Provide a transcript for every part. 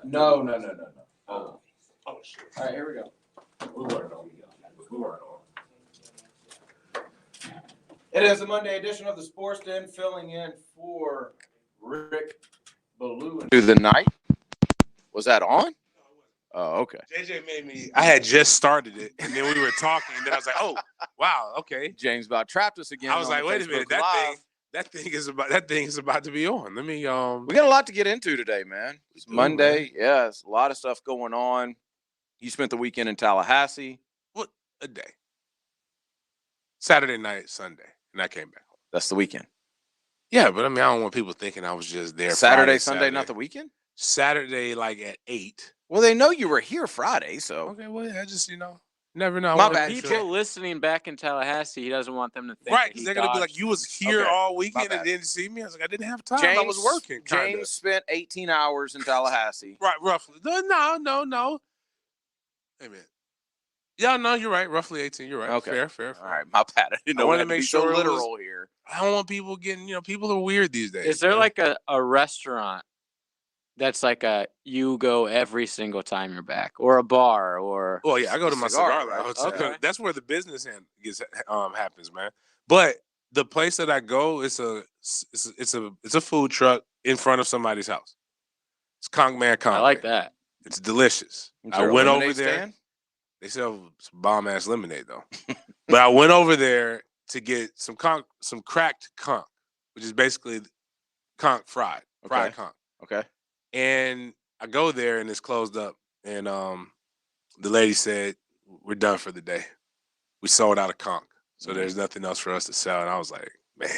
No. Oh, shit. All right, here we go. We weren't on. It is a Monday edition of the Sports Den, filling in for Rick Ballou through the night. Was that on? Oh, okay. JJ made me. I had just started it, and then we were talking, and then I was like, "Oh, wow, okay." James about trapped us again. I was like, "Wait a minute, that thing is about to be on." Let me. We got a lot to get into today, man. It's Monday. Yes, a lot of stuff going on. You spent the weekend in Tallahassee. What a day. Saturday night, Sunday, and I came back home. That's the weekend. Yeah, but I mean, I don't want people thinking I was just there. Saturday, Sunday, not the weekend? Saturday, like at 8. Well, they know you were here Friday, so. Okay, well, I just, never know. My bad. People listening back in Tallahassee, he doesn't want them to think. Right, because they're going to be like, you was here all weekend and didn't see me. I was like, I didn't have time. I was working. James spent 18 hours in Tallahassee. Right, roughly. No. Hey, man. Yeah, no, you're right. Roughly 18. You're right. Okay. Fair. All right, my bad. I didn't know to make sure so literal here. I don't want people getting, people are weird these days. Is there like a restaurant that's like you go every single time you're back, or a bar, or? Well, yeah, I go to my cigar lounge. Okay. That's where the business happens, man. But the place that I go, it's a food truck in front of somebody's house. It's Conch Man Conch. I like that. It's delicious. I went over there. They sell some bomb ass lemonade though. But I went over there to get some cracked conch, which is basically conch fried conch. Okay. And I go there and it's closed up. And the lady said, "We're done for the day. We sold out of conch. So there's nothing else for us to sell." And I was like, man,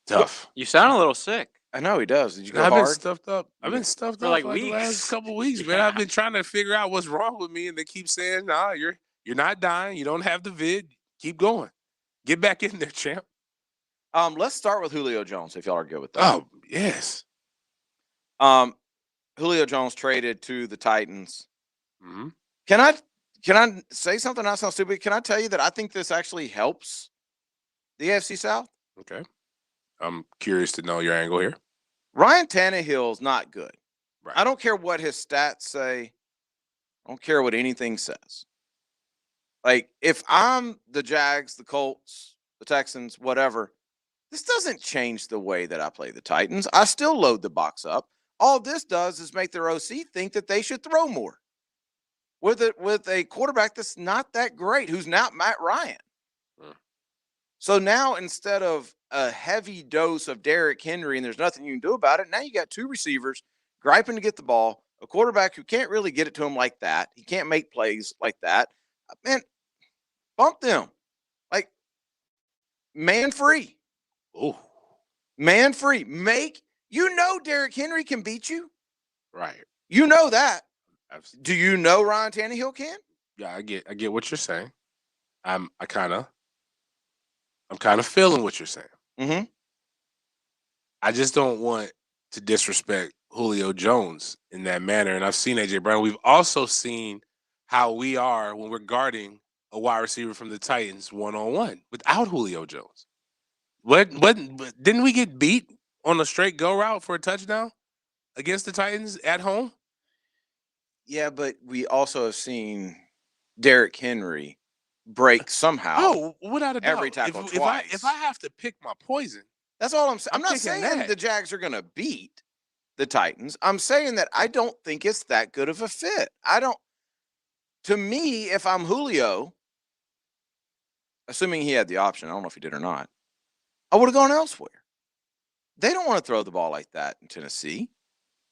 tough. You sound a little sick. I know he does. Did you go I've hard? been stuffed up. I've been stuffed for up like the weeks. last couple weeks, man. I've been trying to figure out what's wrong with me, and they keep saying, "Nah, you're not dying. You don't have the vid. Keep going. Get back in there, champ." Let's start with Julio Jones, if y'all are good with that. Oh, yes. Julio Jones traded to the Titans. Mm-hmm. Can I say something not sound stupid? Can I tell you that I think this actually helps the AFC South? Okay. I'm curious to know your angle here. Ryan Tannehill's not good. Right. I don't care what his stats say. I don't care what anything says. Like, if I'm the Jags, the Colts, the Texans, whatever, this doesn't change the way that I play the Titans. I still load the box up. All this does is make their OC think that they should throw more. With a quarterback that's not that great, who's not Matt Ryan. So now, instead of a heavy dose of Derrick Henry and there's nothing you can do about it, now you got two receivers griping to get the ball, a quarterback who can't really get it to him like that. He can't make plays like that. Man, bump them. Like, man free. Oh. Man free. Derrick Henry can beat you. Right. You know that. Absolutely. Do you know Ryan Tannehill can? Yeah, I get what you're saying. I'm kind of feeling what you're saying. Mm-hmm. I just don't want to disrespect Julio Jones in that manner. And I've seen A.J. Brown. We've also seen how we are when we're guarding a wide receiver from the Titans one-on-one without Julio Jones. What didn't we get beat on a straight go route for a touchdown against the Titans at home? Yeah, but we also have seen Derrick Henry break somehow. Oh, without a doubt. Every tackle twice. If I have to pick my poison, that's all I'm saying. I'm not saying the Jags are going to beat the Titans. I'm saying that I don't think it's that good of a fit. To me, if I'm Julio, assuming he had the option, I don't know if he did or not, I would have gone elsewhere. They don't want to throw the ball like that in Tennessee.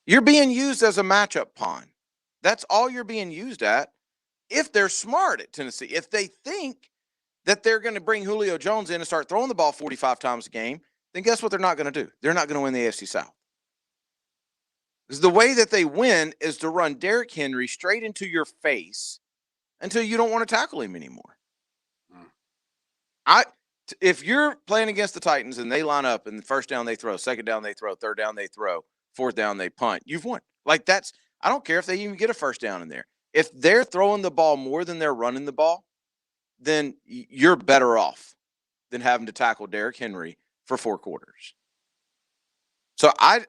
You're being used as a matchup pawn. That's all you're being used at. If they're smart at Tennessee, if they think that they're going to bring Julio Jones in and start throwing the ball 45 times a game, then guess what they're not going to do? They're not going to win the AFC South. Because the way that they win is to run Derrick Henry straight into your face until you don't want to tackle him anymore. If you're playing against the Titans and they line up and the first down they throw, second down they throw, third down they throw, fourth down they punt, you've won. Like, I don't care if they even get a first down in there. If they're throwing the ball more than they're running the ball, then you're better off than having to tackle Derrick Henry for 4 quarters. So, I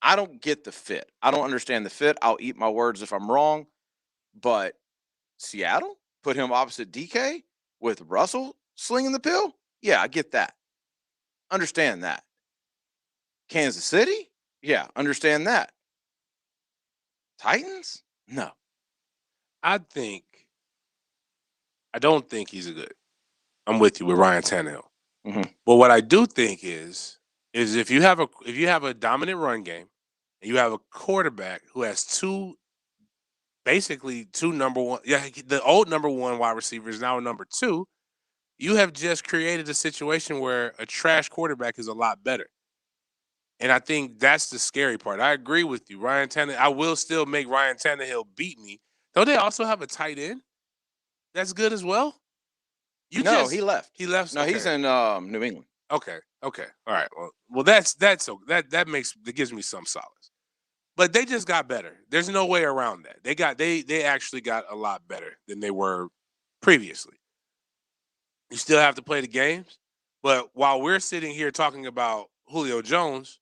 I don't get the fit. I don't understand the fit. I'll eat my words if I'm wrong. But Seattle put him opposite DK with Russell slinging the pill. Yeah, I get that. Understand that. Kansas City? Yeah, understand that. Titans? No. I don't think he's a good. I'm with you with Ryan Tannehill. Mhm. But what I do think is if you have a dominant run game and you have a quarterback who has basically two number one, the old number one wide receiver is now number two, you have just created a situation where a trash quarterback is a lot better. And I think that's the scary part. I agree with you. Ryan Tannehill, I will still make Ryan Tannehill beat me. Don't they also have a tight end that's good as well? He left. He left. No, okay. he's in New England. Okay. All right. Well, that gives me some solace. But they just got better. There's no way around that. They actually got a lot better than they were previously. You still have to play the games, but while we're sitting here talking about Julio Jones,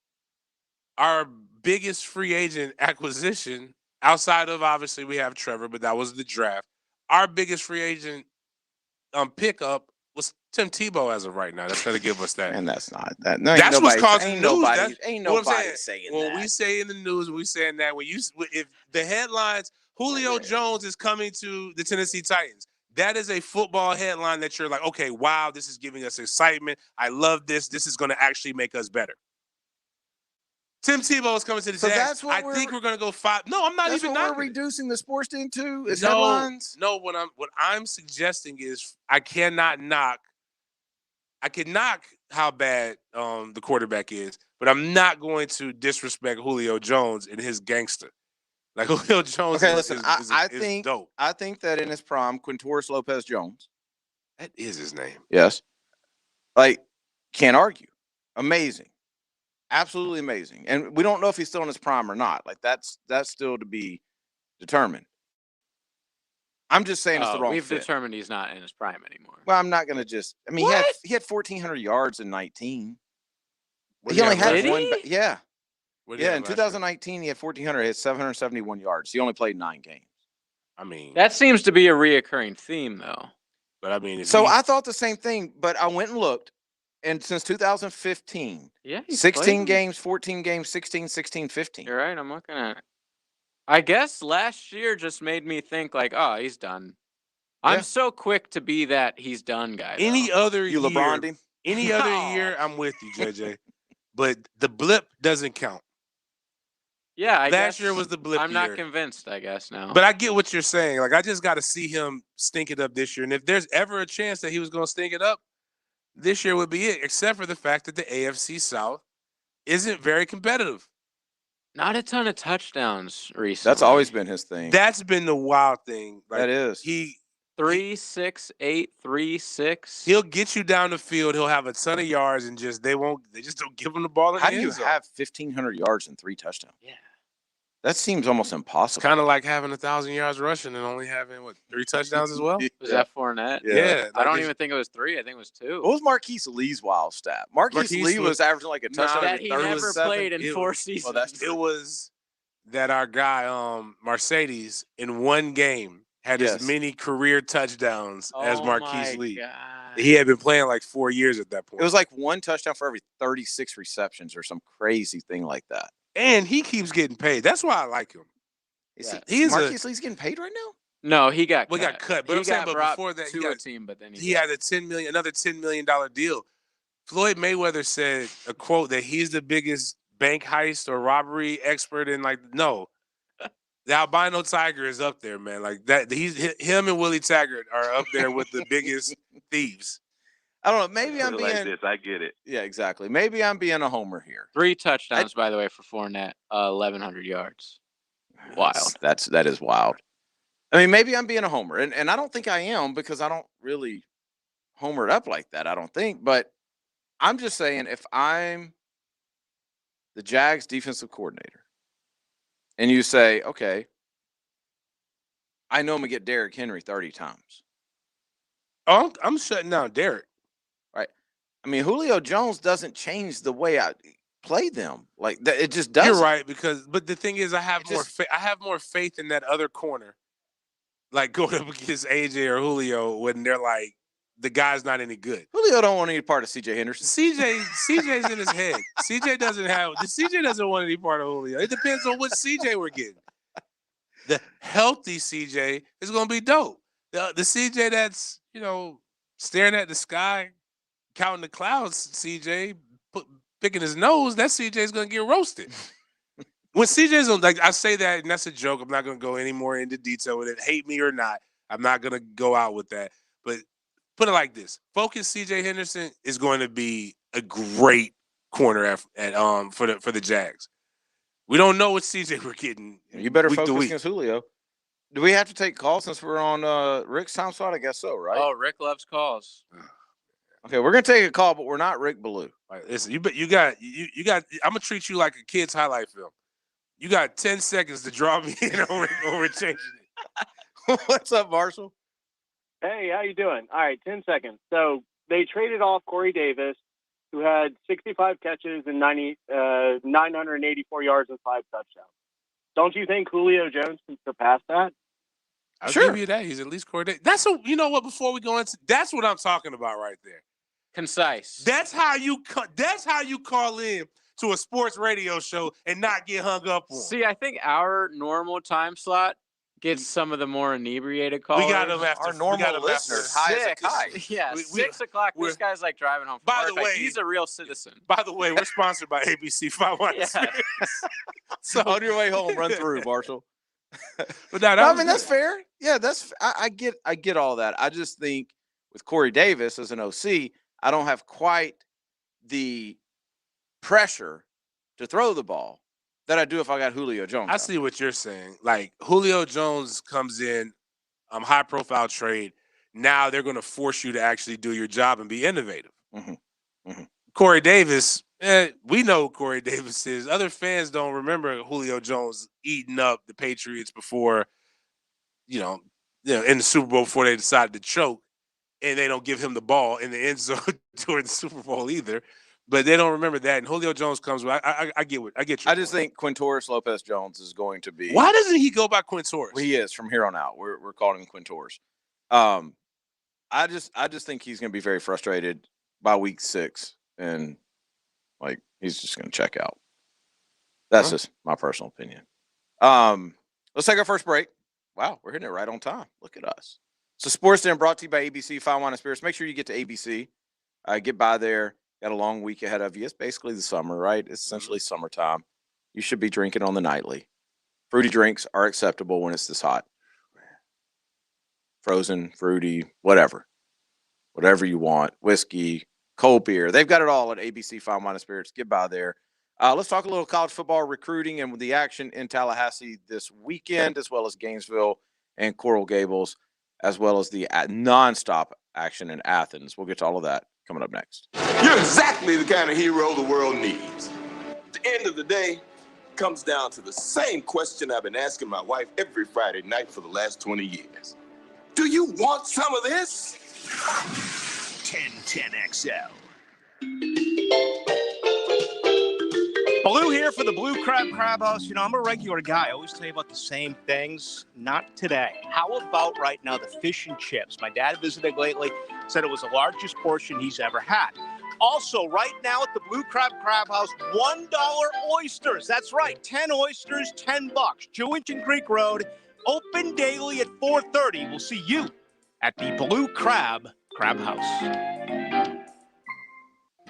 our biggest free agent acquisition outside of obviously we have Trevor, but that was the draft. Our biggest free agent pickup was Tim Tebow as of right now. That's going to give us that. And that's not that. No, That's what's causing news. Ain't what I'm nobody saying when that. we say in the news, we saying that if the headlines, Julio Jones is coming to the Tennessee Titans. That is a football headline that you're like, okay, wow, this is giving us excitement. I love this. This is going to actually make us better. Tim Tebow is coming to the Jags. I think we're going to go 5. No, I'm not that's even. What we're reducing the sportsden to is no, headlines. No, what I'm suggesting is I cannot knock how bad the quarterback is, but I'm not going to disrespect Julio Jones and his gangster. Like Julio Jones is dope. I think that in his prime, Quintorris Lopez-Jones. That is his name. Yes. Like, can't argue. Amazing. Absolutely amazing. And we don't know if he's still in his prime or not. Like, that's still to be determined. I'm just saying it's the wrong We've fit. determined he's not in his prime anymore. Well, I'm not going to just. I mean, he had 1,400 yards in 19. What He only had Did one. he? Yeah. Yeah, in 2019, he had 1,400. He had 771 yards. He only played 9 games. I mean, that seems to be a reoccurring theme, though. But I mean, I thought the same thing, but I went and looked, and since 2015, 16 games, 14 games, 16, 16, 15. You're right. I'm looking at it. I guess last year just made me think like, oh, he's done. Yeah. I'm so quick to be that he's done guy. Any other year, LeBron'd him? Any other year, I'm with you, JJ. But the blip doesn't count. Yeah, last year was the blip I'm year. not convinced, I guess, now. But I get what you're saying. Like, I just got to see him stink it up this year. And if there's ever a chance that he was going to stink it up, this year would be it, except for the fact that the AFC South isn't very competitive. Not a ton of touchdowns recently. That's always been his thing. That's been the wild thing. Like, that is. 3-6-8, 3-6. He'll get you down the field. He'll have a ton of yards, and they just don't give him the ball. How do you have 1,500 yards and 3 touchdowns? Yeah, that seems almost impossible. Kind of like having 1,000 yards rushing and only having 3 touchdowns as well. Was that Fournette? Yeah. I don't even think it was 3. I think it was 2. What was Marquise Lee's wild stat? Marquise Lee was averaging like a touchdown. That he never played in 4 seasons. Well, that's it was that our guy Mercedes in one game had as many career touchdowns as Marquise Lee. God. He had been playing like 4 years at that point. It was like 1 touchdown for every 36 receptions or some crazy thing like that. And he keeps getting paid. That's why I like him. Marquise Lee's getting paid right now? No, he got cut. Got cut. But I'm saying, before that, he got a team, but then he had another $10 million deal. Floyd Mayweather said a quote that he's the biggest bank heist or robbery expert in no. The albino tiger is up there, man. Like that, him and Willie Taggart are up there with the biggest thieves. I don't know. Maybe I'm being like this. I get it. Yeah, exactly. Maybe I'm being a homer here. 3 touchdowns, by the way, for Fournette, 1,100 yards. Wild. That is wild. I mean, maybe I'm being a homer, and I don't think I am because I don't really homer it up like that. I don't think, but I'm just saying if I'm the Jags defensive coordinator. And you say, okay, I know I'm going to get Derrick Henry 30 times. Oh, I'm shutting down Derrick. Right. I mean, Julio Jones doesn't change the way play them. Like that, it just doesn't. You're right but the thing is, I have more faith in that other corner, like going up against AJ or Julio when they're like the guy's not any good. Julio don't want any part of CJ Henderson. CJ's in his head. CJ doesn't want any part of Julio. It depends on what CJ we're getting. The healthy CJ is going to be dope. The CJ that's, staring at the sky, counting the clouds, CJ, picking his nose, that CJ is going to get roasted. When CJ's on, like, I say that, and that's a joke. I'm not going to go any more into detail with it. Hate me or not, I'm not going to go out with that. But put it like this: focus CJ Henderson is going to be a great corner for the Jags. We don't know what CJ we're getting. You better focus against Julio. Do we have to take calls since we're on Rick's time slot? I guess so, right? Oh, Rick loves calls. Okay, we're gonna take a call, but we're not Rick Ballou. All right, listen, you got. I'm gonna treat you like a kid's highlight film. You got 10 seconds to draw me in over changing it. What's up, Marshall? Hey, how you doing? All right, 10 seconds. So they traded off Corey Davis, who had 65 catches and 984 yards and 5 touchdowns. Don't you think Julio Jones can surpass that? I'll give you that. He's at least Corey Davis. You know what? Before we go into, that's what I'm talking about right there. Concise. That's how you call in to a sports radio show and not get hung up on. See, I think our normal time slot gets some of the more inebriated callers. We got them after our normal listeners. High. Yeah, 6 o'clock. This guy's like driving home. By the way, he's a real citizen. By the way, we're sponsored by ABC 5 Yeah. So on your way home, run through, Marshall. But that's fair. Yeah, I get all that. I just think with Corey Davis as an OC, I don't have quite the pressure to throw the ball that I do if I got Julio Jones. I see what you're saying. Like, Julio Jones comes in, high profile trade. Now they're going to force you to actually do your job and be innovative. Mm-hmm. Mm-hmm. Corey Davis, we know who Corey Davis is. Other fans don't remember Julio Jones eating up the Patriots before, in the Super Bowl before they decided to choke, and they don't give him the ball in the end zone during the Super Bowl either. But they don't remember that. And Julio Jones comes. I get you. I just think Quintorris Lopez-Jones is going to be. Why doesn't he go by Quintorris? Well, he is from here on out. We're calling him Quintorris. I just think he's going to be very frustrated by week 6, and like he's just going to check out. That's just my personal opinion. Let's take our first break. Wow, we're hitting it right on time. Look at us. So sportsden brought to you by ABC Fine Wine and Spirits. Make sure you get to ABC. Get by there. Got a long week ahead of you. It's basically the summer, right? It's essentially summertime. You should be drinking on the nightly. Fruity drinks are acceptable when it's this hot. Frozen, fruity, whatever you want. Whiskey, cold beer. They've got it all at ABC Fine Wine and Spirits. Get by there. Let's talk a little college football recruiting and with the action in Tallahassee this weekend, as well as Gainesville and Coral Gables, as well as the nonstop action in Athens. We'll get to all of that coming up next. You're exactly the kind of hero the world needs. At the end of the day, it comes down to the same question I've been asking my wife every Friday night for the last 20 years. Do you want some of this? 1010XL. Ballou here for the Blue Crab House. I'm a regular guy. I always tell you about the same things. Not today. How about right now the fish and chips? My dad visited lately, said it was the largest portion he's ever had. Also, right now at the Blue Crab House, $1 oysters. That's right, 10 oysters, $10. Jewett and Creek Road, open daily at 4:30. We'll see you at the Blue Crab House.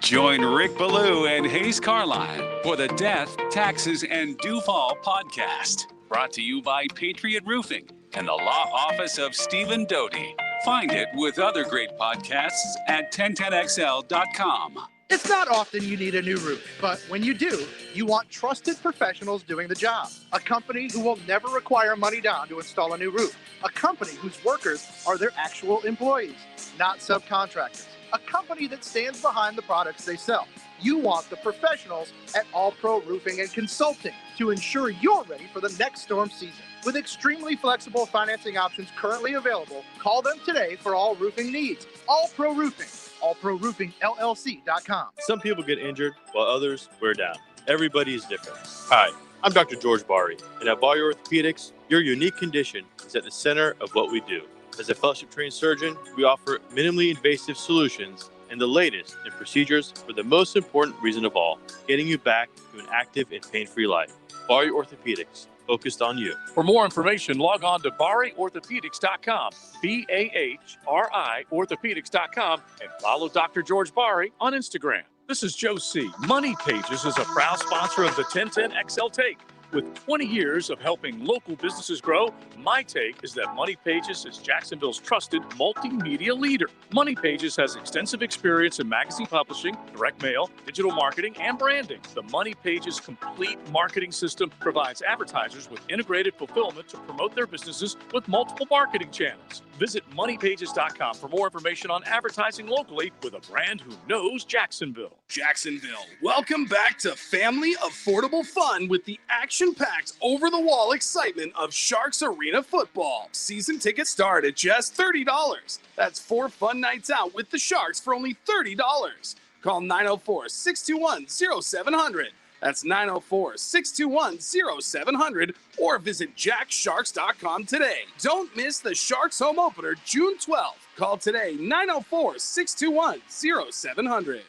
Join Rick Ballou and Hayes Carlisle for the Death, Taxes, and Dufall podcast. Brought to you by Patriot Roofing and the law office of Stephen Doty. Find it with other great podcasts at 1010XL.com. It's not often you need a new roof, but when you do, you want trusted professionals doing the job. A company who will never require money down to install a new roof. A company whose workers are their actual employees, not subcontractors. A company that stands behind the products they sell. You want the professionals at All Pro Roofing and Consulting to ensure you're ready for the next storm season. With extremely flexible financing options currently available, call them today for all roofing needs. All Pro Roofing. allproroofingllc.com. Some people get injured while others wear down. Everybody is different. Hi, I'm Dr. George Bari, and at Bari Orthopedics, your unique condition is at the center of what we do. As a fellowship-trained surgeon, we offer minimally invasive solutions and the latest in procedures for the most important reason of all, getting you back to an active and pain-free life. Bari Orthopedics, focused on you. For more information, log on to BariOrthopedics.com, BAHRI Orthopedics.com, and follow Dr. George Bari on Instagram. This is Joe C. Money Pages is a proud sponsor of the 1010XL Take. With 20 years of helping local businesses grow, my take is that Money Pages is Jacksonville's trusted multimedia leader. Money Pages has extensive experience in magazine publishing, direct mail, digital marketing, and branding. The Money Pages complete marketing system provides advertisers with integrated fulfillment to promote their businesses with multiple marketing channels. Visit moneypages.com for more information on advertising locally with a brand who knows Jacksonville. Jacksonville, welcome back to family affordable fun with the action-packed, over-the-wall excitement of Sharks Arena football. Season tickets start at just $30. That's 4 fun nights out with the Sharks for only $30. Call 904-621-0700. That's 904-621-0700 or visit jacksharks.com today. Don't miss the Sharks home opener June 12th. Call today 904-621-0700.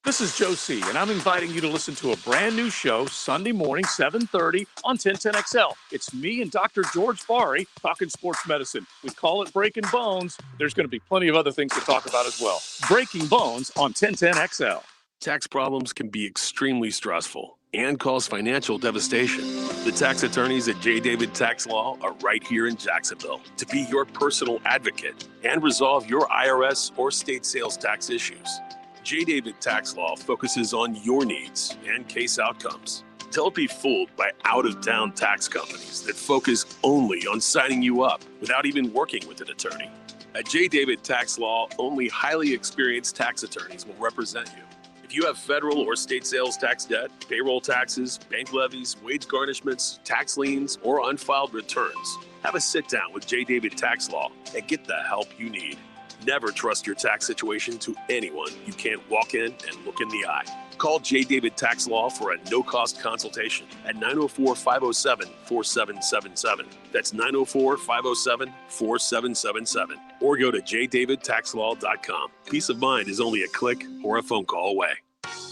This is Joe C., and I'm inviting you to listen to a brand new show Sunday morning, 7:30 on 1010XL. It's me and Dr. George Bari talking sports medicine. We call it Breaking Bones. There's going to be plenty of other things to talk about as well. Breaking Bones on 1010XL. Tax problems can be extremely stressful and cause financial devastation. The tax attorneys at J. David Tax Law are right here in Jacksonville to be your personal advocate and resolve your IRS or state sales tax issues. J. David Tax Law focuses on your needs and case outcomes. Don't be fooled by out-of-town tax companies that focus only on signing you up without even working with an attorney. At J. David Tax Law, only highly experienced tax attorneys will represent you. If you have federal or state sales tax debt, payroll taxes, bank levies, wage garnishments, tax liens, or unfiled returns, have a sit-down with J. David Tax Law and get the help you need. Never trust your tax situation to anyone you can't walk in and look in the eye. Call J. David Tax Law for a no-cost consultation at 904-507-4777. That's 904-507-4777. Or go to jdavidtaxlaw.com. Peace of mind is only a click or a phone call away.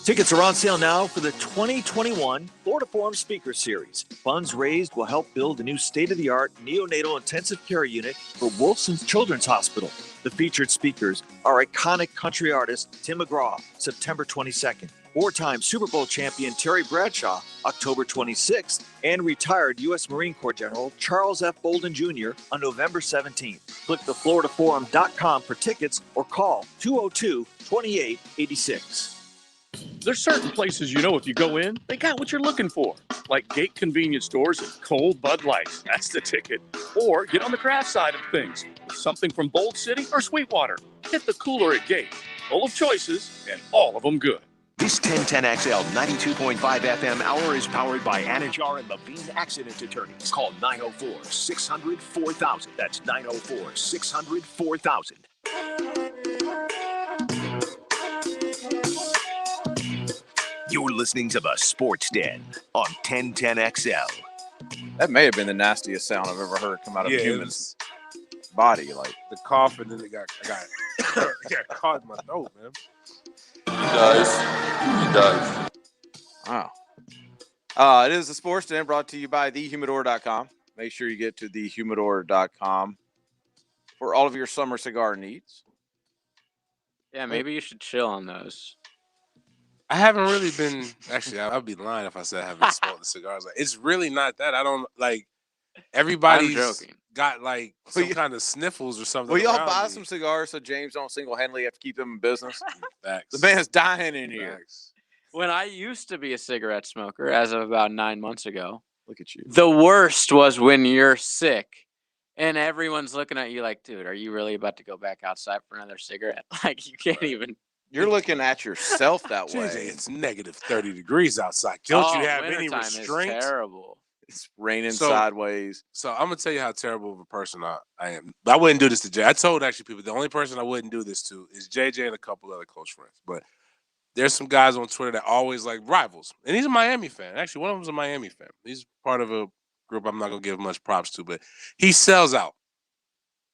Tickets are on sale now for the 2021 Florida Forum Speaker Series. Funds raised will help build a new state-of-the-art neonatal intensive care unit for Wolfson's Children's Hospital. The featured speakers are iconic country artist Tim McGraw, September 22nd, four-time Super Bowl champion Terry Bradshaw, October 26th, and retired U.S. Marine Corps General Charles F. Bolden Jr. on November 17th. Click thefloridaforum.com for tickets or call 202-2886. There's certain places, if you go in, they got what you're looking for. Like Gate Convenience Stores and Cold Bud Light. That's the ticket. Or get on the craft side of things. Something from Bold City or Sweetwater. Hit the cooler at Gate. Full of choices and all of them good. This 1010XL 92.5 FM hour is powered by Anajar and Levine Accident Attorneys. Call 904-600-4000. That's 904-600-4000. You're listening to the Sports Den on 1010XL. That may have been the nastiest sound I've ever heard come out of a human's body. Like the cough, and then it got caught in my throat, man. He does. Wow. It is the Sports Den brought to you by thehumidor.com. Make sure you get to thehumidor.com for all of your summer cigar needs. Yeah, maybe you should chill on those. I haven't really been. Actually, I'd be lying if I said I haven't smoked the cigars. Like, it's really not that. I don't like. Everybody's got like some kind of sniffles or something. Will y'all buy some cigars so James don't single-handedly have to keep them in business? Facts. The man's dying in here. Facts. When I used to be a cigarette smoker, as of about 9 months ago, look at you. The worst was when you're sick and everyone's looking at you like, dude, are you really about to go back outside for another cigarette? Like, you can't even. You're looking at yourself that way. It's negative 30 degrees outside. Don't you have any restraints? Is terrible. It's raining sideways. So I'm gonna tell you how terrible of a person I am. But I wouldn't do this to Jay. I told actually people the only person I wouldn't do this to is JJ and a couple other close friends. But there's some guys on Twitter that always like rivals, and he's a Miami fan. Actually, one of them's a Miami fan. He's part of a group I'm not gonna give much props to, but he sells out.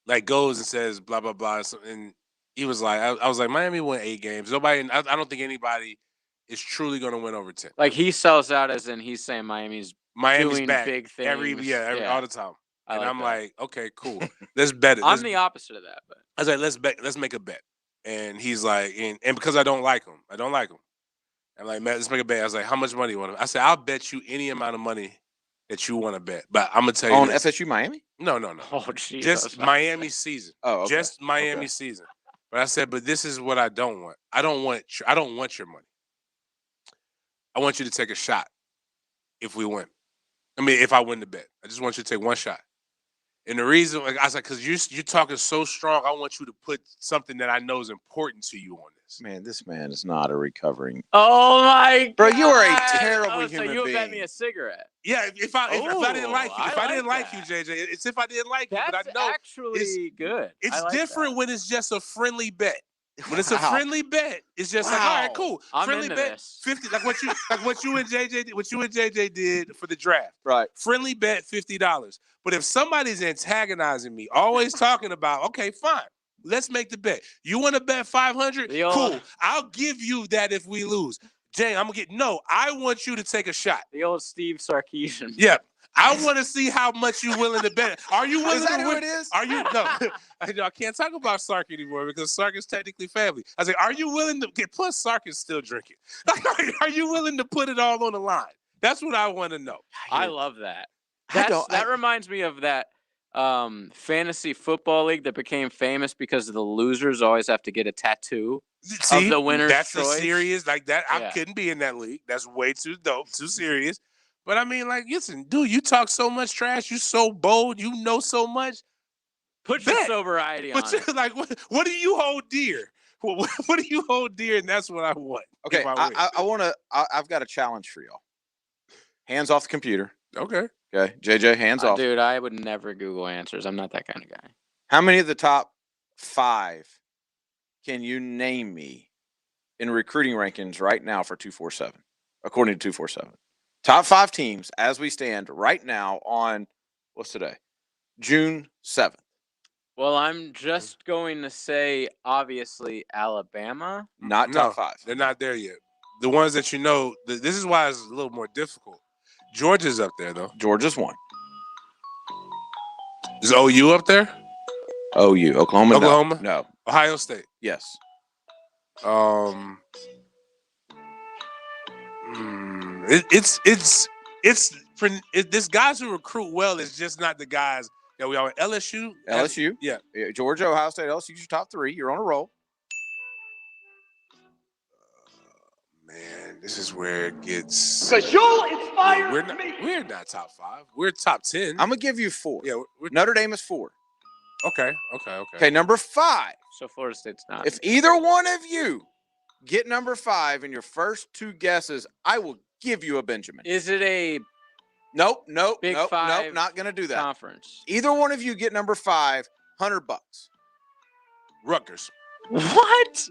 Like goes and says blah blah blah, and he was like, I was like, Miami won 8 games. Nobody, I don't think anybody is truly gonna win over 10. Like he sells out as in he's saying Miami's doing back big things all the time. And I'm that. like, okay, cool. Let's bet it. I'm the opposite of that, but I was like, let's make a bet. And he's like, and because I don't like him. I'm like, man, let's make a bet. I was like, how much money you want? I said, I'll bet you any amount of money that you want to bet. But I'm gonna tell you on this. FSU Miami? No. Oh, Jesus. Just Miami season. Oh, okay. Just Miami season. But I said, but this is what I don't want. I don't want your money. I want you to take a shot if we win. I mean, if I win the bet. I just want you to take one shot. And the reason, like I was like, because you're talking so strong, I want you to put something that I know is important to you on this. Man, this man is not a recovering. Oh my God. Bro, you are a terrible human so you being. would bet me a cigarette? Yeah, if I didn't like you, if I didn't like you, JJ, it's if I didn't like you. But I know actually good. It's different when it's just a friendly bet. When it's a friendly bet, it's just like, all right, cool. I'm friendly into bet, this. 50, like what you and JJ did for the draft. Right. Friendly bet, $50. But if somebody's antagonizing me, always talking about, okay, fine, let's make the bet. You want to bet 500? Cool. I'll give you that if we lose. Jay, I'm gonna I want you to take a shot. The old Steve Sarkisian. Yeah. I want to see how much you're willing to bet. Are you willing is that to who win? it is? Are you no? I can't talk about Sark anymore because Sark is technically family. I say, are you willing to get? Plus, Sark is still drinking. Are you willing to put it all on the line? That's what I want to know. I love that. That reminds me of that fantasy football league that became famous because the losers always have to get a tattoo of the winner's That's choice. a serious like that. Yeah. I couldn't be in that league. That's way too dope, too serious. But I mean, like, listen, dude, you talk so much trash. You so bold. You know so much. Put your sobriety on it. Like, what do you hold dear? What do you hold dear? And that's what I want. Okay, I want to. I've got a challenge for y'all. Hands off the computer. Okay. Okay, JJ, hands off. Dude, I would never Google answers. I'm not that kind of guy. How many of the top 5 can you name me in recruiting rankings right now for 247? According to 247. Top 5 teams as we stand right now on, what's today? June 7th. Well, I'm just going to say, obviously, Alabama. Not top 5. They're not there yet. The ones that you know, this is why it's a little more difficult. Georgia's up there, though. Georgia's 1. Is OU up there? OU. Oklahoma? No. Ohio State? Yes. This guys who recruit well is just not the guys that we are. LSU? Yeah. Georgia, Ohio State, LSU's your top 3. You're on a roll. Man, this is where it gets. Because you'll inspire me. We're not top 5. We're top 10. I'm gonna give you 4. Yeah, Notre Dame is 4. Okay. Okay, number 5. So Florida State's not. If either one of you get number 5 in your first 2 guesses, I will give you a Benjamin. Is it a Nope, Big Five not gonna do that. Conference? Either one of you get number 5, $100. Rutgers. What?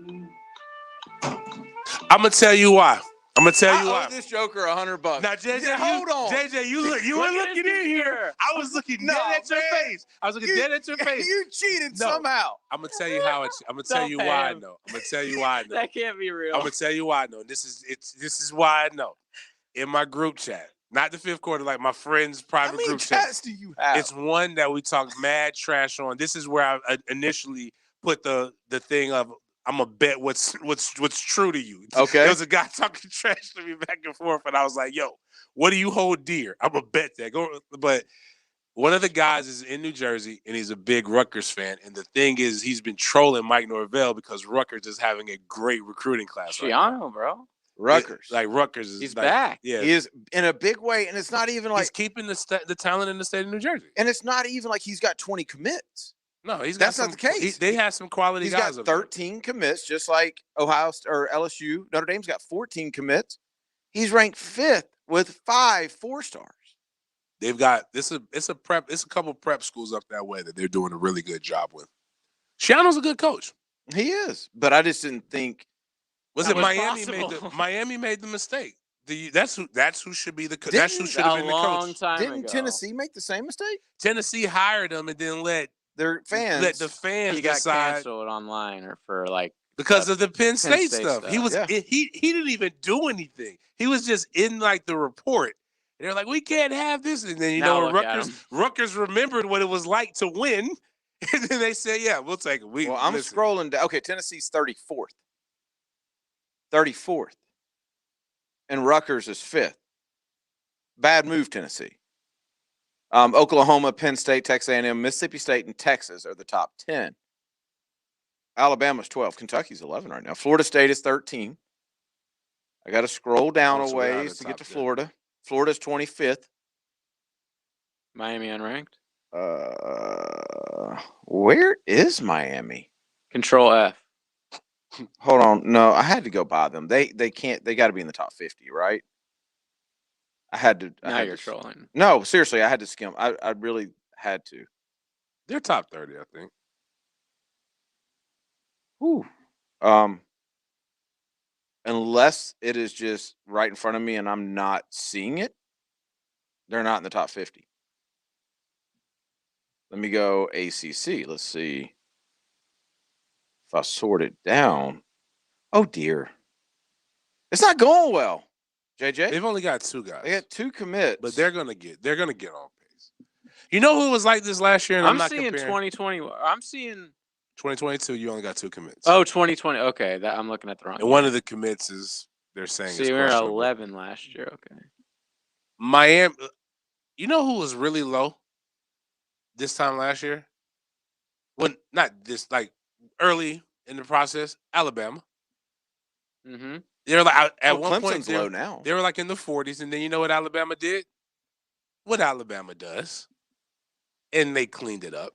I'm gonna tell you why. I owe this joker $100. Now, JJ, hold on. JJ, you were looking in here. I was looking dead at your face. I was looking dead at your face. You cheated somehow. I'm gonna tell you how it's. I'm gonna tell you why I know. I'm gonna tell you why I know. That can't be real. I'm gonna tell you why I know. This is why I know. In my group chat, not the 5th quarter, like my friend's private group chat. How many chats do you have? It's one that we talk mad trash on. This is where I initially put the thing of I'm gonna bet what's true to you. Okay. There was a guy talking trash to me back and forth, and I was like, "Yo, what do you hold dear?" I'm gonna bet that. But one of the guys is in New Jersey, and he's a big Rutgers fan. And the thing is, he's been trolling Mike Norvell because Rutgers is having a great recruiting class. Shiano, bro. Rutgers. Rutgers is He's back. Yeah, he is in a big way, and it's not even like he's keeping the talent in the state of New Jersey. And it's not even like he's got 20 commits. No, that's not the case. They have some quality he's guys. He's got 13 commits, just like Ohio or LSU. Notre Dame's got 14 commits. He's ranked 5th with 5 4-stars. They've got it's a couple prep schools up that way that they're doing a really good job with. Shiano's a good coach. He is, but I just didn't think. Was it Miami Miami made the mistake? That's who should be the coach. That's who should have been the coach. Didn't Tennessee make the same mistake? Tennessee hired them and then let the fans he got decide canceled online or for like because of the Penn State stuff. He was Yeah. he didn't even do anything. He was just in like the report. And they're like, we can't have this. And then Rutgers remembered what it was like to win. And then they said, yeah, we'll take it. I'm scrolling down. Okay, Tennessee's 34th. 34th. And Rutgers is 5th. Bad move, Tennessee. Oklahoma, Penn State, Texas A&M, Mississippi State, and Texas are the top 10. Alabama's 12. Kentucky's 11 right now. Florida State is 13. I got to scroll down a ways to get to Florida. Florida's 25th. Miami unranked. Where is Miami? Control F. Hold on. No, I had to go by them. They can't. They got to be in the top 50, right? I had to. Now you're trolling. No, seriously, I had to skim. I really had to. They're top 30, I think. Ooh. Unless it is just right in front of me and I'm not seeing it, they're not in the top 50. Let me go ACC. Let's see if I sort it down. Oh dear, it's not going well. JJ, they've only got 2 guys. They got 2 commits, but they're gonna get on pace. You know who was like this last year? And I'm seeing 2020. I'm seeing 2022. You only got 2 commits. Oh, 2020. Okay, I'm looking at the wrong. And one of the commits is they're saying. See, we were 11 last year. Okay. Miami. You know who was really low this time last year? Well, not this, like early in the process. Alabama. Mm-hmm. They were like at one Clemson's point. Low now. They were like in the 40s, and then you know what Alabama did? What Alabama does, and they cleaned it up.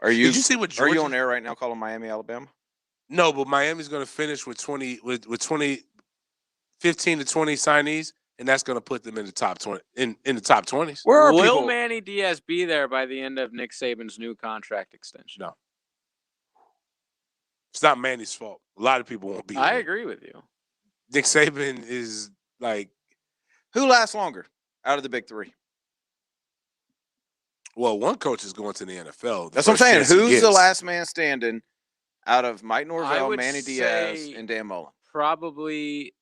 Did you see what Georgia? Are you on air right now calling Miami, Alabama? No, but Miami's going to finish with 15 to 20 signees, and that's going to put them in the top 20 in the top 20s. Will Manny Diaz be there by the end of Nick Saban's new contract extension? No. It's not Manny's fault. A lot of people won't be. I agree with you. Nick Saban is like, who lasts longer out of the big 3? Well, one coach is going to the NFL. That's what I'm saying. Who's the last man standing out of Mike Norvell, Manny Diaz, and Dan Mullen? Probably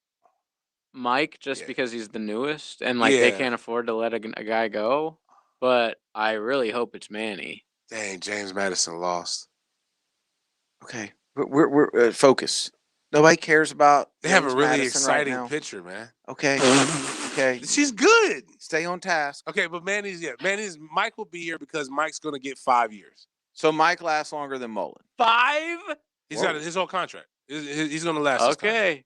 Mike, just because he's the newest, and they can't afford to let a guy go. But I really hope it's Manny. Dang, James Madison lost. Okay, we're focus. Nobody cares about. They have a really Madison exciting right picture, man. Okay, okay. She's good. Stay on task. Okay, but Mike will be here because Mike's going to get 5 years. So Mike lasts longer than Mullen. 5? He's got his whole contract. He's going to last. Okay.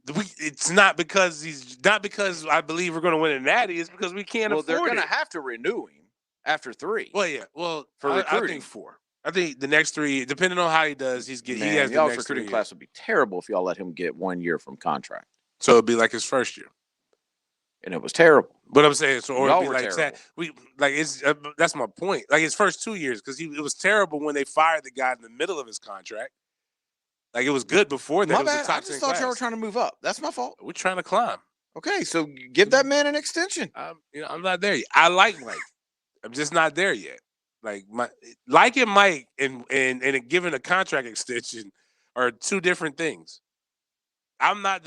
It's not because I believe we're going to win a natty. It's because we can't afford it. Well, they're going to have to renew him after 3. Well, yeah. Well, for recruiting. I think 4. I think the next 3, depending on how he does, he has the y'all's next recruiting class would be terrible if y'all let him get 1 year from contract. So it'd be like his first year, and it was terrible. But I'm saying, so or y'all it'd be were like terrible. it's that's my point. Like his first 2 years, because it was terrible when they fired the guy in the middle of his contract. Like it was good before that. My bad. I just thought y'all were trying to move up. That's my fault. We're trying to climb. Okay, so give that man an extension. I'm not there yet. I like Mike. I'm just not there yet. Like liking Mike and giving a contract extension are 2 different things. I'm not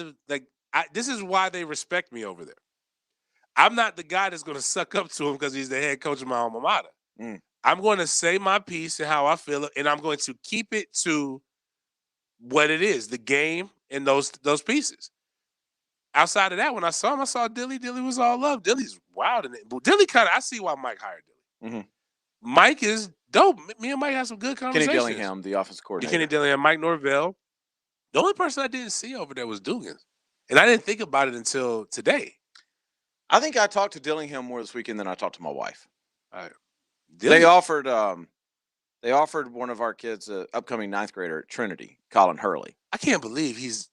this is why they respect me over there. I'm not the guy that's going to suck up to him because he's the head coach of my alma mater. I'm going to say my piece and how I feel, and I'm going to keep it to what it is, the game and those pieces. Outside of that, when I saw him, I saw Dilly. Dilly was all love. Dilly's wild in it. But Dilly I see why Mike hired Dilly. Mm-hmm. Mike is dope. Me and Mike had some good conversations. Kenny Dillingham, the offensive coordinator. Kenny Dillingham, Mike Norvell. The only person I didn't see over there was Dugan. And I didn't think about it until today. I think I talked to Dillingham more this weekend than I talked to my wife. They offered one of our kids, an upcoming 9th grader at Trinity, Colin Hurley. I can't believe he's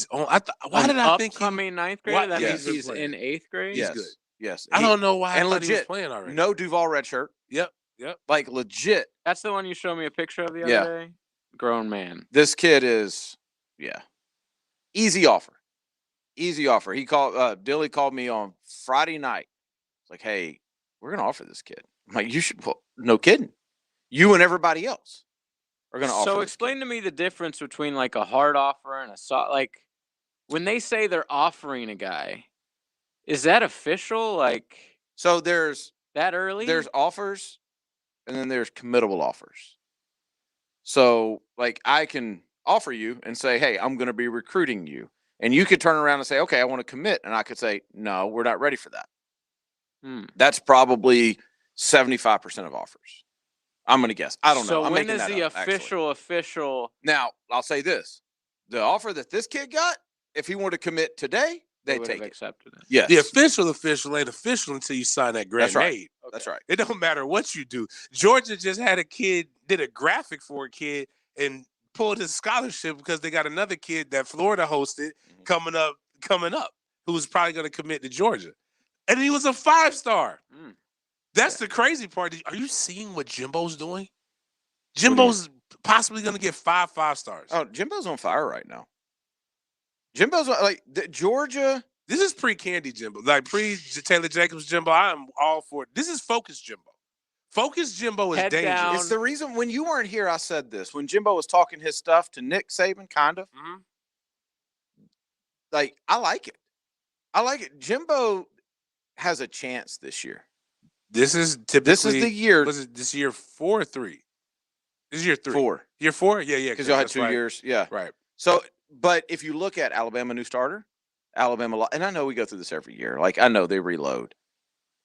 on. Why did I think upcoming 9th grader? That means he's in 8th grade. Yes. He's good. Yes. I don't know why and I thought legit, he was playing already. No Duval red shirt. Yep. Like legit. That's the one you showed me a picture of the other day? Grown man. This kid is, easy offer. He called, Dilly called me on Friday night. It's like, hey, we're going to offer this kid. I'm like, you should, no kidding. You and everybody else are going to offer. So explain to me the difference between like a hard offer and a soft, like when they say they're offering a guy, is that official? Like, so there's that early? There's offers and then there's committable offers. So like I can offer you and say, hey, I'm going to be recruiting you. And you could turn around and say, okay, I want to commit. And I could say, no, we're not ready for that. That's probably 75% of offers. I'm going to guess. I don't know. So when is the official? Now, I'll say this. The offer that this kid got, if he wanted to commit today, they'd take it. Accepted it. Yes. The official ain't official until you sign that grant That's right. aid. That's right. It don't matter what you do. Georgia just had a kid, did a graphic for a kid and pulled his scholarship because they got another kid that Florida hosted coming up, who was probably going to commit to Georgia. And he was a 5-star. That's the crazy part. Are you seeing what Jimbo's doing? Jimbo's possibly going to get 5 5-stars. Oh, Jimbo's on fire right now. Jimbo's like Georgia. This is pre-Candy Jimbo. Like pre-Taylor Jacobs Jimbo, I am all for it. This is Focus Jimbo. Focus Jimbo is dangerous. Down. It's the reason when you weren't here, I said this. When Jimbo was talking his stuff to Nick Saban, kind of. Like, I like it. Jimbo has a chance this year. This is typically. This is the year. Was it this year 4 or 3? This is year 3. 4. Year 4? Yeah. Because y'all had 2 years. Yeah. Right. So, but if you look at Alabama new starter, Alabama, and I know we go through this every year. Like, I know they reload.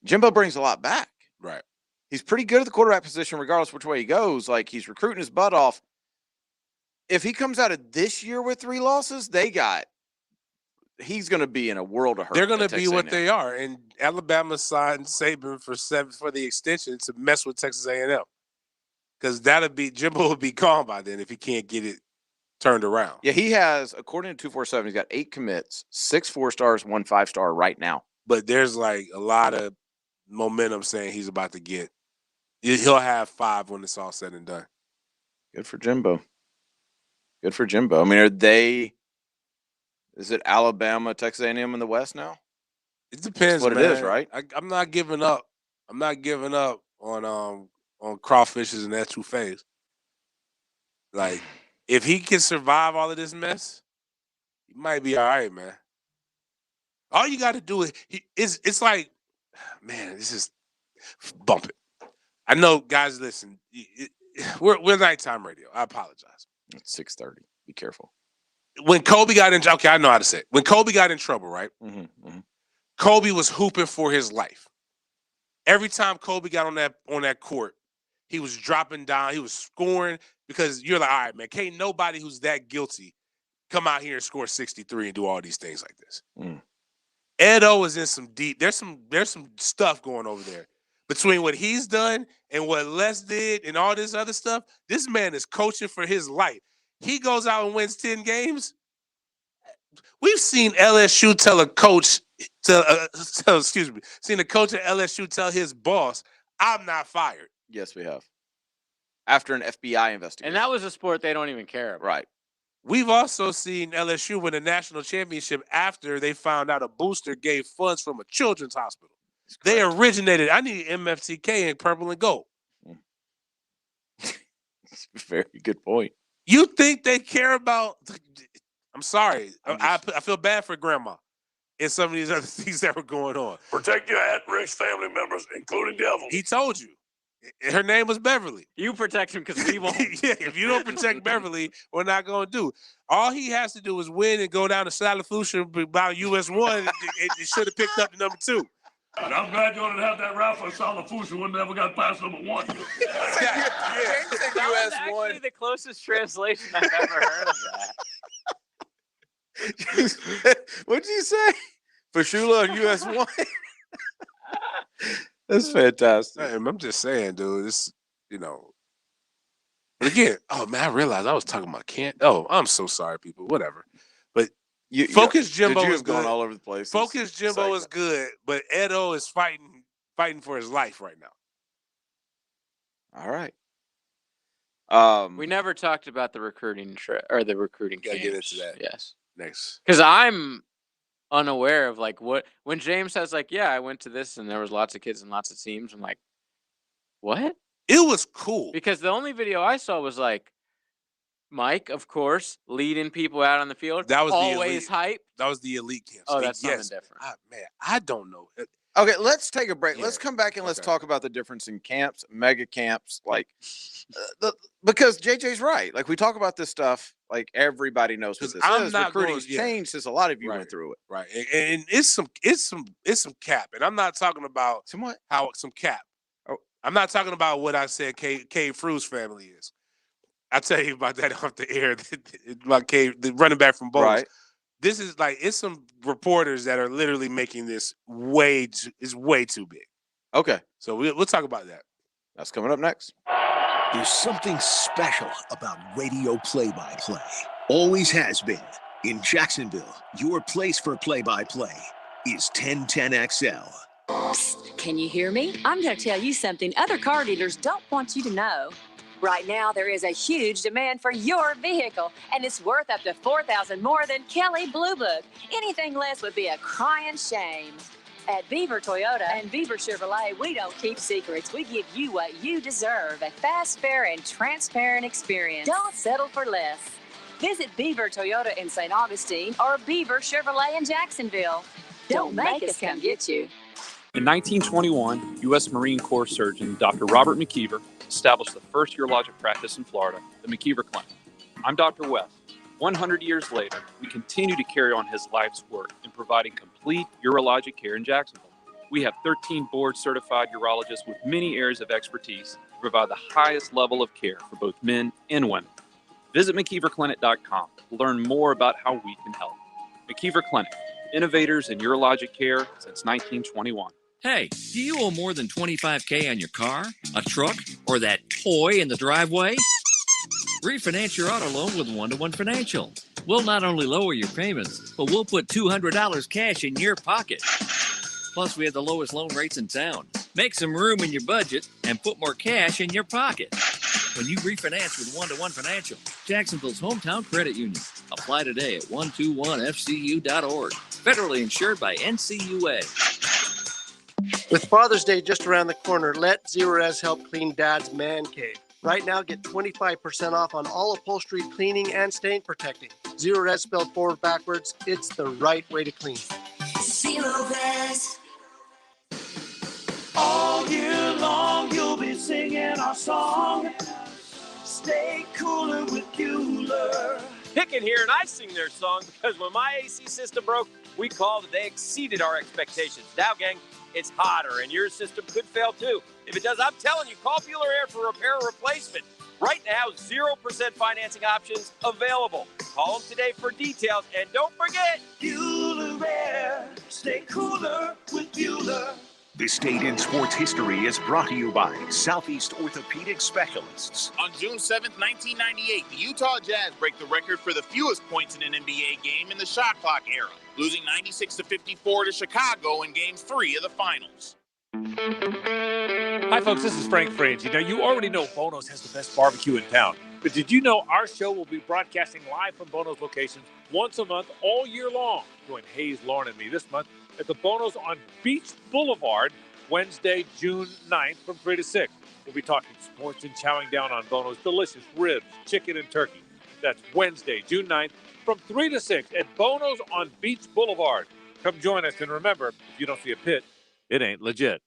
Jimbo brings a lot back. Right. He's pretty good at the quarterback position, regardless which way he goes. Like, he's recruiting his butt off. If he comes out of this year with 3 losses, he's going to be in a world of hurt. They're going to be what they are. And Alabama signed Saban for the extension to mess with Texas A&M. Because Jimbo will be gone by then if he can't get it turned around. Yeah, he has, according to 247, he's got 8 commits, 6 4-stars, 1 5-star right now. But there's like a lot of momentum saying he's about to get. He'll have 5 when it's all said and done. Good for Jimbo. I mean, is it Alabama, Texas A&M in the West now? It depends. That's what it is, right? I'm not giving up. On crawfishes and etouffees. Like, if he can survive all of this mess, he might be all right, man. All you got to do is it's like, man, this is bump it. I know, guys. Listen, we're nighttime radio. I apologize. It's 6:30. Be careful. When Kobe got in, okay, I know how to say it. When Kobe got in trouble, right? Kobe was hooping for his life. Every time Kobe got on that court, he was dropping down. He was scoring because you're like, all right, man, can't nobody who's that guilty come out here and score 63 and do all these things like this. Edo is in some deep. There's some stuff going over there between what he's done and what Les did and all this other stuff. This man is coaching for his life. He goes out and wins 10 games. We've seen LSU tell a coach, seen a coach at LSU tell his boss, I'm not fired. Yes, we have. After an FBI investigation. And that was a sport they don't even care about. Right. We've also seen LSU win a national championship after they found out a booster gave funds from a children's hospital. They originated. I need MFTK in purple and gold. Very good point. You think they care about? I'm sorry. I feel bad for grandma and some of these other things that were going on. Protect your at-risk family members, including devils. He told you. Her name was Beverly. You protect him because we won't. Yeah, if you don't protect Beverly, we're not going to do. All he has to do is win and go down to Salafusha about US 1. It should have picked up the number 2. And I'm glad you didn't have that route for Salafusha when never got past number 1. That was actually the closest translation I've ever heard of that. What'd you say? Fashula on US 1? That's fantastic. I'm just saying, dude. It's, But again, oh man, I realized I was talking about Kent. Oh, I'm so sorry, people. Whatever. But Focus Jimbo Did is going good. all over the place. Focus Jimbo is good, but Edo is fighting for his life right now. All right. We never talked about the recruiting or the recruiting. Gotta get into that. Yes. Next. Because I'm unaware of like what when James says like, yeah, I went to this and there was lots of kids and lots of teams. I'm like, what? It was cool because the only video I saw was like Mike, of course, leading people out on the field. That was always hype. That was the elite camp. Oh, that's something different. I don't know. Okay, let's take a break. Yeah. Let's come back and let's talk about the difference in camps, mega camps, like because JJ's right. Like we talk about this stuff, like everybody knows what this is. Recruiting's changed since a lot of you went through it, right? And it's some cap, and I'm not talking about some cap. Oh, I'm not talking about what I said. Cade Fru's family is. I'll tell you about that off the air. Like Cade, the running back from Bowles. Right. This is like it's some reporters that are literally making this way too big. Okay, so we'll talk about that. That's coming up next. There's something special about radio play-by-play. Always has been. In Jacksonville, your place for play-by-play is 1010XL. Psst, can you hear me? I'm going to tell you something other car dealers don't want you to know. Right now, there is a huge demand for your vehicle, and it's worth up to $4,000 more than Kelly Blue Book. Anything less would be a crying shame. At Beaver Toyota and Beaver Chevrolet, we don't keep secrets. We give you what you deserve, a fast, fair, and transparent experience. Don't settle for less. Visit Beaver Toyota in St. Augustine or Beaver Chevrolet in Jacksonville. Don't make us come get you. In 1921, U.S. Marine Corps surgeon Dr. Robert McKeever established the first urologic practice in Florida, the McKeever Clinic. I'm Dr. West. 100 years later, we continue to carry on his life's work in providing complete urologic care in Jacksonville. We have 13 board-certified urologists with many areas of expertise to provide the highest level of care for both men and women. Visit McKeeverClinic.com to learn more about how we can help. McKeever Clinic, innovators in urologic care since 1921. Hey, do you owe more than $25K on your car, a truck, or that toy in the driveway? Refinance your auto loan with One-to-One Financial. We'll not only lower your payments, but we'll put $200 cash in your pocket. Plus, we have the lowest loan rates in town. Make some room in your budget and put more cash in your pocket. When you refinance with One-to-One Financial, Jacksonville's hometown credit union. Apply today at 121fcu.org. Federally insured by NCUA. With Father's Day just around the corner, let Zero-Res help clean Dad's man cave. Right now, get 25% off on all upholstery cleaning and stain protecting. Zero-Res spelled forward backwards. It's the right way to clean. Zero-Res. All year long, you'll be singing our song. Stay cooler with Bueller. Pickett here, and I sing their song because when my AC system broke, we called and they exceeded our expectations. Now, gang, it's hotter, and your system could fail too. If it does, I'm telling you, call Bueller Air for repair or replacement. Right now, 0% financing options available. Call them today for details, and don't forget, Bueller Air. Stay cooler with Bueller. This date in sports history is brought to you by Southeast Orthopedic Specialists. On June 7th, 1998, the Utah Jazz break the record for the fewest points in an NBA game in the shot clock era, losing 96-54 to Chicago in Game 3 of the Finals. Hi, folks. This is Frank Frangie. Now, you already know Bono's has the best barbecue in town. But did you know our show will be broadcasting live from Bono's locations once a month all year long? Join Hayes, Lauren, and me this month at the Bono's on Beach Boulevard, Wednesday, June 9th from 3 to 6. We'll be talking sports and chowing down on Bono's delicious ribs, chicken, and turkey. That's Wednesday, June 9th from 3 to 6 at Bono's on Beach Boulevard. Come join us, and remember, if you don't see a pit, it ain't legit.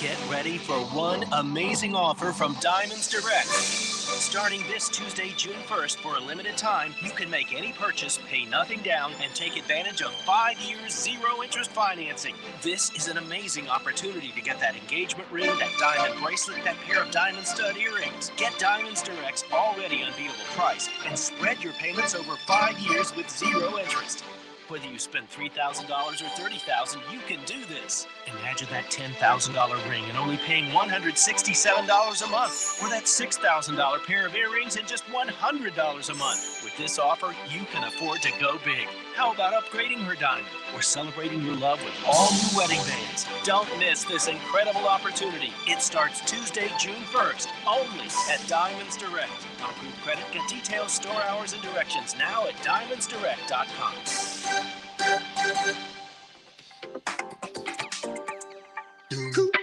Get ready for one amazing offer from Diamonds Direct. Starting this Tuesday, June 1st, for a limited time, you can make any purchase, pay nothing down, and take advantage of 5 years, zero-interest financing. This is an amazing opportunity to get that engagement ring, that diamond bracelet, that pair of diamond stud earrings. Get Diamonds Direct's already unbeatable price and spread your payments over 5 years with zero interest. Whether you spend $3,000 or $30,000, you can do this. Imagine that $10,000 ring and only paying $167 a month, or that $6,000 pair of earrings and just $100 a month. With this offer, you can afford to go big. How about upgrading her diamond or celebrating your love with all new wedding bands? Don't miss this incredible opportunity. It starts Tuesday, June 1st, only at Diamonds Direct. On group credit, get details, store hours, and directions now at diamondsdirect.com.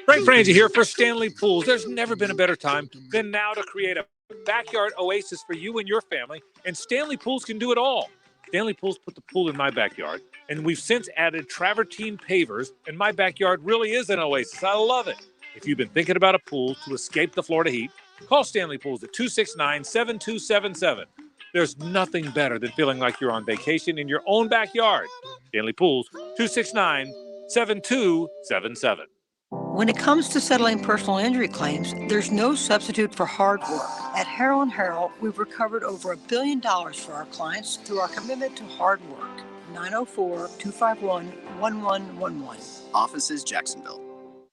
Frank Frangie here for Stanley Pools. There's never been a better time than now to create a backyard oasis for you and your family, and Stanley Pools can do it all. Stanley Pools put the pool in my backyard, and we've since added travertine pavers, and my backyard really is an oasis. I love it. If you've been thinking about a pool to escape the Florida heat, call Stanley Pools at 269-7277. There's nothing better than feeling like you're on vacation in your own backyard. Stanley Pools, 269-7277. When it comes to settling personal injury claims, there's no substitute for hard work. At Harrell & Harrell, we've recovered over $1 billion for our clients through our commitment to hard work. 904-251-1111. Offices, Jacksonville.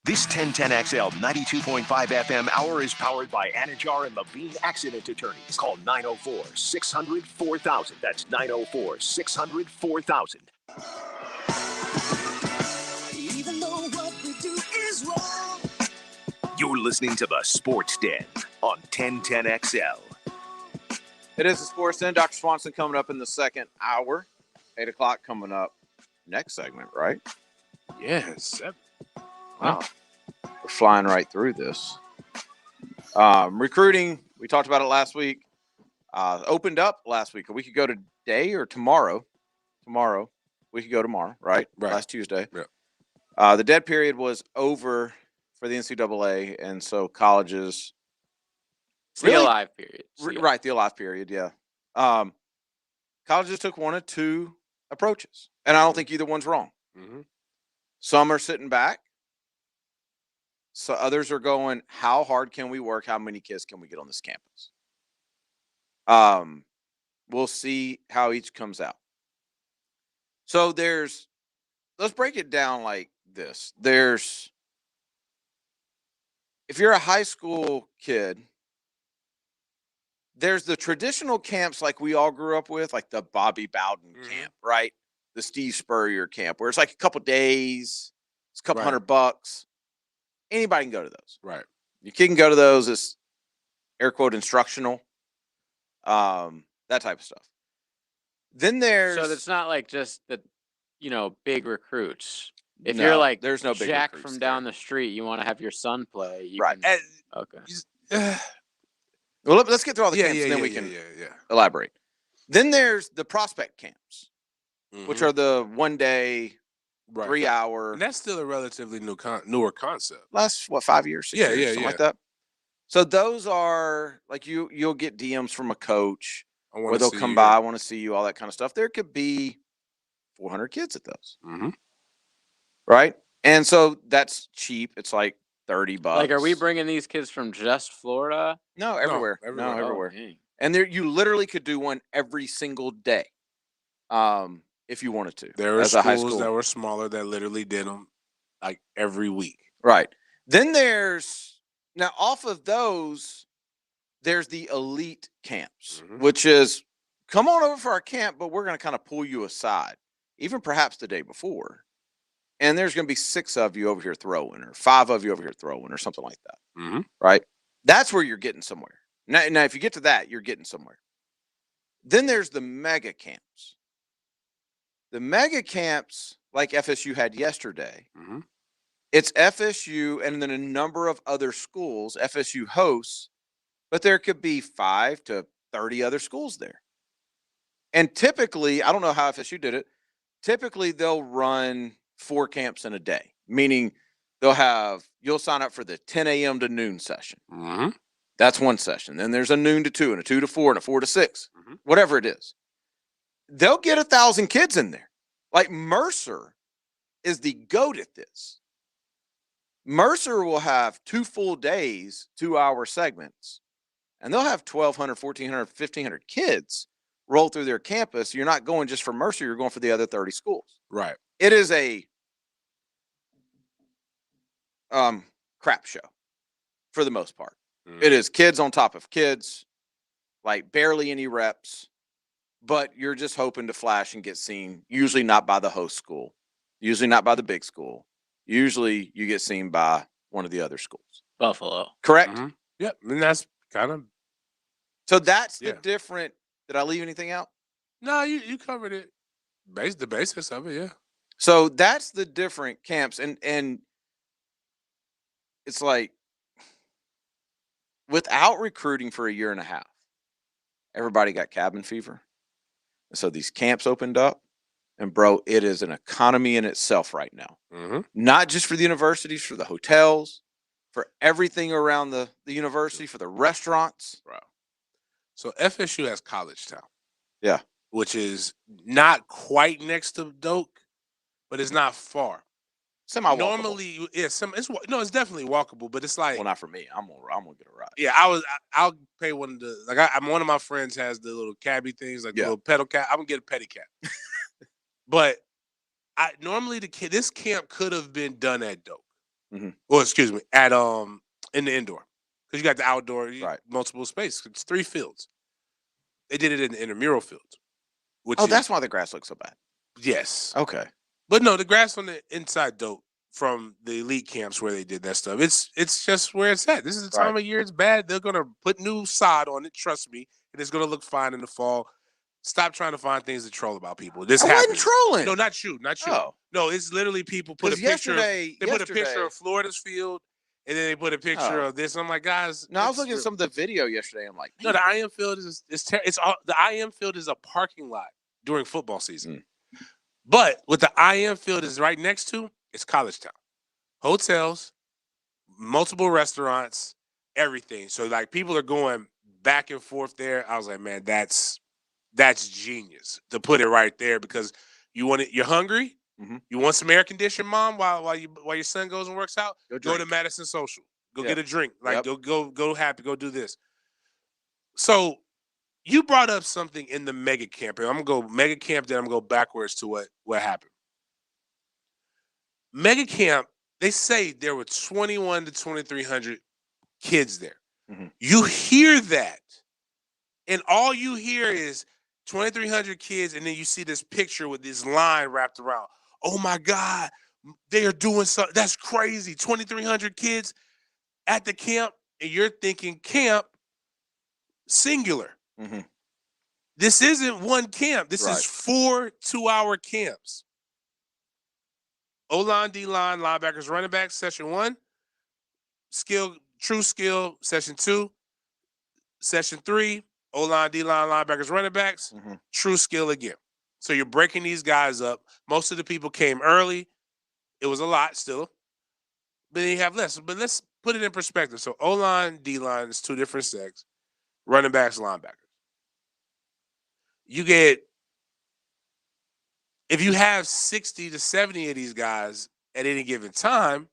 This 1010XL 92.5 FM hour is powered by Anajar and Levine Accident Attorneys. Call 904-600-4000. That's 904-600-4000. Even though what we do is wrong. You're listening to the Sports Den on 1010XL. It is the Sports Den. Dr. Swanson coming up in the second hour. 8 o'clock coming up. Next segment, right? Yes. Wow. We're flying right through this. Recruiting, we talked about it last week. Opened up last week. We could go today or tomorrow. We could go tomorrow, right? Last Tuesday. Yeah. The dead period was over for the NCAA, and so colleges. The alive period. Right, the alive period, yeah. Colleges took one of two approaches, and I don't think either one's wrong. Mm-hmm. Some are sitting back. So others are going, how hard can we work? How many kids can we get on this campus? We'll see how each comes out. So let's break it down like this. If you're a high school kid, there's the traditional camps like we all grew up with, like the Bobby Bowden camp, right? The Steve Spurrier camp, where it's like a couple days, it's a couple $100. Anybody can go to those. Right. Your kid can go to those. It's air quote instructional. That type of stuff. Then there's so it's not like just the big recruits. If No, you're like there's no big Jack recruits from down the street, you want to have your son play. Right. Okay. Well, let's get through all the camps, and then we can elaborate. Then there's the prospect camps, which are the 1 day, 3 hour. And that's still a relatively newer concept. Last 5 years? 6 years, something like that. So those are like you'll get DMs from a coach, where they'll come by, I want to see you, all that kind of stuff. There could be 400 kids at those, right? And so that's cheap. It's like $30. Like, are we bringing these kids from just Florida? No, everywhere. No, everywhere. And you literally could do one every single day, if you wanted to. There were schools that were smaller that literally did them like every week. Right. Then now off of those, there's the elite camps, which is come on over for our camp, but we're going to kind of pull you aside, even perhaps the day before. And there's going to be 6 of you over here throwing, or 5 of you over here throwing, or something like that. Right? That's where you're getting somewhere. Now, if you get to that, you're getting somewhere. Then there's the mega camps. The mega camps, like FSU had yesterday, it's FSU and then a number of other schools FSU hosts, but there could be 5 to 30 other schools there. And typically, I don't know how FSU did it, typically they'll run 4 camps in a day, meaning you'll sign up for the 10 a.m. to noon session. That's one session. Then there's a noon to 2 and a 2 to 4 and a 4 to 6, whatever it is. They'll get 1,000 kids in there. Like Mercer is the GOAT at this. Mercer will have 2 full days, 2-hour segments, and they'll have 1,200, 1,400, 1,500 kids roll through their campus. You're not going just for Mercer, you're going for the other 30 schools. Right. It is a crap show for the most part. It is kids on top of kids, like barely any reps. but you're just hoping to flash and get seen, usually not by the host school, usually not by the big school. Usually you get seen by one of the other schools. Buffalo. Correct? Mm-hmm. Yep. And that's kind of. So that's the different. Did I leave anything out? No, you covered it. The basis of it, yeah. So that's the different camps. And it's like, without recruiting for a year and a half, everybody got cabin fever. And so these camps opened up. And, bro, it is an economy in itself right now. Mm-hmm. Not just for the universities, for the hotels, for everything around the university, for the restaurants. Bro. So FSU has College Town. Yeah. Which is not quite next to Doak, but it's not far. Semi-walkable. Normally, it's definitely walkable, but it's like, well, not for me. I'm gonna get a ride. Yeah, I'll pay one of the one of my friends has the little cabbie things, like the little pedal cap. I'm gonna get a pedicab. But normally this camp could have been done at Doak. Mm-hmm. Or excuse me, at in the indoor. Because you got the outdoor, multiple space. It's 3 fields. They did it in the intramural fields. That's why the grass looks so bad. Yes. Okay. But no, the grass on the inside Doak from the elite camps where they did that stuff. It's just where it's at. This is the time of year it's bad. They're gonna put new sod on it, trust me, and it's gonna look fine in the fall. Stop trying to find things to troll about people. This happens. wasn't trolling. No, not you. Oh. No, it's literally people put a picture. They put a picture of Florida's field, and then they put a picture of this. I'm like, guys. No, I was looking at some of the video yesterday. I'm like, no, the IM field is the IM field is a parking lot during football season. But what the IM field is right next to, it's College Town. Hotels, multiple restaurants, everything. So like people are going back and forth there. I was like, man, that's genius to put it right there because you're hungry. Mm-hmm. You want some air conditioned, mom, while your son goes and works out. Go to Madison Social. Go get a drink. Like go happy. Go do this. So you brought up something in the mega camp. I'm gonna go mega camp. Then I'm gonna go backwards to what happened. Mega camp. They say there were 2,100 to 2,300 kids there. Mm-hmm. You hear that, and all you hear is 2,300 kids, and then you see this picture with this line wrapped around. Oh my God, they are doing something. That's crazy. 2,300 kids at the camp, and you're thinking camp singular. Mm-hmm. This isn't one camp. This is 4 2-hour camps. O-line, D-line, linebackers, running backs, session 1. Skill, true skill, session 2. Session 3, O-line, D-line, linebackers, running backs, true skill again. So you're breaking these guys up. Most of the people came early. It was a lot still. But then you have less. But let's put it in perspective. So O-line, D-line is 2 different sets. Running backs, linebackers. You get, if you have 60 to 70 of these guys at any given time,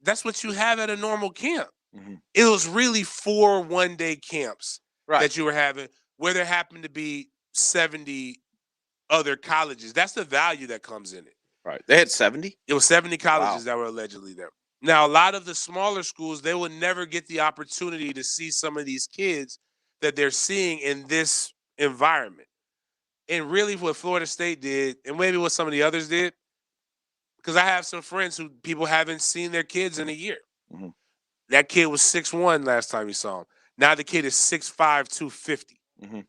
that's what you have at a normal camp. Mm-hmm. It was really 4 one-day camps that you were having where there happened to be 70 other colleges. That's the value that comes in it. Right. They had 70? It was 70 colleges that were allegedly there. Now, a lot of the smaller schools, they would never get the opportunity to see some of these kids that they're seeing in this environment. And really what Florida State did, and maybe what some of the others did, because I have some friends who people haven't seen their kids in a year. Mm-hmm. That kid was 6'1" last time you saw him. Now the kid is 6'5", 250. Mm-hmm.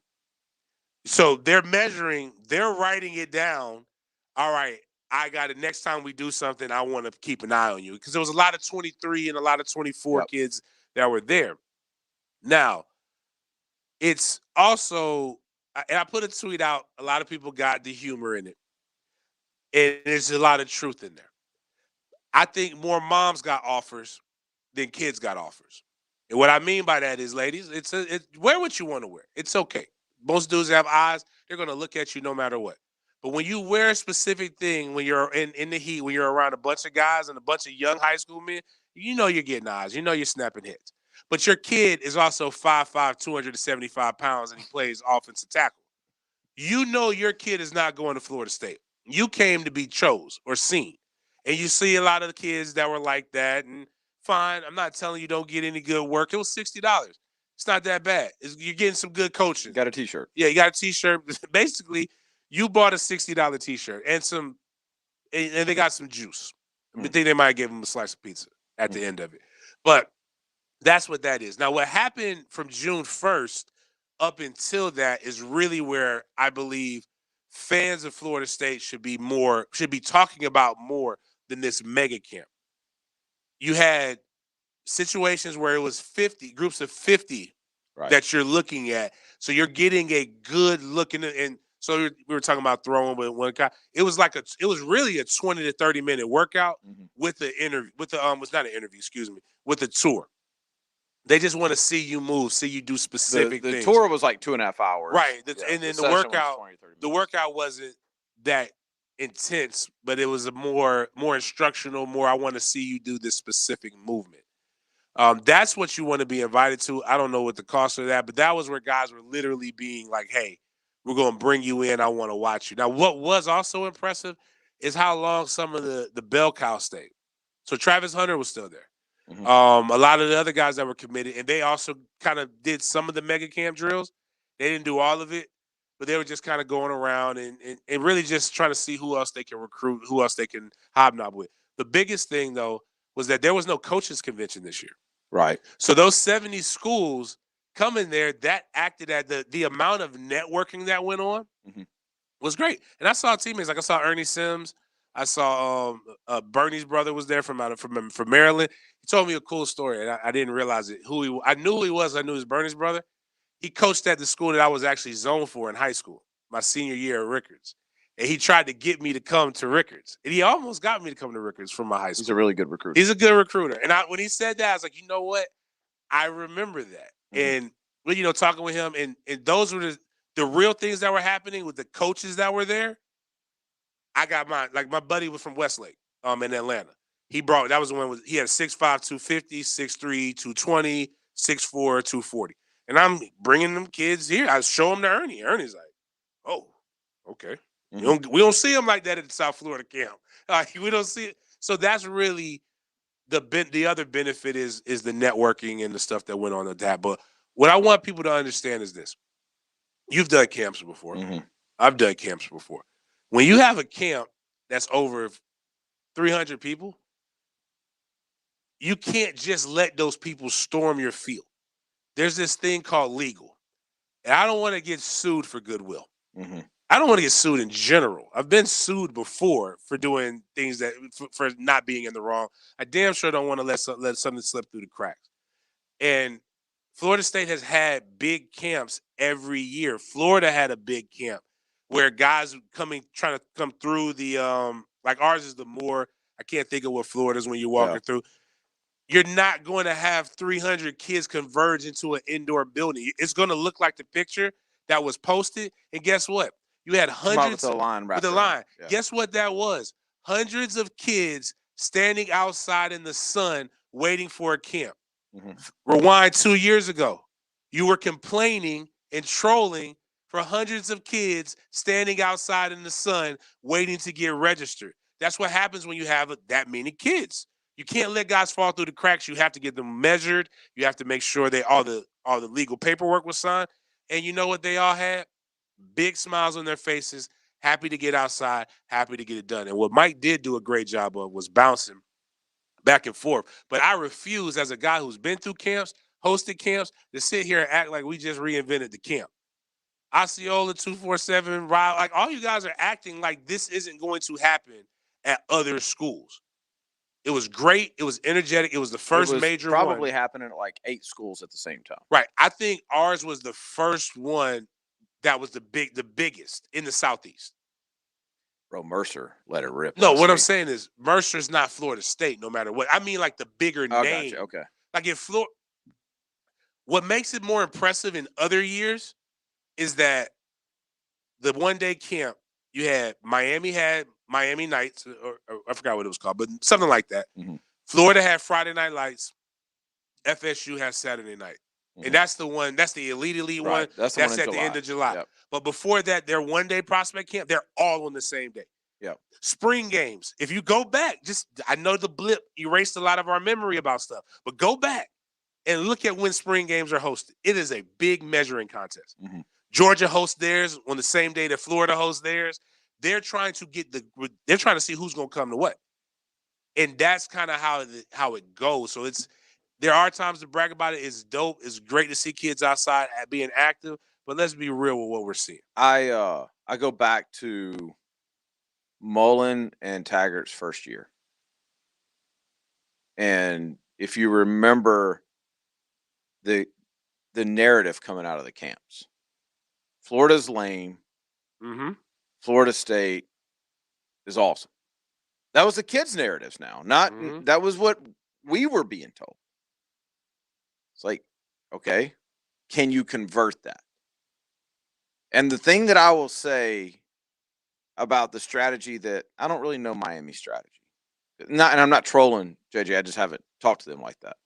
So they're writing it down. All right, I got it. Next time we do something, I want to keep an eye on you. Because there was a lot of 23 and a lot of 24 kids that were there. Now, it's also, and I put a tweet out, a lot of people got the humor in it. And there's a lot of truth in there. I think more moms got offers than kids got offers. And what I mean by that is, ladies, wear what you want to wear. It's okay. Most dudes have eyes. They're going to look at you no matter what. But when you wear a specific thing, when you're in the heat, when you're around a bunch of guys and a bunch of young high school men, you know you're getting eyes. You know you're snapping hits. But your kid is also 5'5", 275 pounds, and he plays offensive tackle. You know your kid is not going to Florida State. You came to be chose or seen. And you see a lot of the kids that were like that. And fine, I'm not telling you don't get any good work. It was $60. It's not that bad. You're getting some good coaching. You got a T-shirt. Yeah, you got a T-shirt. Basically, you bought a $60 T-shirt and they got some juice. I think they might give them a slice of pizza at the end of it. But that's what that is. Now, what happened from June 1st up until that is really where I believe fans of Florida State should be talking about more than this mega camp. You had situations where it was 50 groups of 50 that you're looking at. So you're getting a good look and so we were talking about throwing with one guy. It was really a 20 to 30 minute workout with the interview, was not an interview, excuse me, with the tour. They just want to see you move, see you do specific things. The tour was like 2.5 hours. Right. And then the workout wasn't that intense, but it was a more instructional, I want to see you do this specific movement. That's what you want to be invited to. I don't know what the cost of that, but that was where guys were literally being like, hey, we're going to bring you in. I want to watch you. Now, what was also impressive is how long some of the bell cows stayed. So Travis Hunter was still there. A lot of the other guys that were committed, and they also kind of did some of the mega camp drills. They didn't do all of it, but they were just kind of going around and really just trying to see who else they can recruit, who else they can hobnob with. The biggest thing, though, was that there was no coaches convention this year. Right. So those 70 schools coming there, that acted at the amount of networking that went on was great. And I saw teammates, like I saw Ernie Sims. I saw Bernie's brother was there from Maryland. He told me a cool story, and I didn't realize it. I knew who he was. I knew it was Bernie's brother. He coached at the school that I was actually zoned for in high school, my senior year at Rickards. And he tried to get me to come to Rickards. And he almost got me to come to Rickards from my high school. He's a really good recruiter. He's a good recruiter. And when he said that, I was like, you know what? I remember that. And, talking with him, and those were the real things that were happening with the coaches that were there. I got mine. Like, my buddy was from Westlake in Atlanta. That was the one he had a 6'5", 250, 6'3", 220, 6'4", 240. And I'm bringing them kids here. I show them to Ernie. Ernie's like, oh, okay. We don't see them like that at the South Florida camp. We don't see it. So that's really the other benefit is the networking and the stuff that went on with that. But what I want people to understand is this. You've done camps before. I've done camps before. When you have a camp that's over 300 people, you can't just let those people storm your field. There's this thing called legal. And I don't want to get sued for goodwill. I don't want to get sued in general. I've been sued before for doing things for not being in the wrong. I damn sure don't want to let something slip through the cracks. And Florida State has had big camps every year. Florida had a big camp where guys trying to come through the like ours is the more, I can't think of what Florida's when you're walking through. You're not going to have 300 kids converge into an indoor building. It's going to look like the picture that was posted. And guess what? You had hundreds with the line. Yeah. Guess what that was? Hundreds of kids standing outside in the sun waiting for a camp. Rewind 2 years ago. You were complaining and trolling for hundreds of kids standing outside in the sun waiting to get registered. That's what happens when you have that many kids. You can't let guys fall through the cracks. You have to get them measured. You have to make sure all the legal paperwork was signed. And you know what they all had? Big smiles on their faces, happy to get outside, happy to get it done. And what Mike did do a great job of was bouncing back and forth. But I refuse, as a guy who's been through camps, hosted camps, to sit here and act like we just reinvented the camp. Osceola, 247, Ryle, like all you guys are acting like this isn't going to happen at other schools. It was great. It was energetic. It was the first major one. Probably happening at like 8 schools at the same time. Right. I think ours was the first one that was the biggest in the Southeast. Bro, Mercer let it rip. No, what I'm saying is Mercer's not Florida State, no matter what. I mean, like the bigger name. Gotcha. Okay. Like if what makes it more impressive in other years is that the one-day camp, you had Miami Nights, or I forgot what it was called, but something like that. Florida had Friday Night Lights. FSU has Saturday night. And that's the elite one. That's at the end of July. Yep. But before that, their one-day prospect camp, they're all on the same day. Yep. Spring games. If you go back, I know the blip erased a lot of our memory about stuff, but go back and look at when spring games are hosted. It is a big measuring contest. Mm-hmm. Georgia hosts theirs on the same day that Florida hosts theirs. They're trying to they're trying to see who's going to come to what. And that's kind of how it goes. So there are times to brag about it. It's dope. It's great to see kids outside being active, but let's be real with what we're seeing. I go back to Mullen and Taggart's first year. And if you remember the narrative coming out of the camps, Florida's lame. Mm-hmm. Florida State is awesome. That was the kids' narratives now. That was what we were being told. It's like, okay, can you convert that? And the thing that I will say about the strategy that I don't really know Miami's strategy. And I'm not trolling, JJ. I just haven't talked to them like that.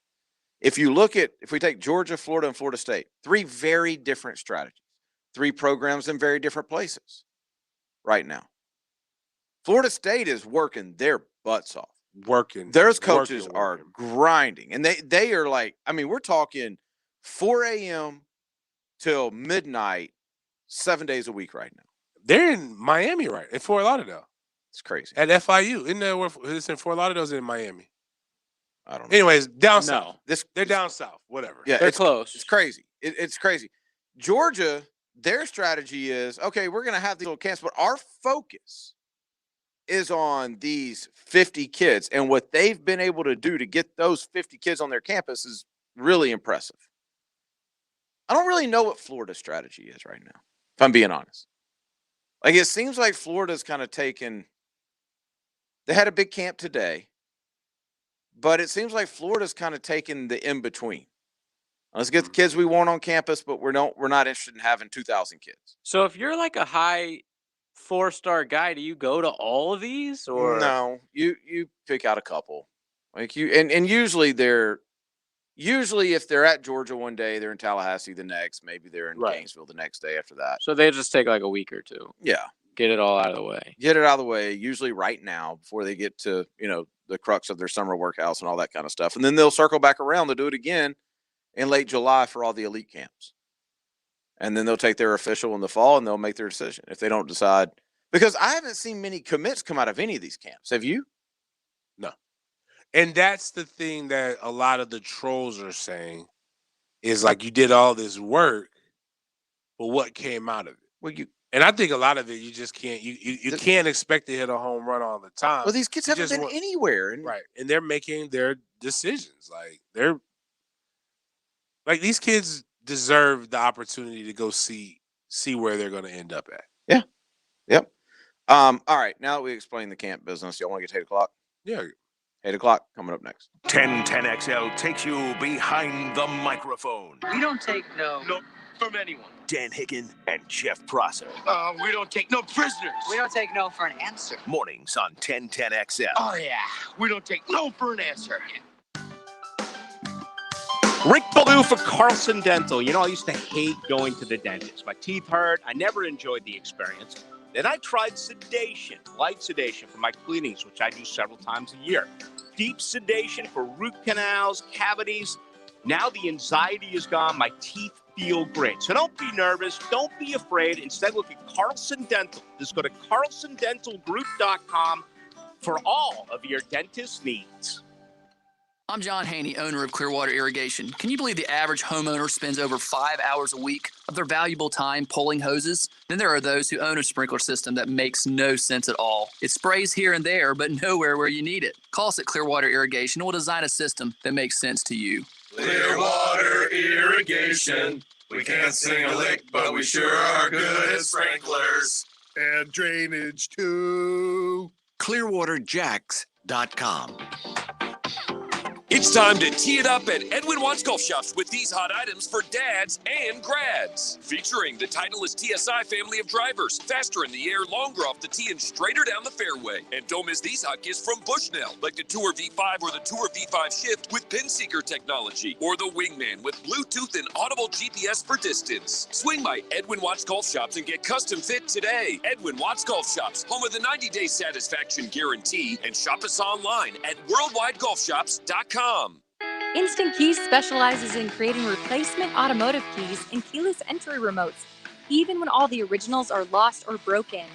If we take Georgia, Florida, and Florida State, 3 very different strategies, 3 programs in very different places right now. Florida State is working their butts off. Those coaches are grinding. And they are like, I mean, we're talking 4 a.m. till midnight, 7 days a week right now. They're in Miami, right? In Fort Lauderdale. It's crazy. At FIU. Isn't that where it's in Fort Lauderdale? Is it in Miami? I don't know. Anyways, down south. They're down south. Whatever. Yeah, they're close. It's crazy. It's crazy. Georgia, their strategy is, okay, we're going to have these little camps, but our focus is on these 50 kids. And what they've been able to do to get those 50 kids on their campus is really impressive. I don't really know what Florida's strategy is right now, if I'm being honest. Like, it seems like Florida's kind of taken – they had a big camp today. But it seems like Florida's kind of taking the in-between. Let's get the kids we want on campus, but we're not interested in having 2,000 kids. So if you're like a high 4-star guy, do you go to all of these? Or no, you pick out a couple. Like and usually if they're at Georgia one day, they're in Tallahassee the next. Maybe they're in Gainesville the next day after that. So they just take like a week or two. Yeah. Get it all out of the way. Get it out of the way, usually right now before they get to, the crux of their summer workouts and all that kind of stuff. And then they'll circle back around to do it again in late July for all the elite camps. And then they'll take their official in the fall and they'll make their decision if they don't decide. Because I haven't seen many commits come out of any of these camps. Have you? No. And that's the thing that a lot of the trolls are saying is like, you did all this work, but what came out of it? Well, and I think a lot of it, you just can't. You can't expect to hit a home run all the time. Well, these kids haven't been anywhere, right? And they're making their decisions. Like these kids deserve the opportunity to go see where they're going to end up at. Yeah. Yep. All right. Now that we explained the camp business, y'all want to get to 8 o'clock? Yeah. 8 o'clock coming up next. 1010XL takes you behind the microphone. We don't take no from anyone. Dan Hicken and Jeff Prosser. We don't take no prisoners. We don't take no for an answer. Mornings on 1010XL. Oh, yeah. We don't take no for an answer. Rick Ballou for Carlson Dental. I used to hate going to the dentist. My teeth hurt. I never enjoyed the experience. Then I tried sedation, light sedation for my cleanings, which I do several times a year. Deep sedation for root canals, cavities. Now the anxiety is gone. My teeth feel great. So don't be nervous. Don't be afraid. Instead, look at Carlson Dental. Just go to carlsondentalgroup.com for all of your dentist needs. I'm John Haney, owner of Clearwater Irrigation. Can you believe the average homeowner spends over 5 hours a week of their valuable time pulling hoses? Then there are those who own a sprinkler system that makes no sense at all. It sprays here and there, but nowhere where you need it. Call us at Clearwater Irrigation and we'll design a system that makes sense to you. Clearwater Irrigation. We can't sing a lick, but we sure are good at sprinklers. And drainage too. ClearwaterJacks.com. It's time to tee it up at Edwin Watts Golf Shops with these hot items for dads and grads. Featuring the Titleist TSI family of drivers. Faster in the air, longer off the tee, and straighter down the fairway. And don't miss these hot gifts from Bushnell, like the Tour V5 or the Tour V5 Shift with pin seeker technology. Or the Wingman with Bluetooth and audible GPS for distance. Swing by Edwin Watts Golf Shops and get custom fit today. Edwin Watts Golf Shops, home of the 90-day satisfaction guarantee. And shop us online at worldwidegolfshops.com. Instant Keys specializes in creating replacement automotive keys and keyless entry remotes, even when all the originals are lost or broken.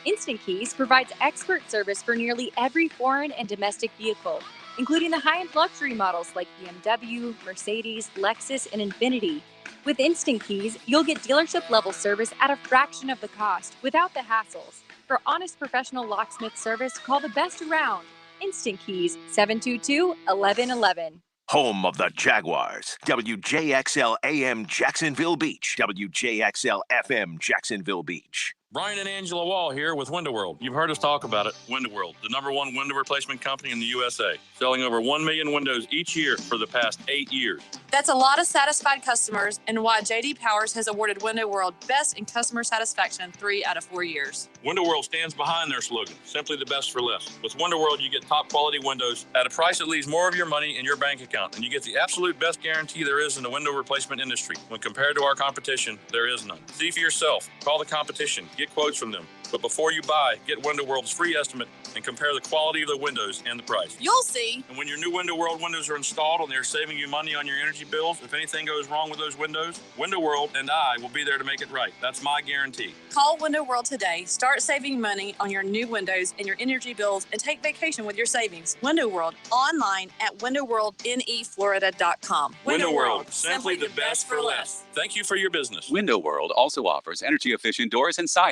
Instant Keys provides expert service for nearly every foreign and domestic vehicle, including the high-end luxury models like BMW, Mercedes, Lexus, and Infiniti. With Instant Keys, you'll get dealership-level service at a fraction of the cost, without the hassles. For honest professional locksmith service, call the best around. Instant Keys, 722-1111. Home of the Jaguars. WJXL AM Jacksonville Beach. WJXL FM Jacksonville Beach. Brian and Angela Wall here with Window World. You've heard us talk about it. Window World, the #1 window replacement company in the USA, selling over 1 million windows each year for the past 8 years. That's a lot of satisfied customers, and why J.D. Powers has awarded Window World Best in Customer Satisfaction 3 out of 4 years. Window World stands behind their slogan, simply the best for less. With Window World, you get top quality windows at a price that leaves more of your money in your bank account, and you get the absolute best guarantee there is in the window replacement industry. When compared to our competition, there is none. See for yourself. Call the competition. Get quotes from them. But before you buy, get Window World's free estimate and compare the quality of the windows and the price. You'll see. And when your new Window World windows are installed and they're saving you money on your energy bills, if anything goes wrong with those windows, Window World and I will be there to make it right. That's my guarantee. Call Window World today. Start saving money on your new windows and your energy bills, and take vacation with your savings. Window World, online at windowworldneflorida.com. Window World, simply the best for less. Thank you for your business. Window World also offers energy-efficient doors and siding.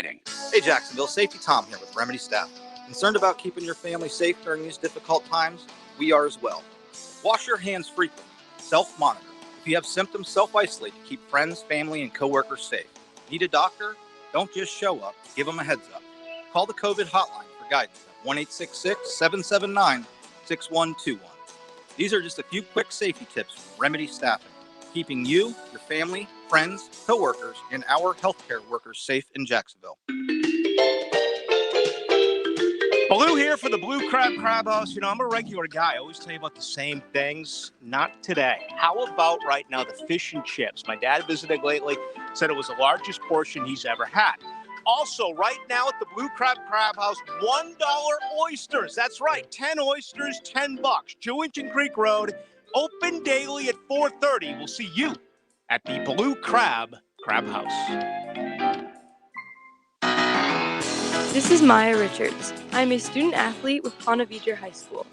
Hey Jacksonville, Safety Tom here with Remedy Staff. Concerned about keeping your family safe during these difficult times? We are as well. Wash your hands frequently. Self-monitor. If you have symptoms, self-isolate to keep friends, family, and coworkers safe. Need a doctor? Don't just show up. Give them a heads up. Call the COVID hotline for guidance at 1-866-779-6121. These are just a few quick safety tips from Remedy Staffing, keeping you, your family, friends, coworkers, and our healthcare workers safe in Jacksonville. Ballou here for the Blue Crab House. You know, I'm a regular guy. I always tell you about the same things. Not today. How about right now the fish and chips? My dad visited lately, said it was the largest portion he's ever had. Also, right now at the Blue Crab House, $1 oysters. That's right, 10 oysters, $10. Jewington Creek Road, open daily at 4:30. We'll see you at the Blue Crab House. This is Maya Richards. I'm a student athlete with Ponte Vedra High School.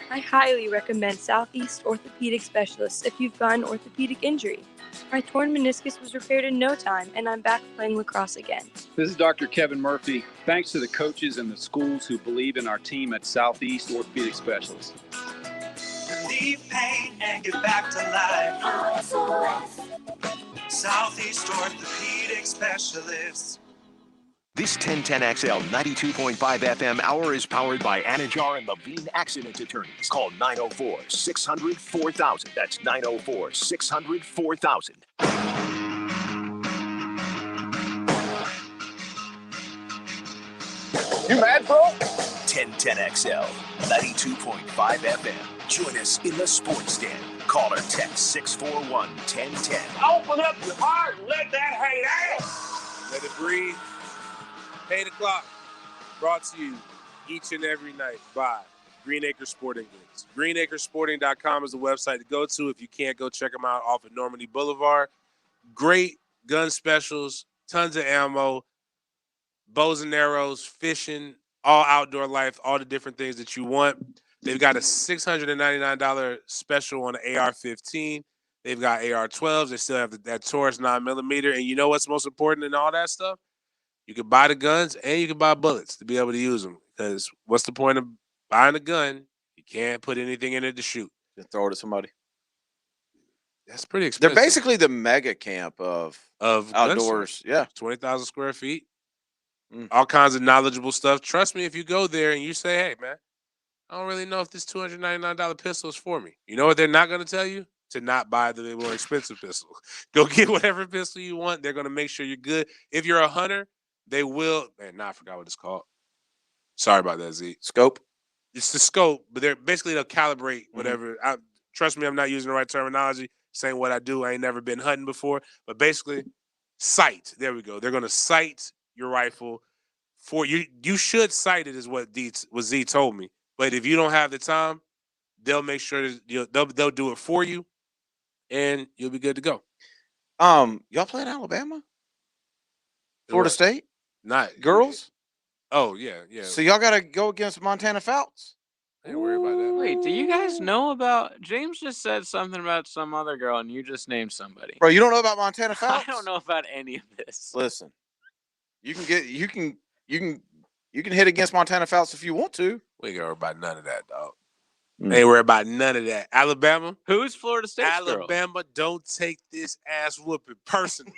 I highly recommend Southeast Orthopedic Specialists if you've got an orthopedic injury. My torn meniscus was repaired in no time, and I'm back playing lacrosse again. This is Dr. Kevin Murphy. Thanks to the coaches and the schools who believe in our team at Southeast Orthopedic Specialists. Relieve pain and get back to life. Southeast Orthopedic Specialists. This 1010XL 92.5 FM hour is powered by Anajar and Levine Accident Attorneys. Call 904-600-4000. That's 904-600-4000. You mad, bro? 1010XL 92.5 FM. Join us in the sports den. Call or text 641-1010. Open up your heart and let that hate out. Let it breathe. 8 o'clock, brought to you each and every night by Green Acre Sporting Goods. GreenAcreSporting.com is the website to go to if you can't go check them out off of Normandy Boulevard. Great gun specials, tons of ammo, bows and arrows, fishing, all outdoor life, all the different things that you want. They've got a $699 special on the AR-15. They've got AR-12s. They still have that Taurus 9mm. And you know what's most important in all that stuff? You can buy the guns and you can buy bullets to be able to use them. Because what's the point of buying a gun? You can't put anything in it to shoot. Just throw it at somebody. That's pretty expensive. They're basically the mega camp of outdoors. Yeah. 20,000 square feet. All kinds of knowledgeable stuff. Trust me, if you go there and you say, hey, man, I don't really know if this $299 pistol is for me. You know what they're not going to tell you? To not buy the more expensive pistol. Go get whatever pistol you want. They're going to make sure you're good. If you're a hunter, they will. Man, I forgot what it's called. Sorry about that, Z. Scope? It's the scope, but they'll calibrate whatever. Trust me, I'm not using the right terminology, saying what I do. I ain't never been hunting before. But basically, sight. There we go. They're going to sight your rifle for you. You should sight it is what Z told me. But if you don't have the time, they'll make sure they'll do it for you. and you'll be good to go. Y'all playing Alabama? Florida State? Not girls? Oh, yeah. So y'all got to go against Montana Falcons? I ain't worried about that. Wait, do you guys know about... James just said something about some other girl, and you just named somebody. Bro, you don't know about Montana Falcons? I don't know about any of this. Listen, you can hit against Montana Falcons if you want to. We ain't worried about none of that, dog. Ain't worried about none of that. Alabama? Who's Florida State's Alabama, girl? don't take this ass whooping personally.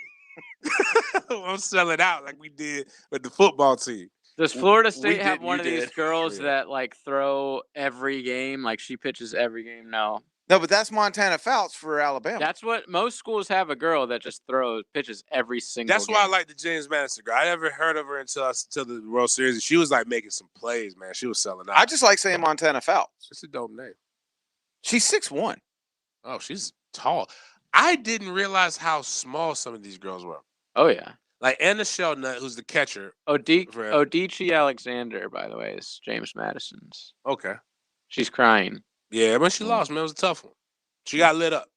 I'm selling out like we did with the football team. Does Florida State have one of these girls that like throw every game? Like she pitches every game? No. No, but that's Montana Falcons for Alabama. That's what most schools have, a girl that just pitches every single That's game. why I like the James Madison girl. I never heard of her until the World Series. And she was like making some plays, man. She was selling out. I just like saying Montana Falcons. It's a dope name. She's 6'1". Oh, she's tall. I didn't realize how small some of these girls were. Oh, yeah. Like Anna Shelnut, who's the catcher. Odici Alexander, by the way, is James Madison's. Okay. She's crying. Yeah, but she lost, man. It was a tough one. She got lit up.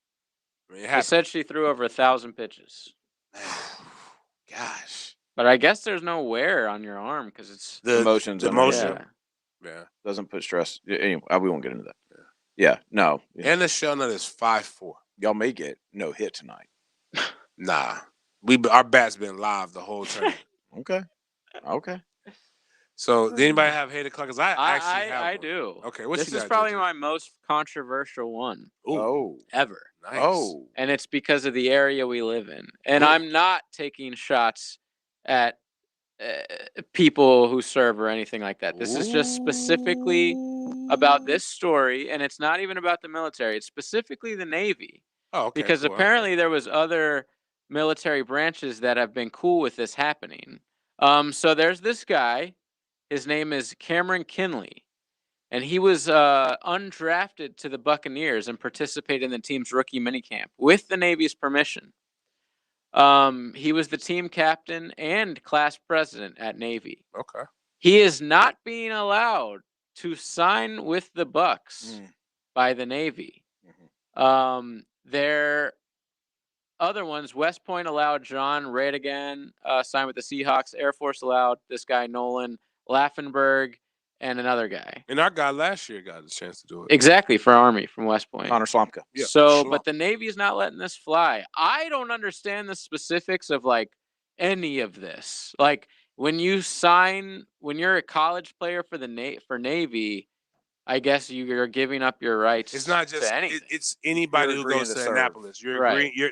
I mean, They said she threw over 1,000 pitches. Gosh. But I guess there's no wear on your arm because it's The motion. Yeah. Doesn't put stress. Anyway, we won't get into that. Yeah. No. Anna Shelnut is 5'4". Y'all may get no hit tonight. Nah. Our bat's been live the whole time. Okay. So, did anybody have hate o'clock? Because I actually have I one. do. Okay, what this you is got, probably JJ? my most controversial one. Oh. Ever. Nice. Oh. And it's because of the area we live in. And I'm not taking shots at people who serve or anything like that. This is just specifically about this story, and it's not even about the military. It's specifically the Navy. Oh, okay. Because cool. apparently there was other military branches that have been cool with this happening. So there's this guy. His name is Cameron Kinley. And he was undrafted to the Buccaneers and participated in the team's rookie minicamp with the Navy's permission. He was the team captain and class president at Navy. Okay. He is not being allowed to sign with the Bucs by the Navy. Their other ones, West Point allowed John Radigan sign with the Seahawks. Air Force allowed this guy Nolan Laffenberg and another guy. And our guy last year got a chance to do it. Exactly, for Army from West Point. Connor Slomka. Yeah, But the Navy is not letting this fly. I don't understand the specifics of like any of this. Like when you're a college player for for Navy, I guess you're giving up your rights. It's not just it's anybody who goes to Annapolis.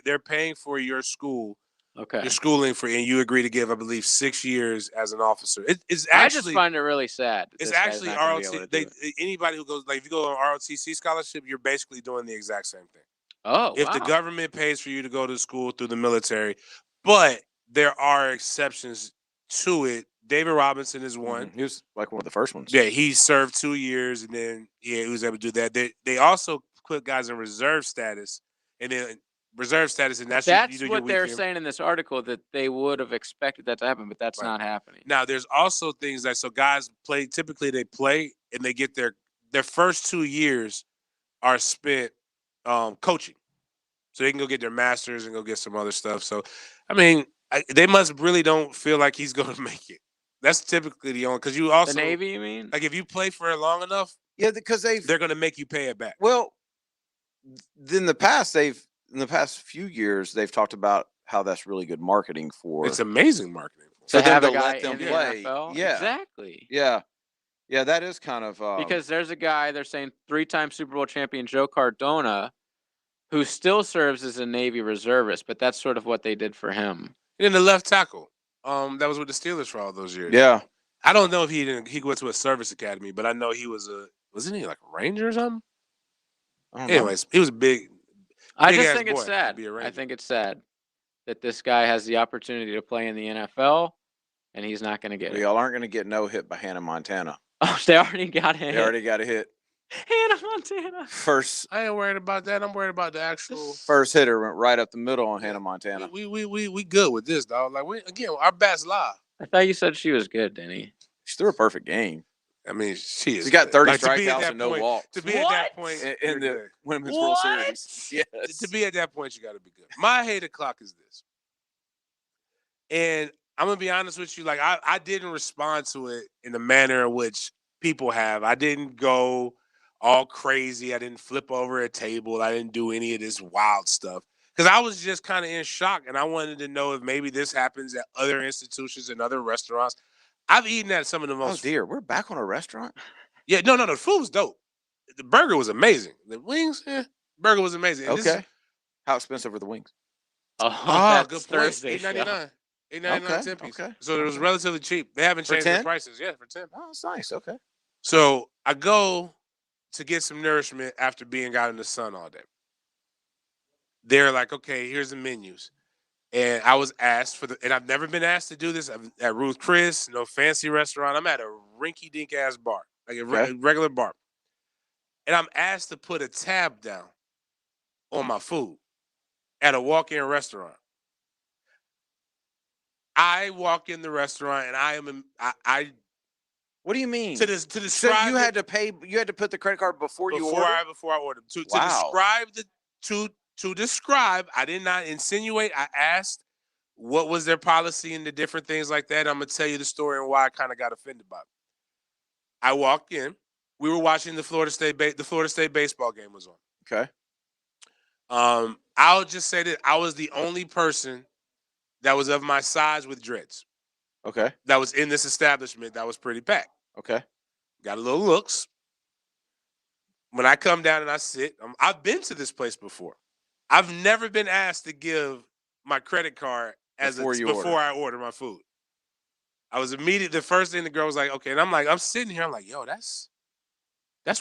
They're paying for your school. Okay. Your schooling and you agree to give, I believe, 6 years as an officer. It's actually. I just find it really sad. It's actually ROTC. Anybody who goes, like, if you go on ROTC scholarship, you're basically doing the exact same thing. Oh, if the government pays for you to go to school through the military, but there are exceptions to it. David Robinson is one. He was like one of the first ones. Yeah, he served 2 years, and then he was able to do that. They also put guys in reserve status, and then. Reserve status, and that's what they're saying in this article, that they would have expected that to happen, but that's not happening. Now, there's also things that guys play. Typically, they play and they get their first 2 years are spent coaching, so they can go get their masters and go get some other stuff. So, I mean, they must really don't feel like he's going to make it. That's typically the only because you also the Navy. You mean like if you play for it long enough? Yeah, because they're going to make you pay it back. Well, in the past few years, they've talked about how that's really good marketing for. It's amazing marketing to have a them to guy let them in the play. NFL. Yeah, exactly. Yeah, that is kind of because there's a guy they're saying 3-time Super Bowl champion Joe Cardona, who still serves as a Navy reservist, but that's sort of what they did for him. And then the left tackle, that was with the Steelers for all those years. Yeah, I don't know if he went to a service academy, but I know he wasn't he like a Ranger or something? Anyways, he was big. I just think it's sad. I think it's sad that this guy has the opportunity to play in the NFL, and he's not going to get it. Y'all aren't going to get no hit by Hannah Montana. Oh, they already got hit. They already got a hit. Hannah Montana. First. I ain't worried about that. I'm worried about the actual. First hitter went right up the middle on Hannah Montana. We good with this, dog. Like our bat's live. I thought you said she was good, Denny. She threw a perfect game. I mean, she is. She's got 30 like, strikeouts and no walks. To be at that point in the Women's World Series. Yes. To be at that point, you got to be good. My hate o'clock is this, and I'm gonna be honest with you. Like, I didn't respond to it in the manner in which people have. I didn't go all crazy. I didn't flip over a table. I didn't do any of this wild stuff because I was just kind of in shock, and I wanted to know if maybe this happens at other institutions and other restaurants. I've eaten at some of the most. Oh dear, we're back on a restaurant. Yeah, no, the food was dope. The burger was amazing. The wings, burger was amazing. And Okay. How expensive are the wings? Oh, good point. Thursday $8.99. $8.99, 10 piece. Okay. So it was relatively cheap. They haven't For changed their 10? prices. Yeah, for 10. Oh, that's nice. Okay. So I go to get some nourishment after being out in the sun all day. They're like, okay, here's the menus. And I was asked and I've never been asked to do this at Ruth Chris, no fancy restaurant. I'm at a rinky-dink ass bar, like a regular bar. And I'm asked to put a tab down on my food at a walk-in restaurant. I walk in the restaurant and I What do you mean? To describe, so you had to pay. You had to put the credit card before you ordered. Before I ordered. Wow. To describe, I did not insinuate. I asked what was their policy and the different things like that. I'm gonna tell you the story and why I kind of got offended by it. I walked in. We were watching the Florida State baseball game was on. Okay. I'll just say that I was the only person that was of my size with dreads. Okay. That was in this establishment that was pretty packed. Okay. Got a little looks. When I come down and I sit, I've been to this place before. I've never been asked to give my credit card before I order my food. I was the first thing the girl was like, okay, and I'm sitting here, I'm like, yo, that's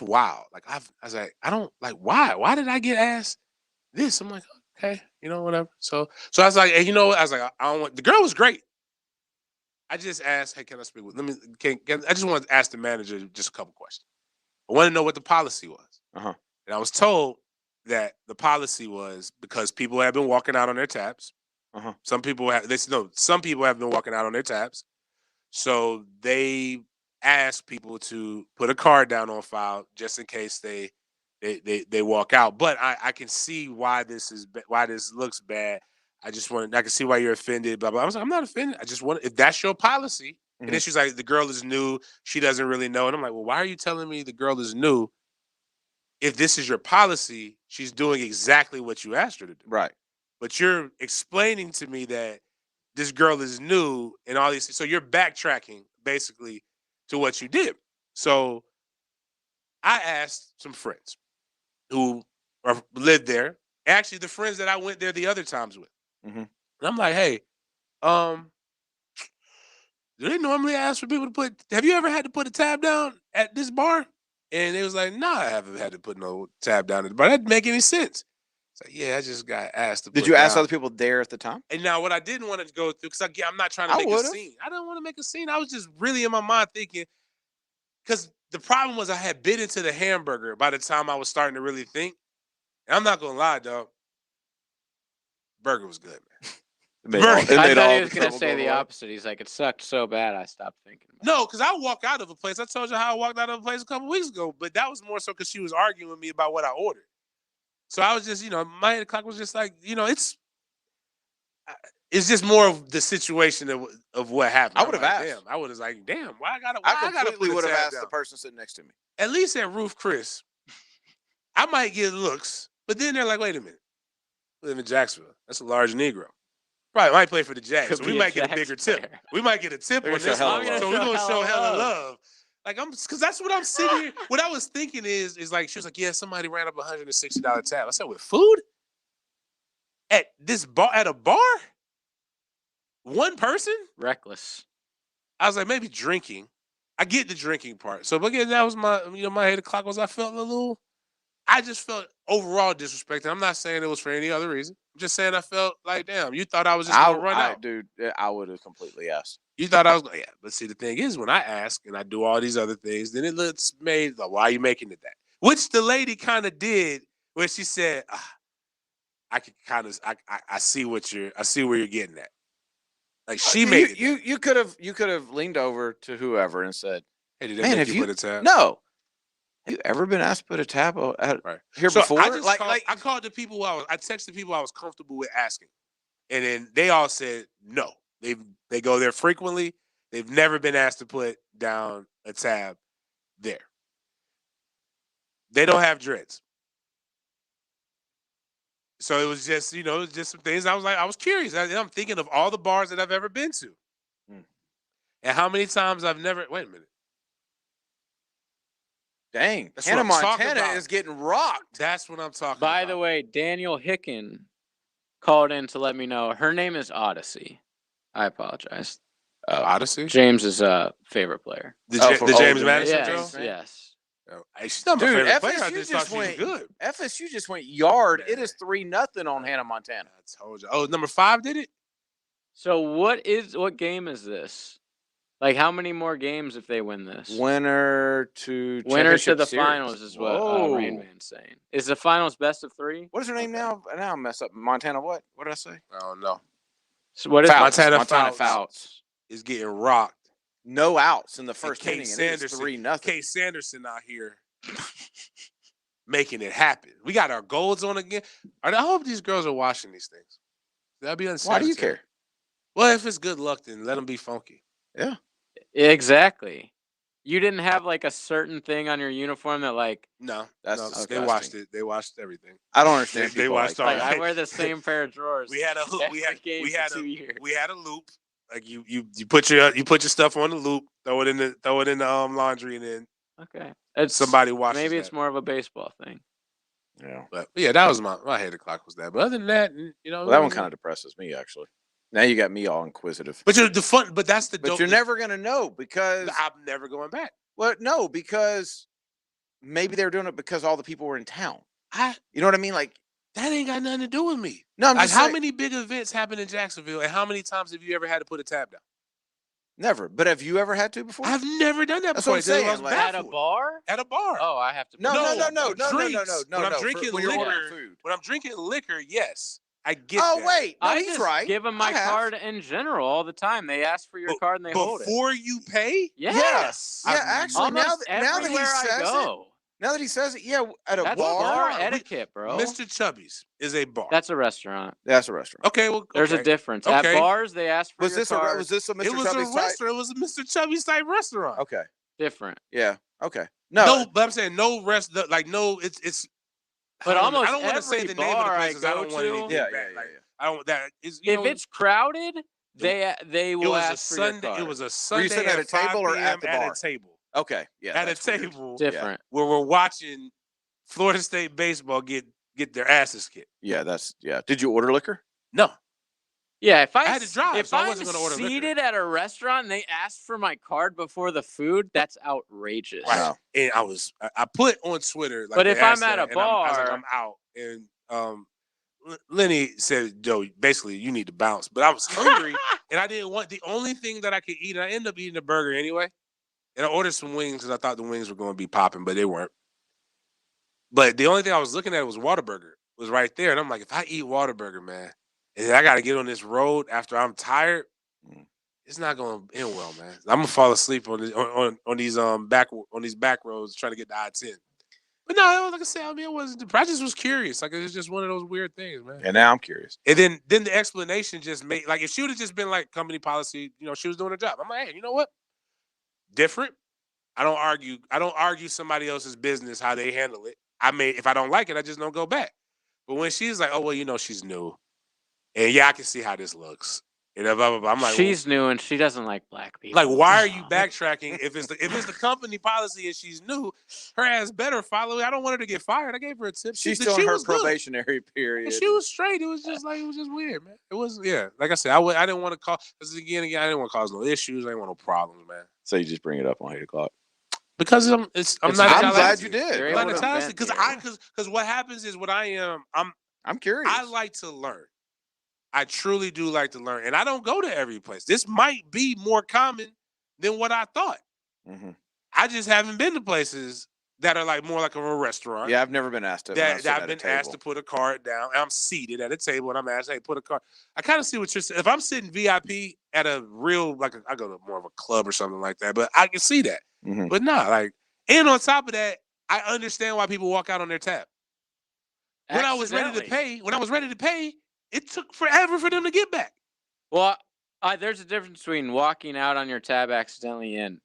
wild. Like I was like, I don't like why? Why did I get asked this? I'm like, okay, whatever. So I was like, hey, I was like, I don't want. The girl was great. I just asked, hey, can I speak with? I just wanted to ask the manager just a couple questions. I want to know what the policy was. Uh-huh. And I was told that the policy was because people have been walking out on their tabs. Uh-huh. Some people have been walking out on their tabs. So they asked people to put a card down on file just in case they walk out. But I can see why this looks bad. I can see why you're offended, blah, blah. I was like, I'm not offended. I just want, if that's your policy. Mm-hmm. And then she's like, the girl is new. She doesn't really know. And I'm like, well, why are you telling me the girl is new? If this is your policy, she's doing exactly what you asked her to do. Right. But you're explaining to me that this girl is new and all these. So you're backtracking basically to what you did. So I asked some friends who lived there. Actually, the friends that I went there the other times with. Mm-hmm. And I'm like, hey, do they normally ask for people to have you ever had to put a tab down at this bar? And they was like, nah, I haven't had to put no tab down at the bar. That didn't make any sense. It's like, yeah, I just got asked to Did you ask other people there at the time? And now what I didn't want to go through, because I'm not trying to make a scene. I didn't want to make a scene. I was just really in my mind thinking, because the problem was I had bit into the hamburger by the time I was starting to really think. And I'm not going to lie, dog. Burger was good, man. I thought he was going to say the opposite. He's like, it sucked so bad, I stopped thinking about it. No, because I walked out of a place. I told you how I walked out of a place a couple weeks ago, but that was more so because she was arguing with me about what I ordered. So I was just, my 8 o'clock was just like, it's just more of the situation of what happened. I would have asked. Damn, I would have like, damn, why I gotta? I completely would have asked the person sitting next to me. At least at Ruth Chris, I might get looks, but then they're like, wait a minute, we live in Jacksonville. That's a large Negro. Probably might play for the Jags, so we might get a bigger tip. We might get a tip on this one, so we're gonna show hella love. Like because that's what I'm sitting here. What I was thinking is like she was like, yeah, somebody ran up $160 tab. I said, with food at this bar, at a bar, one person, reckless. I was like, maybe drinking. I get the drinking part. So, but again, that was my 8 o'clock was I just felt overall disrespected. I'm not saying it was for any other reason. I'm just saying I felt like, damn, you thought I was just going to run out. Dude, I would have completely asked. You thought I was going to, yeah. But see, the thing is, when I ask and I do all these other things, then it looks made, like, why are you making it that? Which the lady kind of did, where she said, I see where you're getting at. Like she made you could have leaned over to whoever and said, Hey, did they Man, make have you put a tab? No. Have you ever been asked to put a tab here So before? I just I called the people I texted people I was comfortable with asking. And then they all said no. They go there frequently. They've never been asked to put down a tab there. They don't have dreads. So it was just, it was just some things I was curious. I'm thinking of all the bars that I've ever been to. And how many times I've never, wait a minute. Dang. That's Hannah, what I'm talking Montana about. is getting rocked. That's what I'm talking By about. the way, Daniel Hicken called in to let me know her name is Odyssey. I apologize. Odyssey? James's favorite player. The James Madison girl? Yes. She's not my Dude, favorite player. I FSU just thought she was good. FSU just went yard. It is 3-0 on Hannah, Montana. I told you. Oh, number 5 did it? So what game is this? Like, how many more games if they win this? Winner to the series. finals is what Rain Man's saying. Is the finals best of 3? What is her name now? Now I mess up. Montana what? What did I say? I don't know. So what is Montana Fouts is getting rocked. No outs in the first inning. Case And it is 3-0. Case Sanderson out here making it happen. We got our golds on again. I hope these girls are watching these things. That'd be unsanitary. Why do you care? Well, if it's good luck, then let them be funky. Yeah. Exactly. You didn't have like a certain thing on your uniform that like no, that's they watched it. They watched everything. I don't understand. They watched all like right. I wear the same pair of drawers. We had a hook. We had 2 years. We had a loop. Like you put your stuff on the loop, throw it in the laundry, and then somebody watches. Maybe it's more of a baseball thing. Yeah, but yeah, that was my head o'clock was that. But other than that, well, that one kind of depresses me actually. Now you got me all inquisitive. But that's the. But you're never gonna know because I'm never going back. Well, no, because maybe they were doing it because all the people were in town. You know what I mean? Like that ain't got nothing to do with me. No, I'm like just how saying, many big events happen in Jacksonville, and how many times have you ever had to put a tab down? Never. But have you ever had to before? I've never done that That's before. what I'm saying. Like, at a bar? At a bar. Oh, I have to. No. When I'm drinking when you're liquor, ordering food. when I'm drinking liquor, yes, I get. Oh that. wait, no, I he's just right. give them my card in general all the time. They ask for your card and they hold it before you pay. Yes. Yeah, actually, now that he says go. Now that he says it, yeah, at a That's bar. etiquette, bro. Mr. Chubby's is a bar. That's a restaurant. That's a restaurant. Okay, well, there's a difference. At bars, they ask for was your this card. was this a Mr. It was Chubby's a restaurant. It was a Mr. Chubby's type restaurant. Okay. Different. Yeah. Okay. No, but I'm saying no rest. Like no, it's. But almost I don't want to say the name of the places. I don't want anything. Yeah. I don't. That is. If it's crowded, they will ask for your card. It was a Were Sunday you sitting at a table or at the bar? At a table. Okay. Yeah. At a table. Different. Where we're watching Florida State baseball get their asses kicked. Yeah. Did you order liquor? No. Yeah, if I had to drive, if so I I'm wasn't going to order seated at a restaurant and they ask for my card before the food, that's outrageous. Wow. And I put on Twitter. Like, but if I'm at a bar, I was like, I'm out. And Lenny said, Joe, basically you need to bounce. But I was hungry and I didn't want the only thing that I could eat. And I ended up eating a burger anyway. And I ordered some wings because I thought the wings were going to be popping, but they weren't. But the only thing I was looking at was Whataburger. It was right there. And I'm like, if I eat Whataburger, man, and I got to get on this road after I'm tired, it's not going to end well, man. I'm going to fall asleep on these back roads trying to get to I-10. But no, like I said, I mean, it wasn't depressed. I just was curious. Like, it was just one of those weird things, man. And now I'm curious. And then the explanation just made, like, if she would have just been like company policy, she was doing her job. I'm like, hey, you know what? Different. I don't argue somebody else's business, how they handle it. If I don't like it, I just don't go back. But when she's like, oh, well, she's new. And yeah, I can see how this looks. And blah, blah, blah. I'm like, she's new and she doesn't like black people. Like, why are you backtracking? If it's the company policy and she's new, her ass better follow it. I don't want her to get fired. I gave her a tip. She's still in her probationary period. And she was straight. It was just weird, man. It was, yeah. Like I said, I didn't want to call, because again, I didn't want to cause no issues. I didn't want no problems, man. So you just bring it up on 8 o'clock. Because I'm glad you did. I'm not Italian. Because what happens is what I am. I'm curious. I like to learn. I truly do like to learn, and I don't go to every place. This might be more common than what I thought. Mm-hmm. I just haven't been to places that are like more like a restaurant. Yeah, I've never been asked to. I've been asked to put a card down. I'm seated at a table, and I'm asked, "Hey, put a card." I kind of see what you're saying. If I'm sitting VIP at a real, I go to more of a club or something like that, but I can see that. Mhm. But nah, like, and on top of that, I understand why people walk out on their tab. When I was ready to pay, it took forever for them to get back. Well, there's a difference between walking out on your tab accidentally and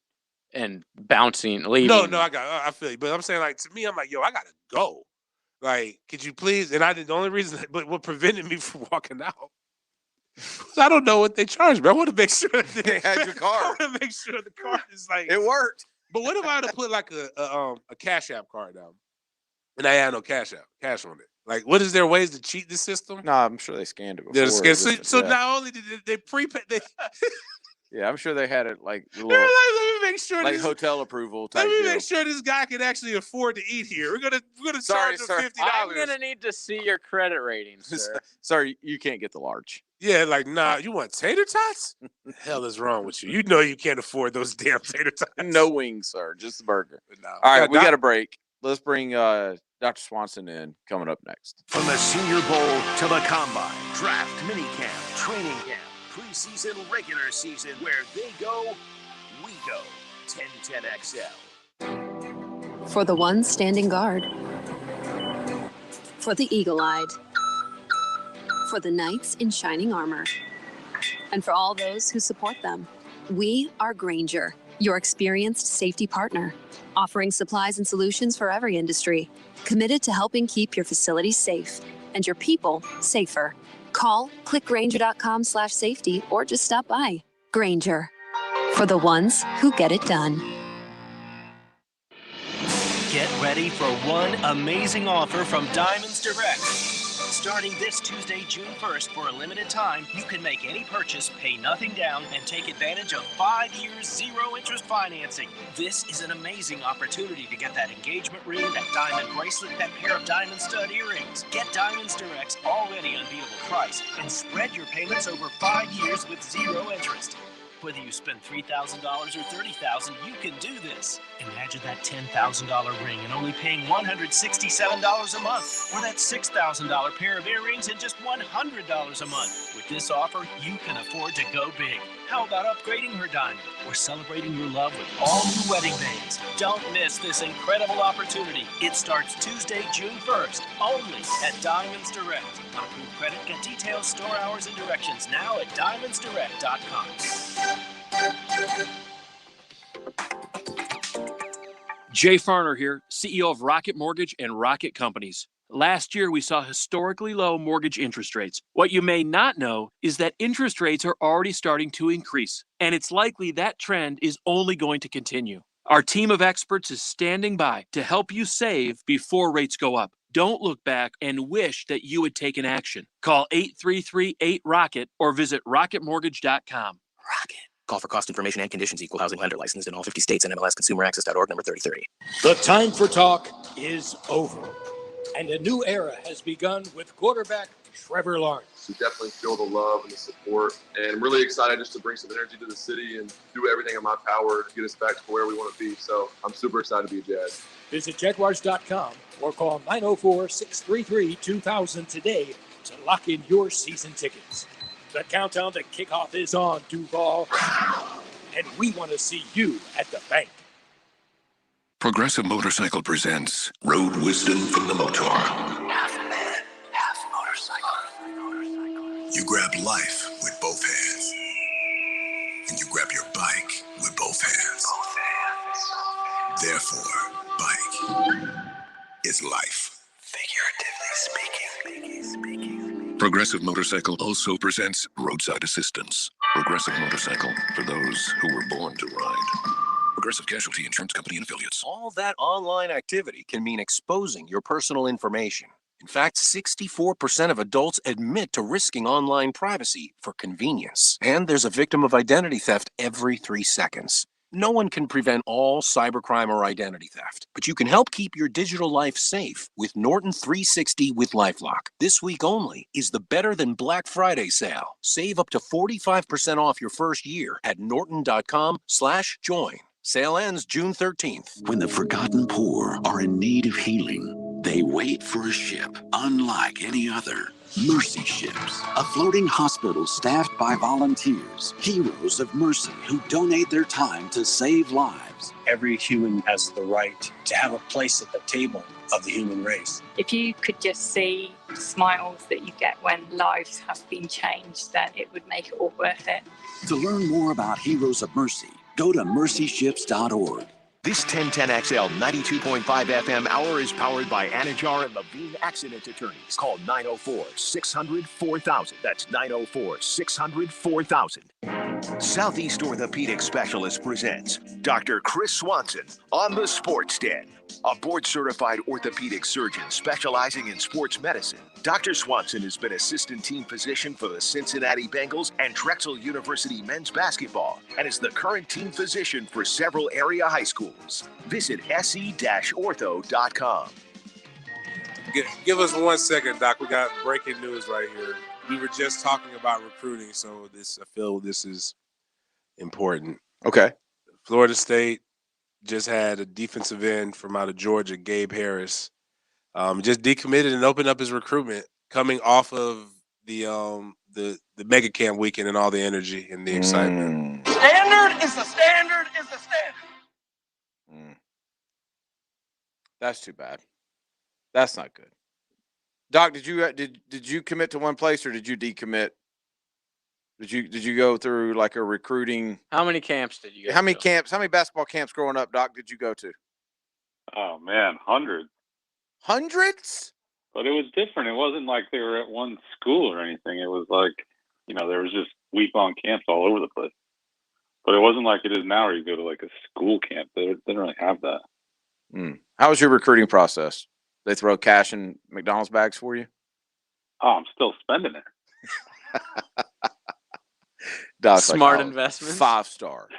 bouncing, leaving. No, I feel you. But I'm saying, like, to me, I'm like, yo, I gotta go. Like, could you please? And the only reason, but what prevented me from walking out, I don't know what they charged me. I want to make sure they had your card. I want to make sure the card is like it worked. But what if I had to put like a Cash App card down, and I had no cash on it? Like, what is there ways to cheat the system? No, I'm sure they scanned it before. So not only did they prepay, yeah, I'm sure they had it like let me make sure like hotel approval type Let me deal. make sure this guy can actually afford to eat here. We're gonna charge him $50. I'm gonna need to see your credit rating, sir. Sorry, you can't get the large. Yeah, like, nah, you want tater tots? The hell is wrong with you? You know you can't afford those damn tater tots. No wings, sir. Just the burger. No. All right, we got a break. Let's bring Dr. Swanson in coming up next. From the Senior Bowl to the Combine, Draft, Minicamp, Training Camp, Preseason, Regular Season, where they go, we go. 1010XL. For the ones standing guard. For the eagle-eyed. For the knights in shining armor. And for all those who support them. We are Grainger, your experienced safety partner, offering supplies and solutions for every industry, committed to helping keep your facilities safe and your people safer. Call, click Grainger.com/safety, or just stop by. Grainger, for the ones who get it done. Get ready for one amazing offer from Diamonds Direct. Starting this Tuesday, June 1st, for a limited time, you can make any purchase, pay nothing down, and take advantage of 5 years, zero-interest financing. This is an amazing opportunity to get that engagement ring, that diamond bracelet, that pair of diamond stud earrings. Get Diamonds Direct's already unbeatable price and spread your payments over 5 years with zero interest. Whether you spend $3,000 or $30,000, you can do this. Imagine that $10,000 ring and only paying $167 a month, or that $6,000 pair of earrings and just $100 a month. With this offer, you can afford to go big. How about upgrading her diamond or celebrating your love with all new wedding bands? Don't miss this incredible opportunity. It starts Tuesday, June 1st, only at Diamonds Direct. On approved credit, get details, store hours, and directions now at diamondsdirect.com. Jay Farner here, CEO of Rocket Mortgage and Rocket Companies. Last year, we saw historically low mortgage interest rates. What you may not know is that interest rates are already starting to increase, and it's likely that trend is only going to continue. Our team of experts is standing by to help you save before rates go up. Don't look back and wish that you had taken action. Call 833-8ROCKET or visit rocketmortgage.com. Rocket. Call for cost information and conditions. Equal housing lender licensed in all 50 states and MLSConsumerAccess.org number 3030. The time for talk is over, and a new era has begun with quarterback Trevor Lawrence. We definitely feel the love and the support, and I'm really excited just to bring some energy to the city and do everything in my power to get us back to where we want to be. So I'm super excited to be a Jag. Visit Jaguars.com or call 904-633-2000 today to lock in your season tickets. The countdown to kickoff is on, Duval, and we want to see you at the bank. Progressive Motorcycle presents Road Wisdom from the Motor. Half man, half motorcycle. You grab life with both hands, and you grab your bike with both hands. Therefore, bike is life. Figuratively speaking. Progressive Motorcycle also presents Roadside Assistance. Progressive Motorcycle, for those who were born to ride. Progressive Casualty Insurance Company and Affiliates. All that online activity can mean exposing your personal information. In fact, 64% of adults admit to risking online privacy for convenience. And there's a victim of identity theft every 3 seconds. No one can prevent all cybercrime or identity theft, but you can help keep your digital life safe with Norton 360 with LifeLock. This week only is the Better Than Black Friday sale. Save up to 45% off your first year at norton.com/join. Sale ends June 13th. When the forgotten poor are in need of healing, They wait for a ship unlike any other. Mercy Ships, a floating hospital staffed by volunteers, heroes of mercy who donate their time to save lives. Every human has the right to have a place at the table of the human race. If you could just see the smiles that you get when lives have been changed, then it would make it all worth it. To learn more about Heroes of Mercy, go to mercyships.org. This 1010XL 92.5 FM hour is powered by Anajar and Levine Accident Attorneys. Call 904-600-4000. That's 904-600-4000. Southeast Orthopedic Specialist presents Dr. Chris Swanson on the Sports Den. A board-certified orthopedic surgeon specializing in sports medicine, Dr. Swanson has been assistant team physician for the Cincinnati Bengals and Drexel University men's basketball and is the current team physician for several area high schools. Visit se-ortho.com. Give us 1 second, Doc. We got breaking news right here. We were just talking about recruiting, so I feel this is important. Okay. Florida State just had a defensive end from out of Georgia, Gabe Harris, just decommitted and opened up his recruitment, coming off of the mega camp weekend and all the energy and the excitement. Standard is the standard is the standard. That's too bad. That's not good. Doc, did you commit to one place or did you decommit? Did you go through like a recruiting? How many camps did you go How many camps? How many basketball camps growing up, Doc, did you go to? Oh man, hundreds. Hundreds? But it was different. It wasn't like they were at one school or anything. It was like, there was just week-long camps all over the place. But it wasn't like it is now where you go to like a school camp. They didn't really have that. How was your recruiting process? They throw cash in McDonald's bags for you? Oh, I'm still spending it. Doc's Smart like, investments. 5-star.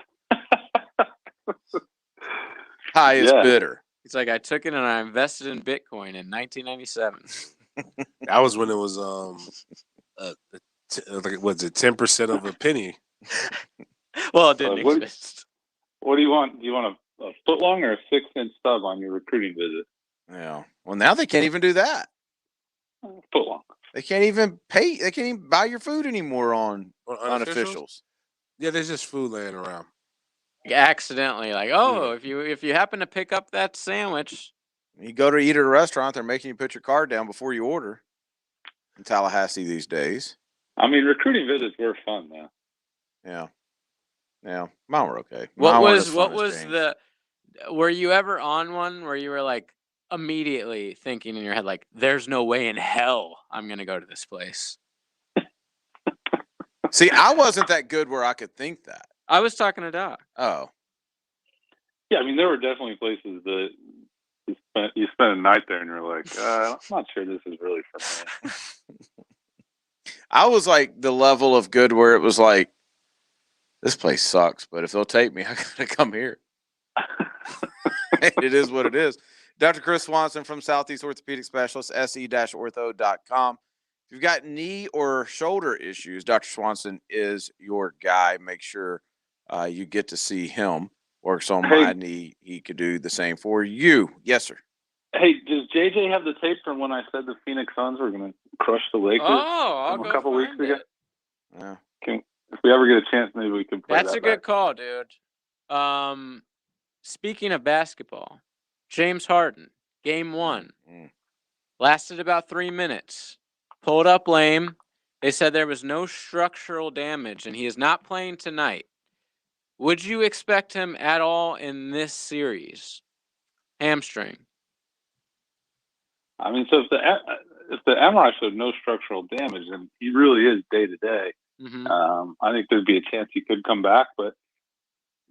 Highest bidder. He's like, I took it and I invested in Bitcoin in 1997. That was when it was was it 10% of a penny? Well, it didn't exist. What do you want? Do you want a foot long or a 6-inch stub on your recruiting visit? Yeah. Well, now they can't even do that. Foot long. They can't even pay. They can't even buy your food anymore on unofficials. Yeah, there's just food laying around. Accidentally, like, if you happen to pick up that sandwich, you go to eat at a restaurant, they're making you put your card down before you order. In Tallahassee these days. I mean, recruiting visits were fun, though. Yeah. Mine were okay. What was were you ever on one where you were like immediately thinking in your head, like, there's no way in hell I'm going to go to this place? See, I wasn't that good where I could think that. I was talking to Doc. Oh. Yeah, I mean, there were definitely places that you spent a night there and you're like, I'm not sure this is really for me. I was like the level of good where it was like, this place sucks, but if they'll take me, I gotta come here. It is what it is. Dr. Chris Swanson from Southeast Orthopedic Specialist, se-ortho.com. If you've got knee or shoulder issues, Dr. Swanson is your guy. Make sure you get to see him. Works on my knee. He could do the same for you. Yes, sir. Hey, does JJ have the tape from when I said the Phoenix Suns were going to crush the Lakers a couple weeks ago? Yeah. If we ever get a chance, maybe we can play That's that a good back. call, dude. Speaking of basketball, James Harden, game 1, lasted about 3 minutes. Pulled up lame. They said there was no structural damage, and he is not playing tonight. Would you expect him at all in this series? Hamstring. I mean, so if the MRI showed no structural damage, then he really is day to day. I think there'd be a chance he could come back, but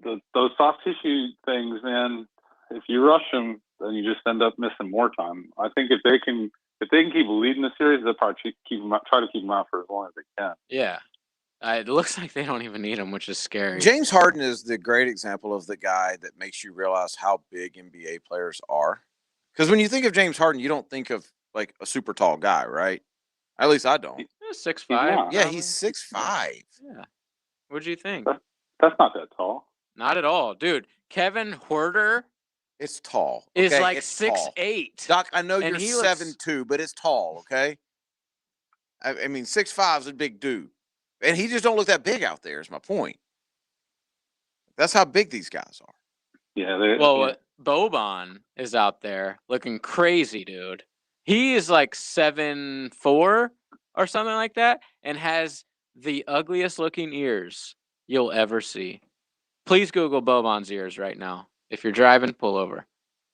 those soft tissue things, man, if you rush them, then you just end up missing more time. I think if they can keep leading the series, they'll probably try to keep him out for as long as they can. Yeah. It looks like they don't even need him, which is scary. James Harden is the great example of the guy that makes you realize how big NBA players are. Because when you think of James Harden, you don't think of like a super tall guy, right? At least I don't. 6'5". Yeah, he's 6'5". Yeah. What'd you think? That's not that tall. Not at all, dude. Kevin Huerter It's tall. is Okay? like It's tall. 6'8". Doc, I know and you're he looks 7'2", but it's tall. Okay. I mean, 6'5" is a big dude, and he just don't look that big out there. Is my point. That's how big these guys are. Yeah. Well, Boban is out there looking crazy, dude. He is like 7'4" or something like that, and has the ugliest looking ears you'll ever see. Please Google Boban's ears right now. If you're driving, pull over.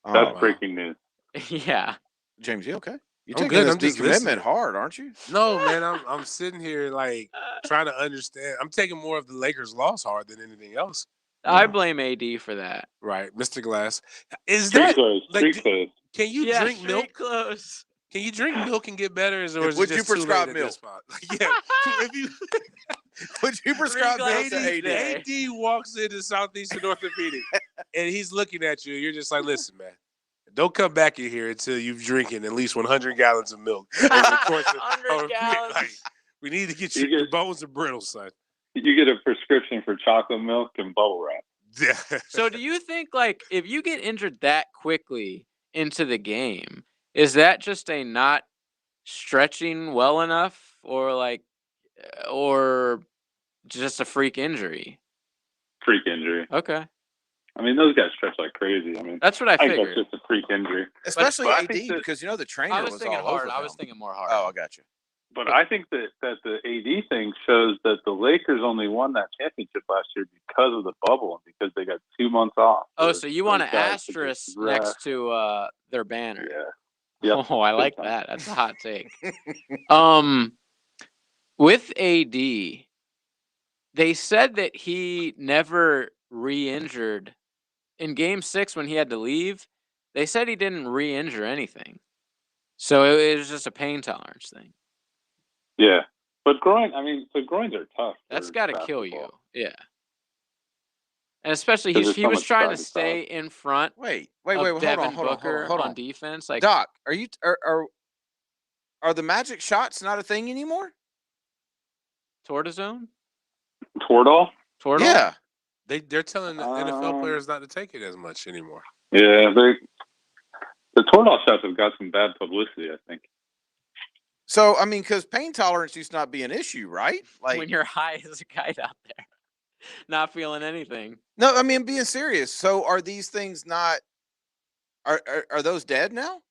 That's breaking news. Yeah. James, you okay? You're I'm taking good. this I'm just decommitment listening. hard, aren't you? No, man. I'm sitting here like trying to understand. I'm taking more of the Lakers' loss hard than anything else. I blame AD for that. Right, Mr. Glass. Is Street that clothes, like? street clothes. Can you Yeah, drink street milk? clothes. Can you drink milk and get better, or is it Would just you too prescribe late at milk? this spot? Yeah. If you Would you prescribe milk to AD? AD walks into Southeastern Orthopedic and he's looking at you, you're just like, listen, man, don't come back in here until you've drinking at least 100 gallons of milk over the course of 100 gallons. like, we need to get your bones are brittle, son. You get a prescription for chocolate milk and bubble wrap. Yeah. So do you think, like, if you get injured that quickly into the game, is that just a not stretching well enough, or just a freak injury? Freak injury. Okay. I mean, those guys stretch like crazy. I mean, That's what I think figured. that's just a freak injury. Especially But I AD, think that- because the trainer I was thinking all hard. over I was him. thinking more hard. Oh, I got you. But I think that the AD thing shows that the Lakers only won that championship last year because of the bubble and because they got 2 months off. Oh, so you want an Those guys could asterisk just rest. next to their banner? Yeah. Yep. Oh, I like Big time. that. That's a hot take. With AD, they said that he never re-injured in Game 6 when he had to leave. They said he didn't re-injure anything, so it was just a pain tolerance thing. Yeah. But the groins are tough. That's for got to kill you. basketball. Yeah. And especially 'Cause he there's so was much trying to side to stay in front. Wait, of hold Devin on, Booker hold on on. defense. Like, Doc, are the magic shots not a thing anymore? Tortizone? Tordal? Yeah. They're telling the NFL players not to take it as much anymore. Yeah, the Tordal shots have got some bad publicity, I think. So, I mean, because pain tolerance used to not be an issue, right? Like, when you're high as a kite out there, not feeling anything. no, I mean, being serious. So, are these things not? Are those dead now?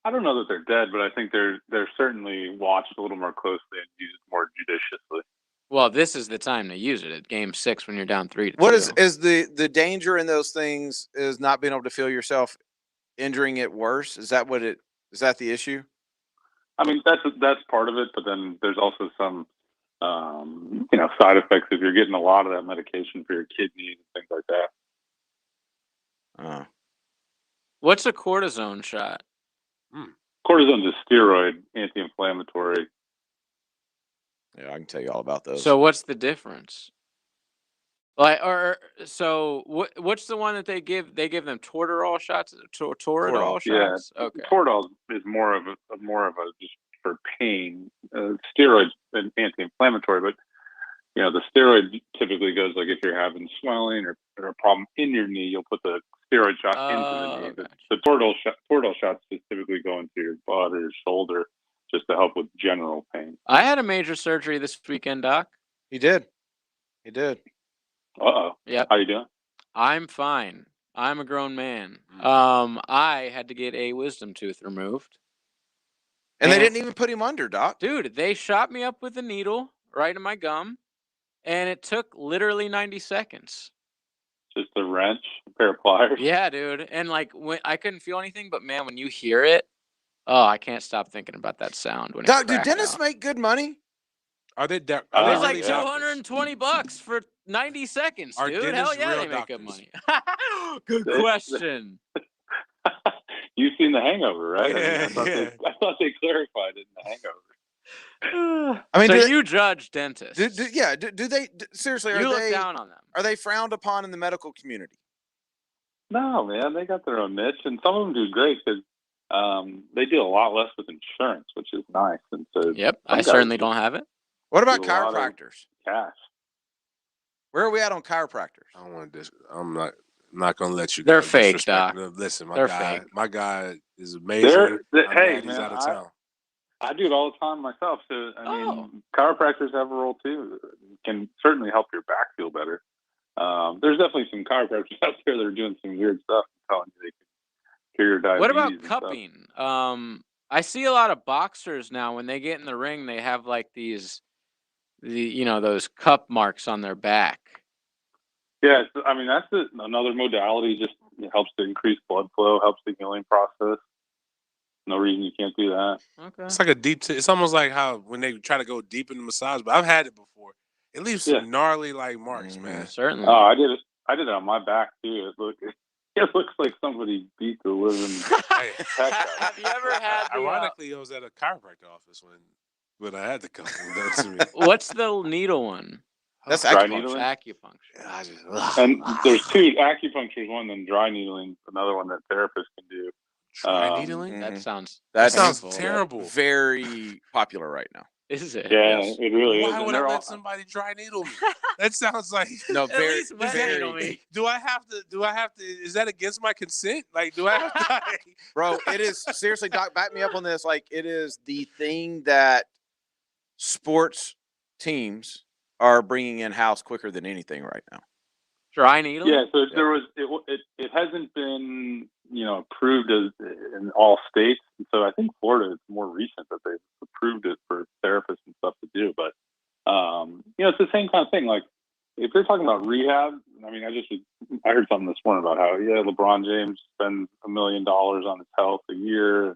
I don't know that they're dead, but I think they're certainly watched a little more closely and used more judiciously. Well, this is the time to use it at Game 6 when you're down 3-2. What is the danger in those things is not being able to feel yourself injuring it worse? Is that the issue? I mean, that's part of it, but then there's also some, side effects if you're getting a lot of that medication for your kidneys and things like that. What's a cortisone shot? Cortisone's a steroid, anti-inflammatory. Yeah, I can tell you all about those. So what's the difference? Like, what's the one that they give? They give them Toradol shots. Toradol shots. Yeah. Okay. Toradol is more of a just for pain. Steroids an anti-inflammatory, but the steroid typically goes like if you're having swelling or a problem in your knee, you'll put the steroid shot into the knee. Gotcha. The Toradol shots just typically go into your butt or your shoulder just to help with general pain. I had a major surgery this weekend, Doc. He did. Uh-oh. Yep. How you doing? I'm fine. I'm a grown man. I had to get a wisdom tooth removed. And they didn't even put him under, Doc. Dude, they shot me up with a needle right in my gum, and it took literally 90 seconds. Just a wrench, a pair of pliers. Yeah, dude. And when I couldn't feel anything, but man, when you hear it, oh, I can't stop thinking about that sound. When Doc, do dentists make good money? Are they? It's like $220 for 90 seconds, Are dude. dentists Hell yeah, real they make doctors? good money. Good question. You've seen The Hangover, right? Yeah, I thought they clarified it in The Hangover. I mean, so do you judge dentists? Do they seriously? You Are look they down on them? Are they frowned upon in the medical community? No, man, they got their own niche, and some of them do great because they do a lot less with insurance, which is nice. And so, Yep, I certainly don't have it. What about do a lot of chiropractors? Cash. Where are we at on chiropractors? I don't want to. I'm not. I'm not gonna let you. They're guys fake, disrespect Doc. me. Listen, They're fake. my guy is amazing. I'm Hey, glad he's man, out of town. I do it all the time myself. So I mean, chiropractors have a role too. It can certainly help your back feel better. There's definitely some chiropractors out there that are doing some weird stuff, telling you they can cure your diabetes. What about and stuff. cupping? I see a lot of boxers now when they get in the ring, they have like those cup marks on their back. Yeah, I mean that's another modality. Just it helps to increase blood flow, helps the healing process. No reason you can't do that. Okay. It's like a deep. It's almost like how when they try to go deep in the massage, but I've had it before. It leaves some gnarly like marks, man. Certainly. Oh, I did it on my back too. It looks like somebody beat the living heck out of me. Have you ever had the? Ironically, I was at a chiropractor office when I had the company done to me. What's the needle one? That's dry acupuncture. needling. Acupuncture. And there's two acupunctures, one and dry needling, another one that therapists can do. Dry needling? That sounds That sounds painful. terrible. Very popular right now. Is it? Yeah, Yes. it really is. Why And would they're I all, let somebody dry needle me? That sounds like No, At very, least wet very. needle me. Do I have to? Is that against my consent? Like, do I have to? Bro, it is seriously, Doc, back me up on this. Like, it is the thing that sports teams are bringing in house quicker than anything right now. Dry needle? yeah. So there was it hasn't been approved as in all states. So I think Florida is more recent that they've approved it for therapists and stuff to do. But it's the same kind of thing. Like if you're talking about rehab, I mean, I heard something this morning about how LeBron James spends $1 million on his health a year,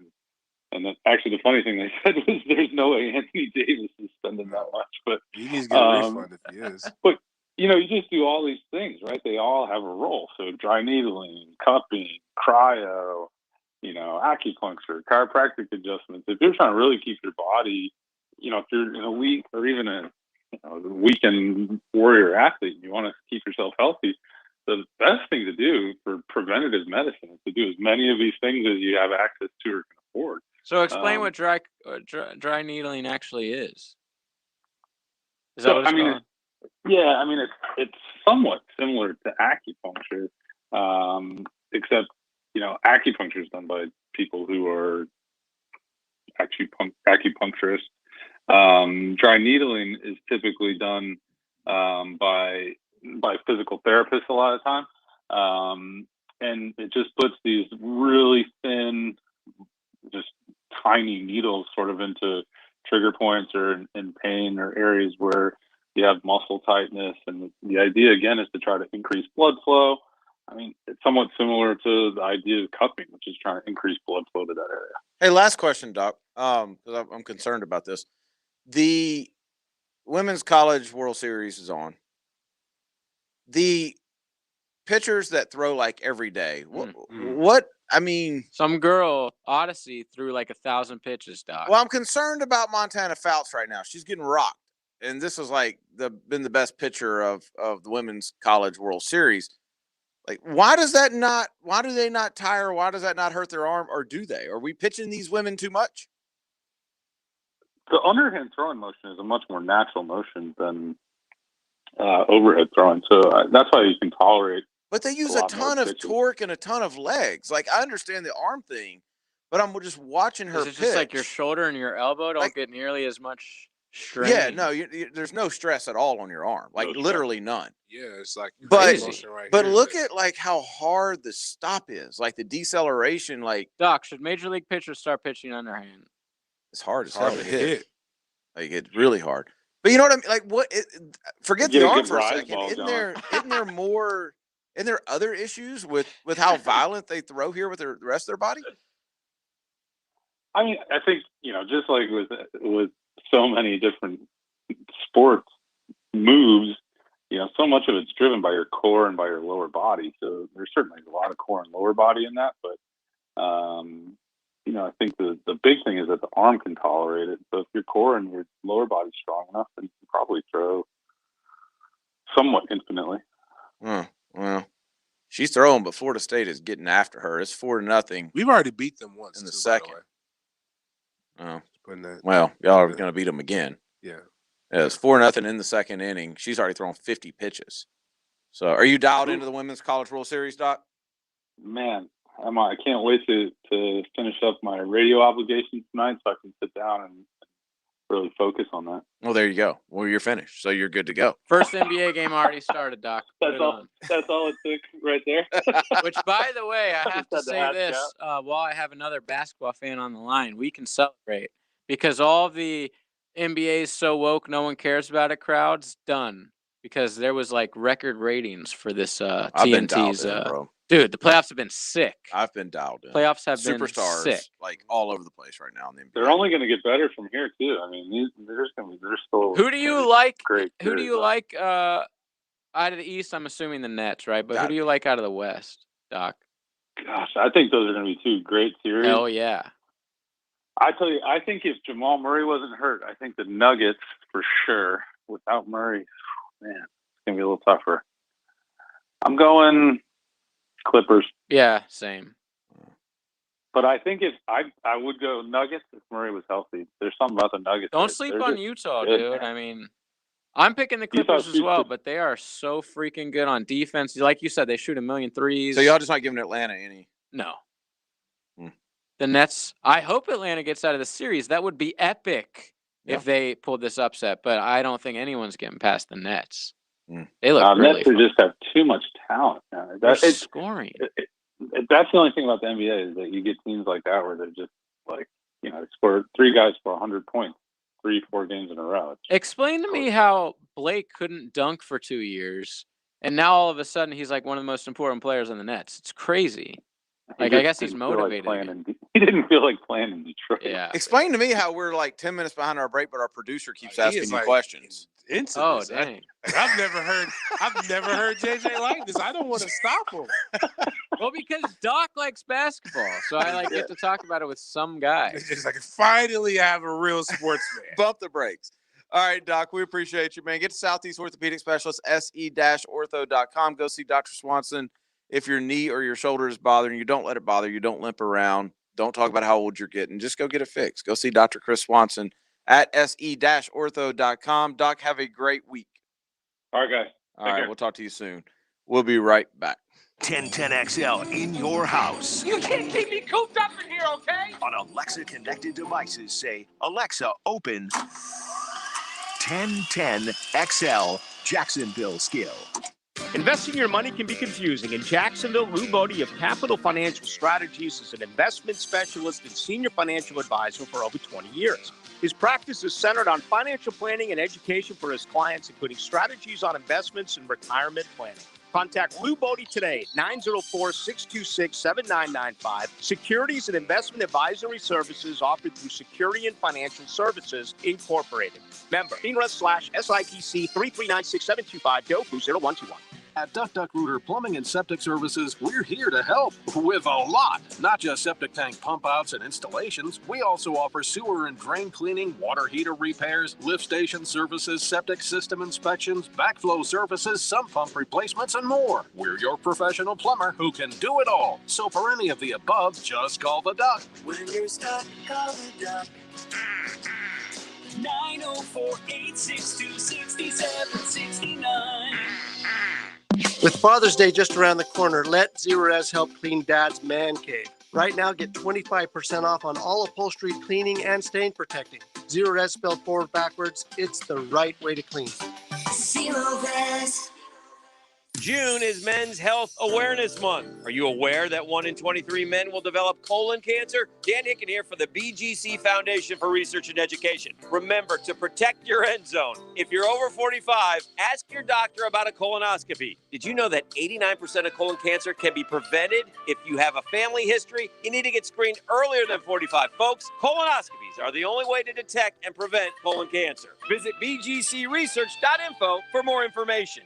and then actually the funny thing they said was there's no way Anthony Davis is spending that much, but He needs to get a refund if he is. But you just do all these things, right? They all have a role. So dry needling, cupping, cryo, acupuncture, chiropractic adjustments. If you're trying to really keep your body, if you're in a week or even a weekend warrior athlete, and you want to keep yourself healthy, the best thing to do for preventative medicine is to do as many of these things as you have access to or can afford. So explain what dry needling actually is. Is that So what it's I mean, called? it's somewhat similar to acupuncture, except acupuncture is done by people who are acupuncturists. Dry needling is typically done by physical therapists a lot of time, and it just puts these really thin, just tiny needles sort of into trigger points or in pain or areas where you have muscle tightness. And the idea again is to try to increase blood flow. I mean, it's somewhat similar to the idea of cupping, which is trying to increase blood flow to that area. Hey, last question, Doc, because I'm concerned about this. The Women's College World Series is on. The pitchers that throw like every day, what I mean, some girl Odyssey threw like 1,000 pitches, Doc. Well, I'm concerned about Montana Fouts right now. She's getting rocked, and this is like been the best pitcher of the Women's College World Series. Like, why do they not tire? Why does that not hurt their arm, or do they? Are we pitching these women too much? The underhand throwing motion is a much more natural motion than overhead throwing, so that's why you can tolerate. But they use a ton of torque and a ton of legs. Like, I understand the arm thing, but I'm just watching her. Is it just like your shoulder and your elbow don't get nearly as much strain? Yeah, no, there's no stress at all on your arm, like literally none. Yeah, it's like but right look at like how hard the stop is, like the deceleration. Like, Doc, should major league pitchers start pitching underhand? It's hard as hell to hit. Like, it's really hard. But you know what I mean? Like, forget the arm for a second. Isn't there other issues with how violent they throw here with the rest of their body? I mean, I think just like with so many different sports moves, so much of it's driven by your core and by your lower body. So there's certainly a lot of core and lower body in that, but I think the big thing is that the arm can tolerate it. So if your core and your lower body's strong enough, then you can probably throw somewhat infinitely. Well, she's throwing, but Florida State is getting after her. It's 4-0. We've already beat them once in the second. Oh, well, y'all are going to beat them again. Yeah. It's 4-0 in the second inning. She's already thrown 50 pitches. So, are you dialed into the Women's College World Series, Doc? Man, I can't wait to finish up my radio obligation tonight so I can sit down and really focus on that. Well, there you go. Well, you're finished, so you're good to go. First NBA game already started, Doc. That's all it took right there. Which, by the way, I have to Just had to say ask this while I have another basketball fan on the line. We can celebrate because all the NBA is so woke, no one cares about it crowd's done because there was like record ratings for this TNT's. I've been dialed in, bro. Dude, the playoffs have been sick. I've been dialed in. Playoffs have been superstars sick. like all over the place right now in the NBA. They're only going to get better from here too. I mean, they're still. Who do you like? Great. Who do you like out of the East? I'm assuming the Nets, right? But who do you like out of the West, Doc? Gosh, I think those are going to be two great series. Hell yeah. I tell you, I think if Jamal Murray wasn't hurt, I think the Nuggets for sure. Without Murray, man, it's going to be a little tougher. I'm going Clippers. Yeah, same. But I think if I would go Nuggets if Murray was healthy. There's something about the Nuggets. Don't sleep on Utah, dude. I mean, I'm picking the Clippers as well, but they are so freaking good on defense. Like you said, they shoot 1,000,000 threes. So y'all just not giving Atlanta any? No. The Nets, I hope Atlanta gets out of the series. That would be epic if they pulled this upset, but I don't think anyone's getting past the Nets. They look really Nets just have too much talent. It's scoring. That's the only thing about the NBA is that you get teams like that where they're just like, score 3 guys for 100 points, 3-4 games in a row. Explain to me how Blake couldn't dunk for 2 years, and now all of a sudden he's like one of the most important players on the Nets. It's crazy. Like, I guess he's motivated. He didn't feel like playing in Detroit. Yeah. Explain to me how we're like 10 minutes behind our break, but our producer keeps asking you questions. Oh, dang. I've never heard JJ like this. I don't want to stop him. Well, because Doc likes basketball, so I get to talk about it with some guy. It's just like finally I have a real sportsman. Bump the brakes. All right, Doc, we appreciate you, man. Get to Southeast Orthopedic Specialist, se-ortho.com. Go see Dr. Swanson. If your knee or your shoulder is bothering you, don't let it bother you. Don't limp around. Don't talk about how old you're getting. Just go get it fixed. Go see Dr. Chris Swanson at se-ortho.com. Doc, have a great week. All right, guys. All right, we'll talk to you soon. We'll be right back. 1010XL in your house. You can't keep me cooped up in here, okay? On Alexa connected devices, say, Alexa, open 1010XL Jacksonville skill. Investing your money can be confusing. In Jacksonville, Lou Bodie of Capital Financial Strategies is an investment specialist and senior financial advisor for over 20 years. His practice is centered on financial planning and education for his clients, including strategies on investments and retirement planning. Contact Lou Bodie today, 904-626-7995. Securities and investment advisory services offered through Security Financial Services, Incorporated. Member, FINRA/SIPC 3396725, DOFU 0121. At Duck Duck Rooter Plumbing and Septic Services, we're here to help with a lot. Not just septic tank pump outs and installations, we also offer sewer and drain cleaning, water heater repairs, lift station services, septic system inspections, backflow services, sump pump replacements, and more. We're your professional plumber who can do it all. So for any of the above, just call the Duck. When you're stuck, call the Duck. 904-862-6769. With Father's Day just around the corner, let Zerorez help clean Dad's man cave. Right now, get 25% off on all upholstery cleaning and stain protecting. Zerorez spelled forward backwards. It's the right way to clean. Zerorez. June is Men's Health Awareness Month. Are you aware that 1 in 23 men will develop colon cancer? Dan Hicken here for the BGC Foundation for Research and Education. Remember to protect your end zone. If you're over 45, ask your doctor about a colonoscopy. Did you know that 89% of colon cancer can be prevented? If you have a family history, you need to get screened earlier than 45. Folks, colonoscopies are the only way to detect and prevent colon cancer. Visit bgcresearch.info for more information.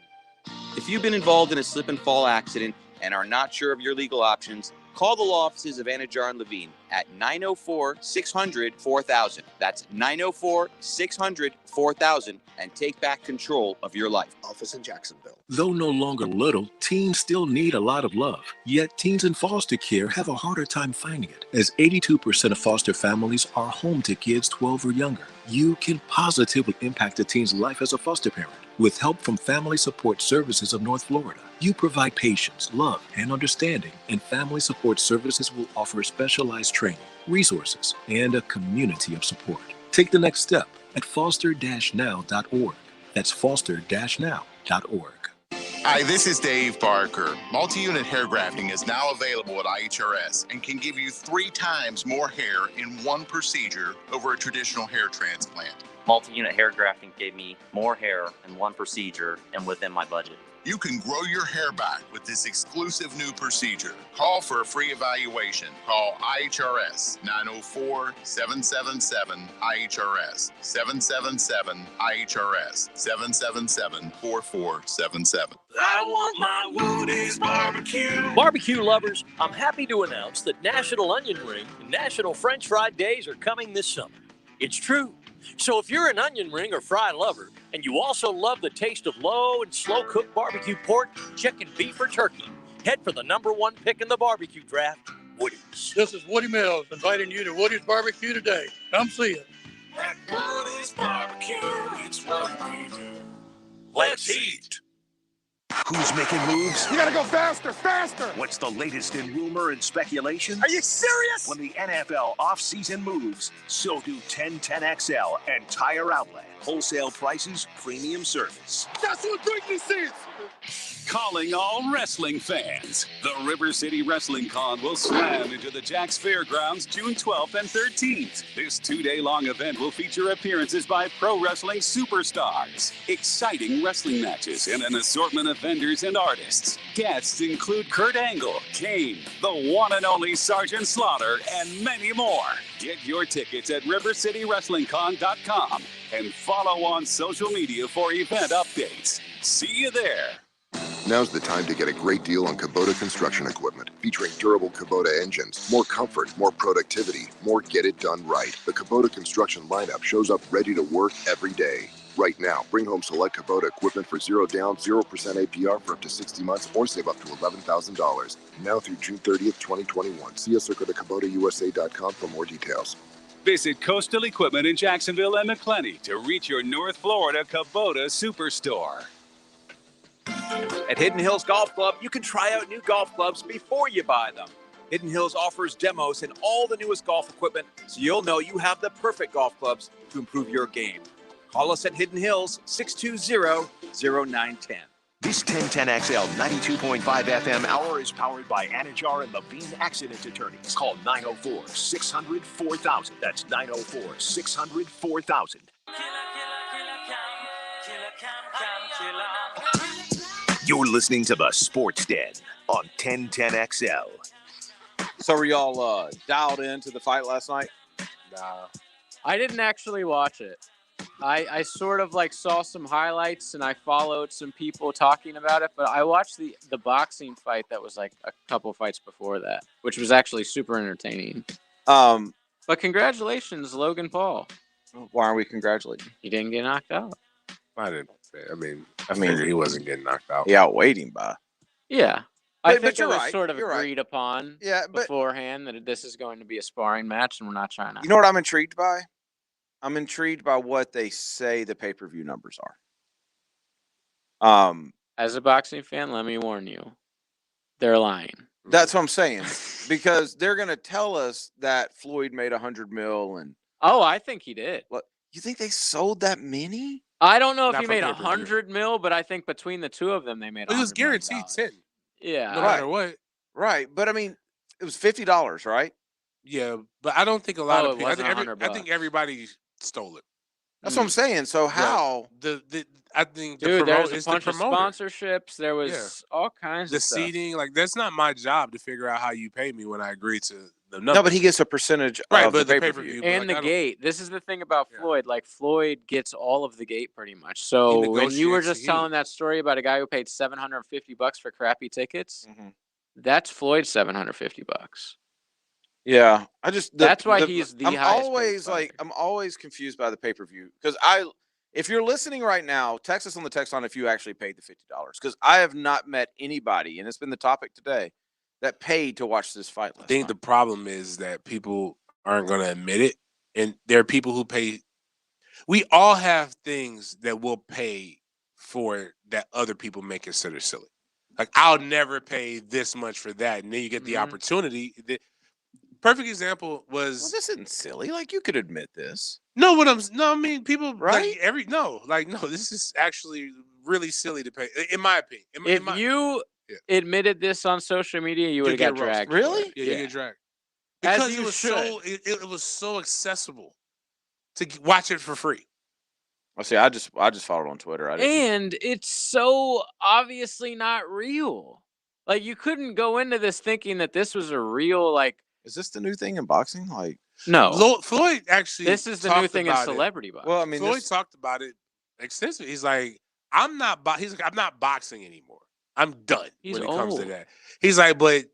If you've been involved in a slip and fall accident and are not sure of your legal options, call the law offices of Anajar and Levine at 904-600-4000. That's 904-600-4000 and take back control of your life. Office in Jacksonville. Though no longer little, teens still need a lot of love. Yet teens in foster care have a harder time finding it, as 82% of foster families are home to kids 12 or younger. you can positively impact a teen's life as a foster parent. With help from Family Support Services of North Florida, you provide patience, love, and understanding, and Family Support Services will offer specialized training, resources, and a community of support. Take the next step at foster-now.org. That's foster-now.org. Hi, this is Dave Barker. Multi-unit hair grafting is now available at IHRS and can give you 3 times more hair in one procedure over a traditional hair transplant. Multi-unit hair grafting gave me more hair in one procedure and within my budget. You can grow your hair back with this exclusive new procedure. Call for a free evaluation. Call IHRS 904-777-IHRS 777-IHRS 777-4477. I want my Woody's barbecue. Barbecue lovers, I'm happy to announce that National Onion Ring and National French Fry Days are coming this summer. It's true. So if you're an onion ring or fry lover, and you also love the taste of low and slow-cooked barbecue pork, chicken, beef, or turkey, head for the #1 pick in the barbecue draft, Woody's. This is Woody Mills inviting you to Woody's Barbecue today. Come see it. At Woody's Barbecue, it's what we do. Let's eat. Who's making moves? You gotta go faster, faster! What's the latest in rumor and speculation? Are you serious? When the NFL offseason moves, so do 1010XL and Tire Outlet. Wholesale prices, premium service. Guess what drink this is? Calling all wrestling fans. The River City Wrestling Con will slam into the Jack's Fairgrounds June 12th and 13th. This 2-day-long event will feature appearances by pro wrestling superstars, exciting wrestling matches, and an assortment of vendors and artists. Guests include Kurt Angle, Kane, the one and only Sergeant Slaughter, and many more. Get your tickets at rivercitywrestlingcon.com and follow on social media for event updates. See you there. Now's the time to get a great deal on Kubota construction equipment, featuring durable Kubota engines, more comfort, more productivity, more get it done right. The Kubota construction lineup shows up ready to work every day. Right now, bring home select Kubota equipment for 0 down, 0% APR for up to 60 months or save up to $11,000. Now through June 30th, 2021. See us or go to KubotaUSA.com for more details. Visit Coastal Equipment in Jacksonville and McClenny to reach your North Florida Kubota Superstore. At Hidden Hills Golf Club, you can try out new golf clubs before you buy them. Hidden Hills offers demos and all the newest golf equipment, so you'll know you have the perfect golf clubs to improve your game. Call us at Hidden Hills, 620-0910. This 1010XL 92.5 FM hour is powered by Anajar and Levine Accident Attorneys. Call 904-600-4000. That's 904-600-4000. You're listening to the Sports Den on 1010XL. So were y'all dialed into the fight last night? Nah. I didn't actually watch it. I sort of like saw some highlights and I followed some people talking about it, but I watched the boxing fight that was like a couple fights before that, which was actually super entertaining. But congratulations, Logan Paul. Why are we congratulating? He didn't get knocked out. I figured he wasn't getting knocked out. He outweighed him by. Yeah. I think but it you're was right. sort of You're agreed upon beforehand that this is going to be a sparring match and we're not trying to. You know what I'm intrigued by? I'm intrigued by what they say the pay-per-view numbers are. As a boxing fan, let me warn you, they're lying. That's what I'm saying, because they're going to tell us that Floyd made $100 million and. Oh, I think he did. What? You think they sold that many? I don't know if he made $100 million, but I think between the two of them, they made. It was guaranteed 10. Yeah, no matter what. Right, but I mean, it was $50, right? Yeah, but I don't think a lot of people. I think everybody stole it. That's what I'm saying. So how I think dude, there was a bunch of sponsorships. There was all kinds of stuff. seating. Like that's not my job to figure out how you pay me when I agree to the number. No, but he gets a percentage of the pay-per-view. And the gate. This is the thing about Floyd. Like Floyd gets all of the gate pretty much. So when you were just telling that story about a guy who paid $750 for crappy tickets, that's Floyd's $750. Yeah, I just that's why he's the highest. I'm always confused by the pay-per-view because if you're listening right now, text us on the text line if you actually paid the $50 because I have not met anybody, and it's been the topic today, that paid to watch this fight. I think the problem is that people aren't going to admit it, and there are people who pay We all have things that we'll pay for that other people may consider silly. Like, I'll never pay this much for that. And then you get the opportunity. The perfect example was. Well, this isn't silly. Like, you could admit this. No, I mean, people, right? Like, this is actually really silly to pay, in my opinion. If you admitted this on social media, you would have got dragged. Really? Yeah, you get dragged. Because it was so accessible to watch it for free. I see. I just followed on Twitter. And it's so obviously not real. Like, you couldn't go into this thinking that this was a real, like. Is this the new thing in boxing? Like, no. Floyd actually. This is the new thing in celebrity boxing. Well, I mean, Floyd talked about it extensively. He's like, I'm not boxing anymore. I'm done when it comes to that. He's like, but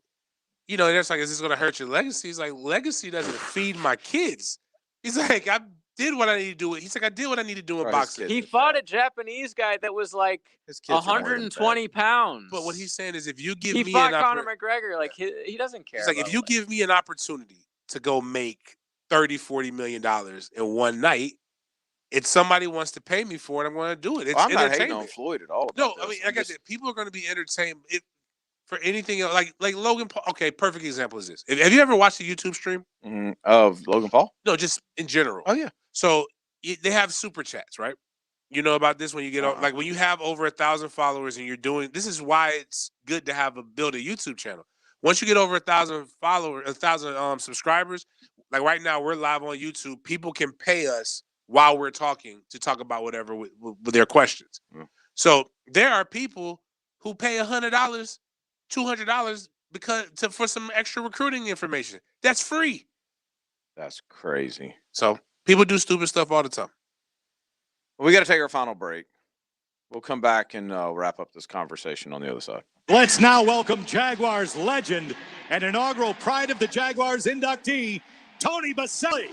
that's like, is this going to hurt your legacy? He's like, legacy doesn't feed my kids. He's like, I did what I need to do. He's like, I did what I need to do in boxing. He fought a Japanese guy that was like 120 pounds. But what he's saying is, if you give me, he fought Conor McGregor. Like, he doesn't care. He's like, if you give me an opportunity to go make $30-40 million in one night, if somebody wants to pay me for it, I'm going to do it. It's I'm not hating on Floyd at all. No, I mean, like I said, people are going to be entertained for anything else. Like Logan Paul. Okay, perfect example is this. Have you ever watched a YouTube stream of Logan Paul? No, just in general. Oh yeah. So they have super chats, right? You know about this when you get like when you have over 1,000 followers and you're doing. This is why it's good to build a YouTube channel. Once you get over 1,000 followers, 1,000 subscribers, like right now we're live on YouTube. People can pay us while we're talking to talk about whatever with their questions. So there are people who pay $100, $200 for some extra recruiting information. That's free. That's crazy. So people do stupid stuff all the time. We got to take our final break. We'll come back and wrap up this conversation on the other side. Let's now welcome Jaguars legend and inaugural Pride of the Jaguars inductee, Tony Baselli.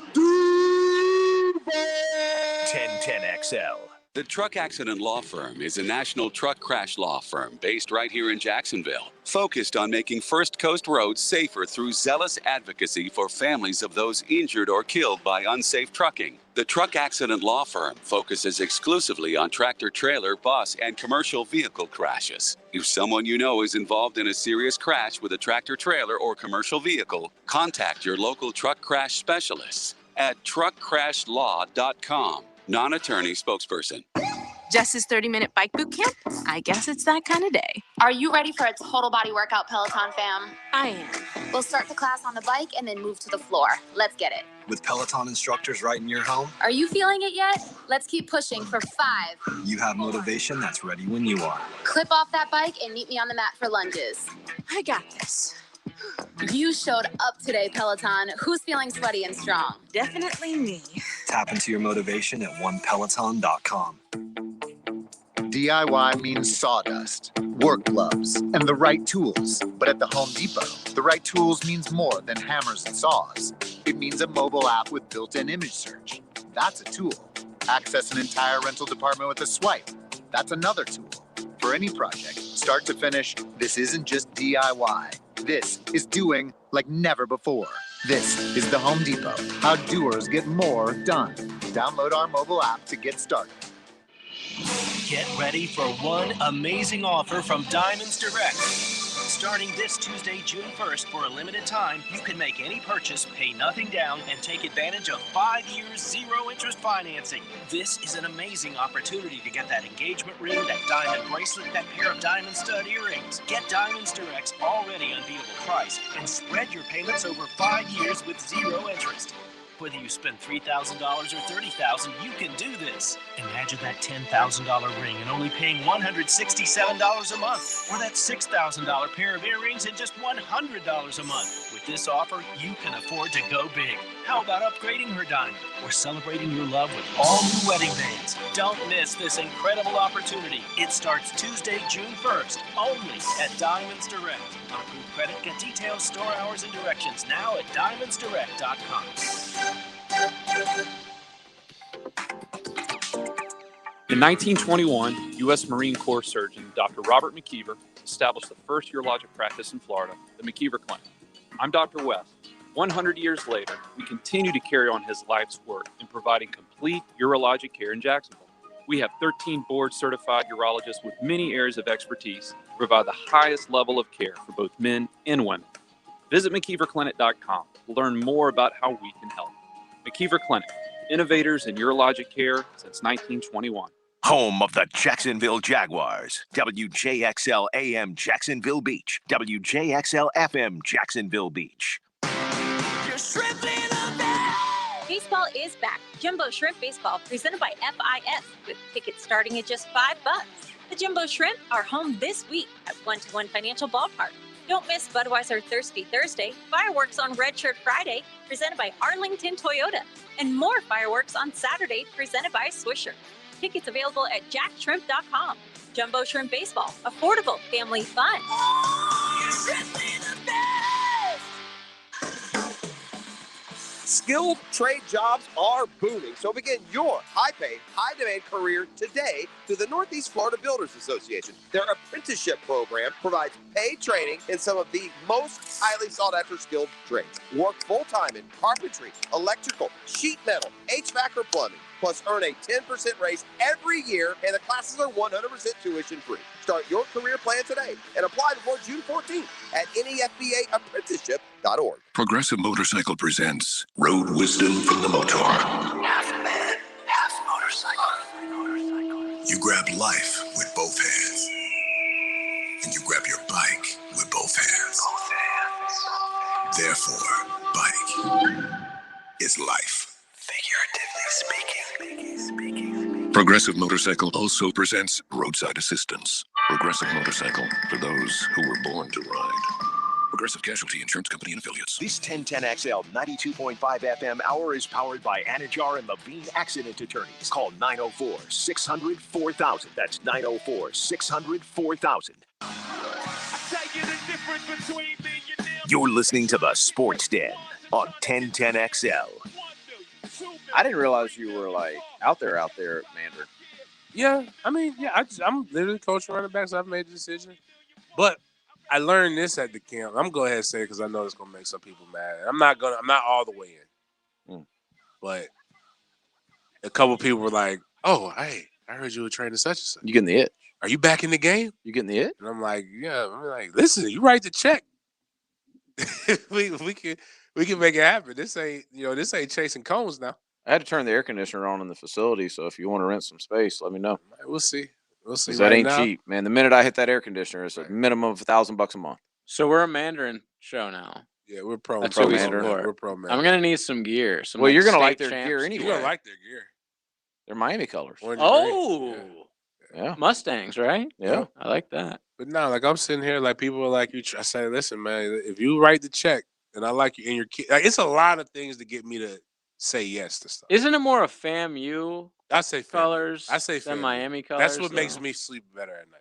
1010XL. The Truck Accident Law Firm is a national truck crash law firm based right here in Jacksonville, focused on making First Coast roads safer through zealous advocacy for families of those injured or killed by unsafe trucking. The Truck Accident Law Firm focuses exclusively on tractor trailer, bus, and commercial vehicle crashes. If someone you know is involved in a serious crash with a tractor trailer or commercial vehicle, contact your local truck crash specialists at truckcrashlaw.com. Non-attorney spokesperson. Jess's 30-minute bike boot camp? I guess it's that kind of day. Are you ready for a total body workout, Peloton fam? I am. We'll start the class on the bike and then move to the floor. Let's get it. With Peloton instructors right in your home? Are you feeling it yet? Let's keep pushing for 5. You have motivation that's ready when you are. Clip off that bike and meet me on the mat for lunges. I got this. You showed up today, Peloton. Who's feeling sweaty and strong? Definitely me. Tap into your motivation at onepeloton.com. DIY means sawdust, work gloves, and the right tools. But at the Home Depot, the right tools means more than hammers and saws. It means a mobile app with built-in image search. That's a tool. Access an entire rental department with a swipe. That's another tool. For any project, start to finish, this isn't just DIY. This is doing like never before. This is the Home Depot. How doers get more done. Download our mobile app to get started. Get ready for one amazing offer from Diamonds Direct. Starting this Tuesday, June 1st, for a limited time, you can make any purchase, pay nothing down, and take advantage of 5 years, 0-interest financing. This is an amazing opportunity to get that engagement ring, that diamond bracelet, that pair of diamond stud earrings. Get Diamonds Direct's already unbeatable price and spread your payments over 5 years with 0 interest. Whether you spend $3,000 or $30,000, you can do this. Imagine that $10,000 ring and only paying $167 a month, or that $6,000 pair of earrings and just $100 a month. With this offer, you can afford to go big. How about upgrading her diamond or celebrating your love with all new wedding bands? Don't miss this incredible opportunity. It starts Tuesday, June 1st, only at Diamonds Direct. On approved credit, get details, store hours, and directions now at diamondsdirect.com. In 1921, U.S. Marine Corps surgeon Dr. Robert McKeever established the first urologic practice in Florida, the McKeever Clinic. I'm Dr. West. 100 years later, we continue to carry on his life's work in providing complete complete urologic care in Jacksonville. We have 13 board-certified urologists with many areas of expertise to provide the highest level of care for both men and women. Visit McKeeverClinic.com to learn more about how we can help. McKeever Clinic, innovators in urologic care since 1921. Home of the Jacksonville Jaguars. WJXL AM Jacksonville Beach. WJXL FM Jacksonville Beach. Baseball is back. Jumbo Shrimp Baseball, presented by FIS, with tickets starting at just $5. The Jumbo Shrimp are home this week at 1-1 Financial Ballpark. Don't miss Budweiser Thirsty Thursday, fireworks on Red Shirt Friday, presented by Arlington Toyota, and more fireworks on Saturday, presented by Swisher. Tickets available at jackshrimp.com. Jumbo Shrimp Baseball, affordable family fun. Skilled trade jobs are booming, so begin your high-paid, high-demand career today through the Northeast Florida Builders Association. Their apprenticeship program provides paid training in some of the most highly sought-after skilled trades. Work full-time in carpentry, electrical, sheet metal, HVAC, or plumbing. Plus, earn a 10% raise every year, and the classes are 100% tuition-free. Start your career plan today and apply before June 14th at NEFBAapprenticeship.org. Progressive Motorcycle presents Road Wisdom from the Motor. Half man, half motorcycle. You grab life with both hands, and you grab your bike with both hands. Therefore, bike is life. Figuratively speaking. Progressive Motorcycle also presents Roadside Assistance. Progressive Motorcycle, for those who were born to ride. Progressive Casualty Insurance Company and Affiliates. This 1010XL 92.5 FM hour is powered by Anajar and Levine Accident Attorneys. Call 904-600-4000. That's 904-600-4000. You're listening to the Sports Den on 1010XL. I didn't realize you were like out there, Mandarin. Yeah, I mean, yeah, I'm literally coaching running backs. I've made the decision. But I learned this at the camp. I'm going to go ahead and say it because I know it's going to make some people mad. I'm not all the way in. But a couple people were like, oh, hey, I heard you were training such and such. You getting the itch? Are you back in the game? You getting the itch? And I'm like, yeah. I'm like, listen, you write the check. we can make it happen. This ain't chasing cones now. I had to turn the air conditioner on in the facility, so if you want to rent some space, let me know. We'll see. Because that ain't cheap, man. The minute I hit that air conditioner, it's a minimum of $1,000 a month. So we're a Mandarin show now. Yeah, we're pro. That's pro what we Mandarin. support. We're pro Mandarin. I'm gonna need some gear. Well, you're gonna like state their champs. gear anyway. You're gonna like their gear. They're Miami colors. Oh, yeah. Mustangs, right? Yeah, I like that. But no, like I'm sitting here, like people are like, I say, listen, man, if you write the check and I like you and your kid, like it's a lot of things to get me to say yes to stuff. Isn't it more of FAMU? I say colors. I say than Miami colors. That's what though. makes me sleep better at night.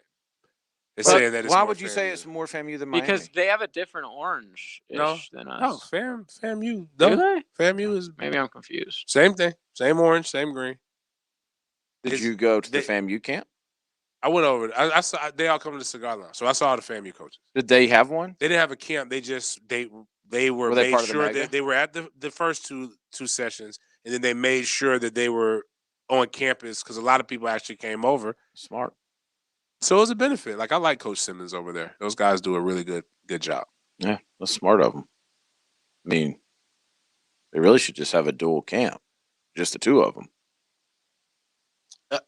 Why would you say it's more FAMU than Miami? Because they have a different orange than us. No, FAMU. Do they? FAMU is maybe I'm confused. Same thing, same orange, same green. Did you go to the FAMU camp? I went over. I saw they all come to the cigar lounge, so I saw the FAMU coaches. Did they have one? They didn't have a camp. They just they were they made part of the sure mega? that they were at the first two sessions, and then they made sure that they were on campus because a lot of people actually came over. Smart. So it was a benefit. Like I like Coach Simmons over there. Those guys do a really good job. Yeah, that's smart of them. I mean, they really should just have a dual camp, just the two of them.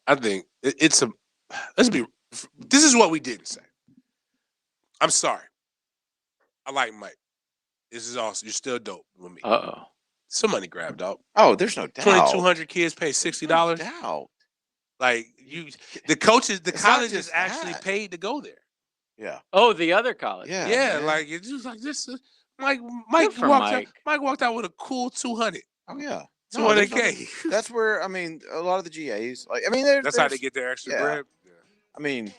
I think it's a. Let's be. This is what we didn't say. I'm sorry. I like Mike. This is awesome. You're still dope with me. Uh-oh. Some money grabbed out. Oh, there's no doubt. 2,200 kids pay $60. No doubt. Like the coaches, the colleges actually paid to go there. Yeah. Oh, the other college. Yeah. Like it's just like this. Mike walked out with a cool 200. Oh yeah. 200K. That's where a lot of the GAs that's how they get their extra bread. Yeah. I mean,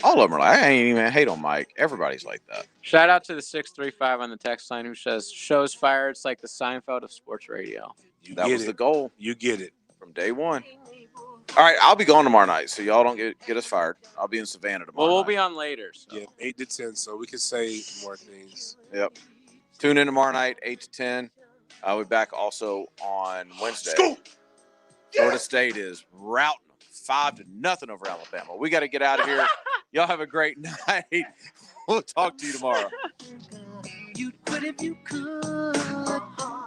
all of them are like, I ain't even hate on Mike. Everybody's like that. Shout out to the 635 on the text line who says, "Shows fire. It's like the Seinfeld of sports radio." That was the goal. You get it from day one. All right, I'll be gone tomorrow night, so y'all don't get us fired. I'll be in Savannah tomorrow. Well, we'll night. be on later. So. Yeah, 8 to 10, so we can say more things. Yep. Tune in tomorrow night, 8 to 10. I'll be back also on Wednesday. Florida State is routing them 5-0 over Alabama. We got to get out of here. Y'all have a great night. We'll talk to you tomorrow. You'd quit if you could,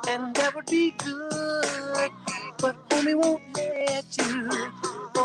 and that would be good.